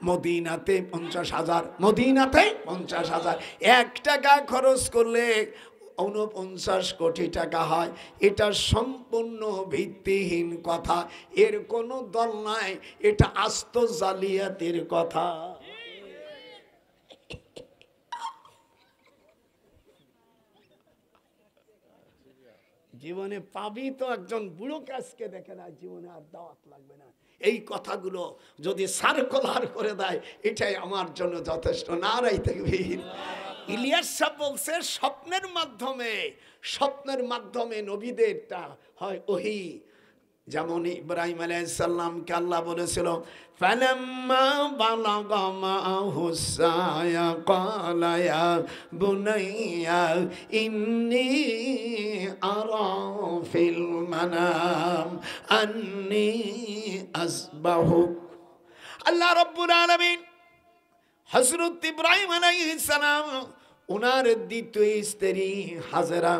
মদিনাতে 50,000, মদিনাতে 50,000। 1 টাকা খরচ করলে 49 কোটি টাকা হয়। এটা সম্পূর্ণ ভিত্তিহীন কথা, এর কোনো দল নাই, এটা আস্ত জালিয়াতের কথা। জীবনে পাবি তো একজন বুড়ো কাজকে দেখে না, জীবনে আর দাওয়াত লাগবে না। এই কথাগুলো যদি সার্কুলার করে দেয়, এটাই আমার জন্য যথেষ্ট। নারাই তাকবীর। ইলিয়াস সাহেব বলছে স্বপ্নের মাধ্যমে নবীদেরটা হয় ওহী। যেমন ইব্রাহিম আলাইহিস সালামকে আল্লাহ বলেছিল, ফালাম্মা বালাগা মাআহু সায়া ক্বালা ইয়া বুনাইয়া ইন্নী আরা ফিল মানাম আন্নী আসবাহুক। আল্লাহ রাব্বুল আলামিন হযরত ইব্রাহিম আলাইহিস সালাম, ওনার দ্বিতীয় স্ত্রী হাজেরা,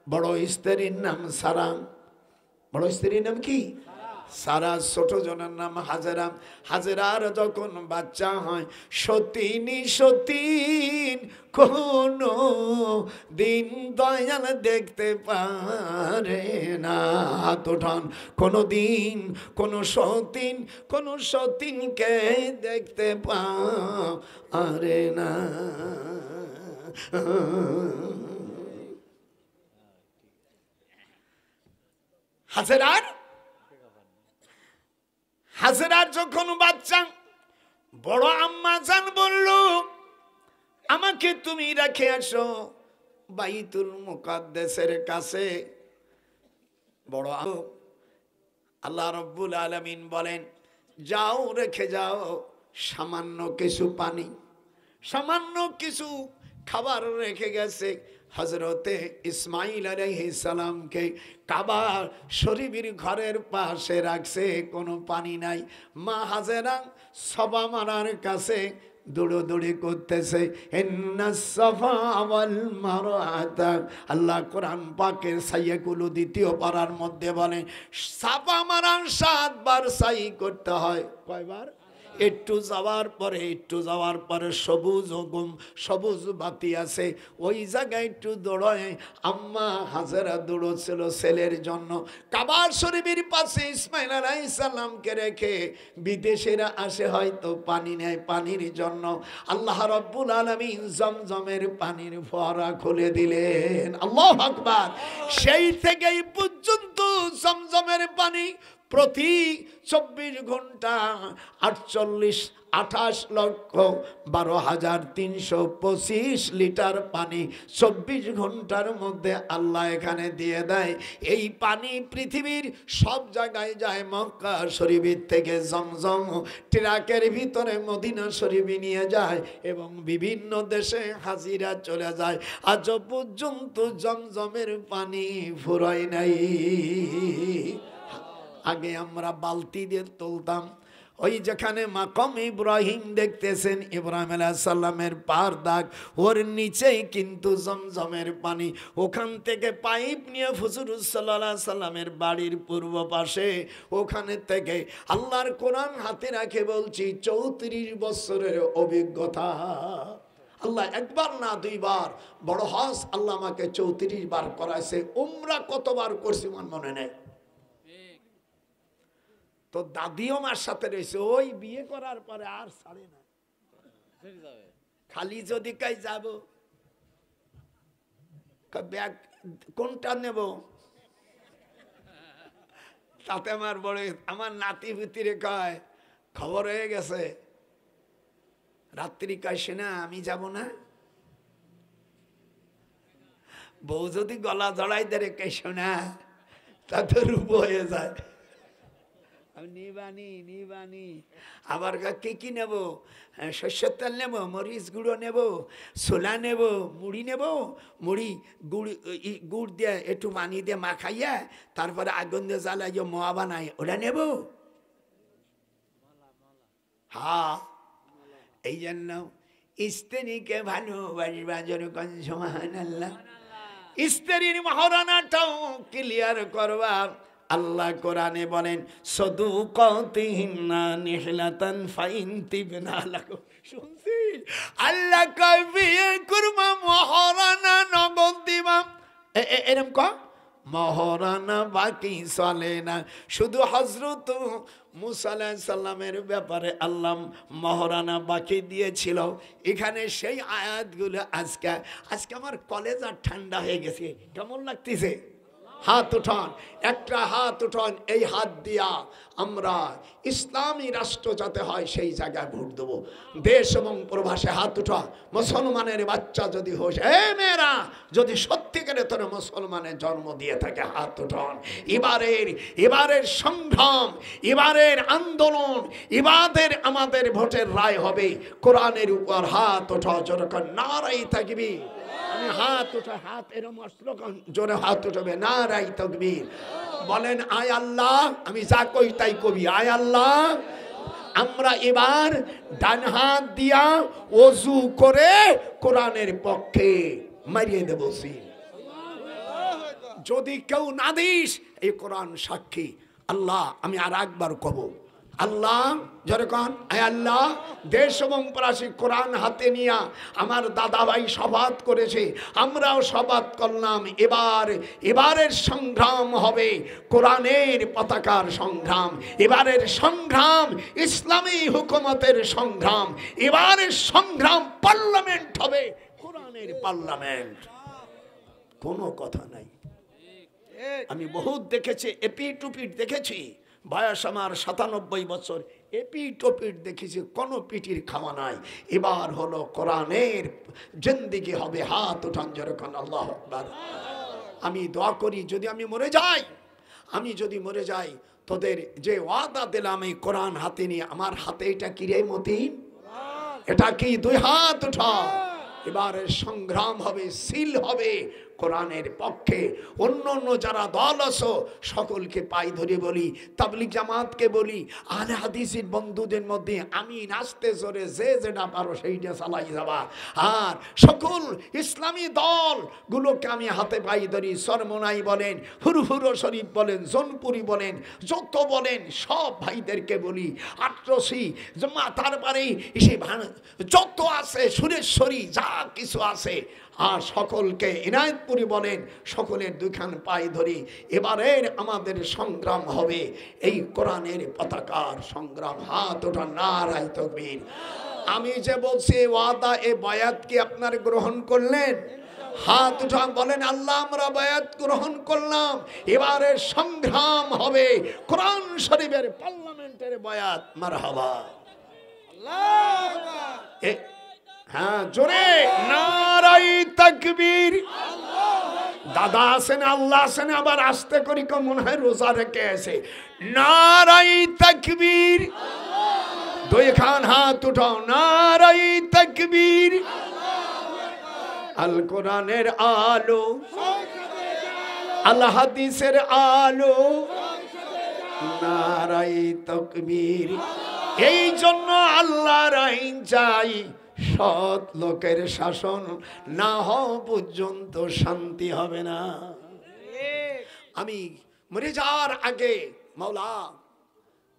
বড় স্ত্রীর নাম সারা। বড় স্ত্রীর নাম কি? সারা। ছোট জনের নাম হাজেরা। হাজেরার যখন বাচ্চা হয়, সতীন কোনো দিন দয়াল দেখতে পারে না। হাত ওঠান। কোনো দিন কোনো সতীনকে দেখতে পারে না। হাজেরার যখন বাচ্চা, বড় আম্মা জান বলল, আমাকে তুমি রেখে আসো বাইতুল মুকাদ্দাসের কাছে। বড় আল্লাহ রাব্বুল আলামিন বলেন, যাও রেখে যাও সামান্য কিছু পানি, সামান্য কিছু খাবার রেখে গেছে। হযরতে ইসমাঈল আলাইহিস সালামকে কাবা শরীফের ঘরের পাশে রাখছে, কোনো পানি নাই। মা হাজেরা সবা মারার কাছে দৌড়দৌড়ি করতেছে। ইন্নাস সাফা ওয়াল মারওয়াতা, আল্লাহ কোরআন পাকের সাইয়াকুলু দ্বিতীয় পারার মধ্যে বলে সাফা মারার 7 বার সাই করতে হয়। কয়বার? একটু যাওয়ার পরে সবুজ বাতি আছে, ওই জায়গায় একটু দৌড়ায়। আম্মা হাজেরা দৌড়ছিল ছেলের জন্য। কাবা শরীফের পাশে ইসমাঈল আলাইহিস সালামকে রেখে বিদেশিরা আসে হয়তো পানি নেয়, পানির জন্য আল্লাহ রাব্বুল আলামিন জমজমের পানির ফোয়ারা খুলে দিলেন। আল্লাহু আকবার। সেই থেকেই পর্যন্ত জমজমের পানি প্রতি 24 ঘন্টা 28,12,325 লিটার পানি 24 ঘন্টার মধ্যে আল্লাহ এখানে দিয়ে দেয়। এই পানি পৃথিবীর সব জায়গায় যায়। মক্কা শরীফের থেকে জমজম ট্রাকের ভিতরে মদিনা শরীফে নিয়ে যায় এবং বিভিন্ন দেশে হাজিরা চলে যায়। আজ পর্যন্ত জমজমের পানি ফুরায় নাই। আগে আমরা বালতি দিয়ে তুলতাম। ওই যেখানে মাকাম ইব্রাহিম দেখতেছেন, ইব্রাহিম আলাইহিস সালামের পার দাগ, ওর নিচেই কিন্তু জমজমের পানি। ওখান থেকে পাইপ নিয়ে হুজুর সাল্লাল্লাহু আলাইহি সাল্লামের বাড়ির পূর্ব পাশে, ওখানে থেকে আল্লাহর কোরআন হাতে রাখে বলছি 34 বছরের অভিজ্ঞতা। আল্লাহ একবার না 2 বার, বড় হজ আল্লাহ আমাকে 34 বার করাইছে। উমরা কতবার করছি মনে নেই। তো দাদিও মার সাথে রয়েছে, ওই বিয়ে করার পরে আর ছাড়ে না। খালি যদি কাই যাব, ব্যাগ কোনটা নেব, তাতে আমার বড় আমার নাতি ভিতরে কয় খবর হয়ে গেছে, রাত্রি কাইসে না, আমি যাব না। বউ যদি গলা জড়াই ধরে কাইসো না, তাতে রূপ হয়ে যায়। নিবানি আবার কি নেব, শস্যের তেল নেব, মরিচ গুঁড়ো নেব, ছোলা নেব, মুড়ি নেব, মুড়ি গুড় দিয়ে একটু পানি দিয়ে মাখাইয়া তারপরে আগুন দিয়ে জ্বালাইয়া মোয়া বানাই, ওটা নেব। হ্যাঁ, এই জন্য স্ত্রীকে ভালোবাসবা, যেরকম সুবহানাল্লাহ। স্ত্রীর মহারানাটাও ক্লিয়ার করবা। আল্লাহ কোরআনে বলেন সদুকাতিহিন্না নিহলাতান ফাইন তিবনা লাকুম। শুনছি আল্লাহ কয় বিয়ে করবা মহারানা নগদ দিবা, এরকম কয় মহারানা বাকি চলে না। শুধু হযরত মুসা আলাইহিস সালামের ব্যাপারে আল্লাহ মহারানা বাকি দিয়েছিল। এখানে সেই আয়াতগুলো আজকে আমার কলেজ আর ঠান্ডা হয়ে গেছে। কেমন লাগতেছে? হাত উঠান, একটা হাত উঠান। এই হাত দিয়া আমরা ইসলামী রাষ্ট্র যাতে হয় সেই জায়গায় ভোট দেবো। দেশ এবং প্রবাসে হাত উঠা। মুসলমানের বাচ্চা যদি হোস, মেয়েরা যদি সত্যিকারে তোর মুসলমানের জন্ম দিয়ে থাকে, হাত উঠান। এবারের সংগ্রাম, এবারের আন্দোলন, এবারের আমাদের ভোটের রায় হবে কোরআনের উপর। হাত উঠা, যখন নারাই থাকবি। আমি হাত উঠা, হাত এরম স্লোগান জোরে হাত উঠাবে, নারাই তাকবীর। বলেন আয় আল্লাহ, আমি যা কই তাই কবি। আয় আল্লাহ, আমরা এবার ডান হাত দিয়া ওযু করে কোরআনের পক্ষে মারিয়ে দেব সিল। যদি কেউ না দিস, এই কোরআন সাক্ষী। আল্লাহ, আমি আর একবার কব, আল্লাহ যেরকম আয় আল্লাহ, দেশ এবং প্রবাসী কোরআন হাতে নিয়ে আমার দাদা ভাই শপথ করেছে, আমরাও শপথ করলাম। এবারের সংগ্রাম হবে কোরআনের পতাকার সংগ্রাম। এবারের সংগ্রাম ইসলামী হুকুমতের সংগ্রাম। এবারের সংগ্রাম পার্লামেন্ট হবে, কোরআনের পার্লামেন্ট। কোনো কথা নাই। আমি বহুত দেখেছি, এপিট টুপিট দেখেছি, বয়স আমার 97 বছর, এপিট ওপিট দেখেছি, কোনো পিটির খাওয়া নাই। এবার হলো কোরআনের জিন্দেগি হবে। হাত উঠান যেরকম, আল্লাহু আকবার। আমি দোয়া করি যদি আমি মরে যাই, তোদের যে ওয়াদা দিলাম এই কোরআন হাতে নিয়ে, আমার হাতে এটা কি রে মতিন? এটা কি? দুই হাত উঠা। এবারে সংগ্রাম হবে, সিল হবে কোরআনের পক্ষে। অন্য অন্য যারা দল আছো সকলকে পাই ধরে বলি, তাবলিগ জামাতকে বলি, আহলে হাদিসের বন্ধুদের মধ্যে আমি নাচতে জোরে যে যেটা পারো সেইটা চালাই যাবা। আর সকল ইসলামী দলগুলোকে আমি হাতে পাই ধরি। সরমনাই বলেন, হুরহুরো শরীফ বলেন, জোনপুরি বলেন, যত বলেন সব ভাইদেরকে বলি, আটরসি তারপরে যত আছে সুরেশ্বরী যা কিছু আছে, আর সকলকে ইনায়েতপুরি বলেন, সকলের দুইখান পাই ধরি। এবারের আমাদের সংগ্রাম হবে এই কোরআনের পতাকার সংগ্রাম। হাত ওঠা, নারায়ে তাকবীর। আমি যে বলছি ওয়াদা, এ বায়াত কি আপনার গ্রহণ করলেন? হাত উঠা বলেন, আল্লাহ আমরা বায়াত গ্রহণ করলাম। এবারের সংগ্রাম হবে কোরআন শরীফের পার্লামেন্টের বায়াত। মারহাবা, হ্যাঁ জোরে নারায়ে তাকবীর। দাদা আছেন, আল্লাহ আছেন, আবার আস্তে করি কম মনে হয় রোজা রেখে আছে। নারায়ে তাকবীর। দুই খান হাত উঠাও, নারায়ে তাকবীর। আল কোরআনের আলো, আল হাদিসের আলো, নারায়ে তাকবীর। এই জন্য আল্লাহর আইন চাই, সৎ লোকের শাসন না হওয়া পর্যন্ত শান্তি হবে না। আমি মরে যাওয়ার আগে মাওলা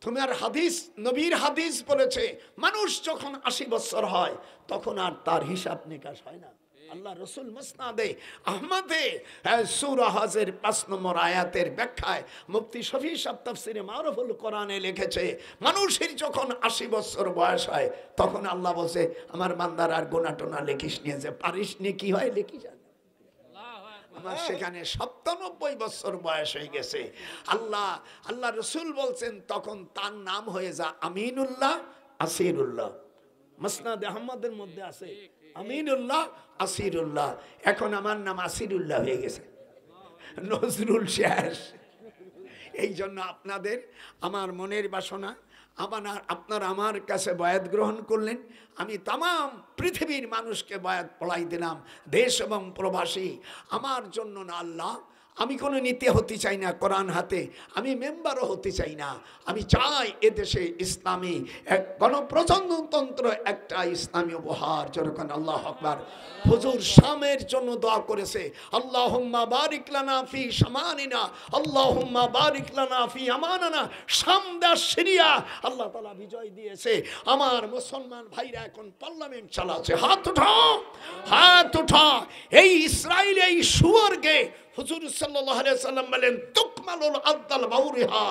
তোমার হাদিস, নবীর হাদিস বলেছে, মানুষ যখন 80 বছর হয় তখন আর তার হিসাব নিকাশ হয় না। আল্লাহ রসুল মুসনাদে আহমদে সূরা হজের 5 নম্বর আয়াতের ব্যাখ্যায় মুফতি শফি সাহেব তাফসিরে মারুফুল কোরআনে লিখেছে, মানুষের যখন 80 বছর বয়স হয় তখন আল্লাহ বলছে, আমার বান্দার আর গোনা টোনা লেখিস নিয়ে, যে পারিস নিয়ে কি হয় লেখি যান। আমার সেখানে 97 বছর বয়স হয়ে গেছে। আল্লাহ রসুল বলছেন তখন তার নাম হয়ে যা আমিনুল্লাহ আসিরুল্লাহ। মুসনাদ আহমদের মধ্যে আছে আমিনুল্লাহ আসিরুল্লাহ। এখন আমার নাম আসিরুল্লাহ হয়ে গেছে, নজরুল শেষ। এই জন্য আপনাদের আমার মনের বাসনা, আপনারা আমার কাছে বায়াত গ্রহণ করলেন, আমি তামাম পৃথিবীর মানুষকে বায়াত পড়াই দিলাম, দেশ এবং প্রবাসী। আমার জন্য না আল্লাহ, আমি কোনো নীতি হতে চাই না কোরআন হাতে, আমি মেম্বারও হতে চাই না। আমি চাই এদেশে ইসলামী এক গণপ্রজাতন্ত্র, একটা ইসলামী উপহার। যেরকম আল্লাহু আকবার। হুজুর শামের জন্য দোয়া করেছে, আল্লাহুম্মা বারিক লানা ফি শামানিনা, আল্লাহুম্মা বারিক লানা ফি আমানানা। শাম দেশ সিরিয়া আল্লাহ তাআলা বিজয় দিয়েছে। আমার মুসলমান ভাইরা এখন পার্লামেন্ট চালাচ্ছে। হাত উঠাও, হাত উঠাও। এই ইসরায়েল, এই শুয়োরকে হুজুর সাল্লাল্লাহু আলাইহি সাল্লাম বলেন, তুকমালুল আদাল বাউরিহা।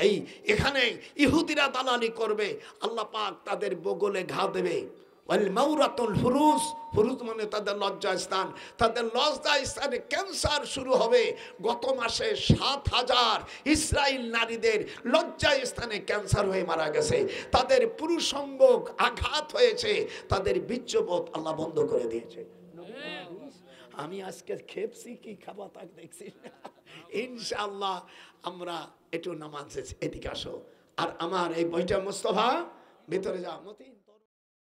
এই এখানে ইহুদিরা দালালি করবে, আল্লাহ পাক তাদের বগলে ঘা দেবে। ওয়াল মাউরাতুল ফুরুজ, ফুরুজ মানে তাদের লজ্জাস্থান, তাদের লজ্জাস্থানে ক্যান্সার শুরু হবে। গত মাসে 7000 ইসরায়েল নারীদের লজ্জাস্থানে ক্যান্সার হয়ে মারা গেছে। তাদের পুরুষাঙ্গ আঘাত হয়েছে, তাদের বীর্যপথ আল্লাহ বন্ধ করে দিয়েছে। আমি আজকে খেপছি কি খাবা তাক দেখছি। ইনশাআল্লাহ আমরা একটু নামাজ, এদিকে আসো। আর আমার এই বইটা মুস্তাফা ভিতরে যাও মতি।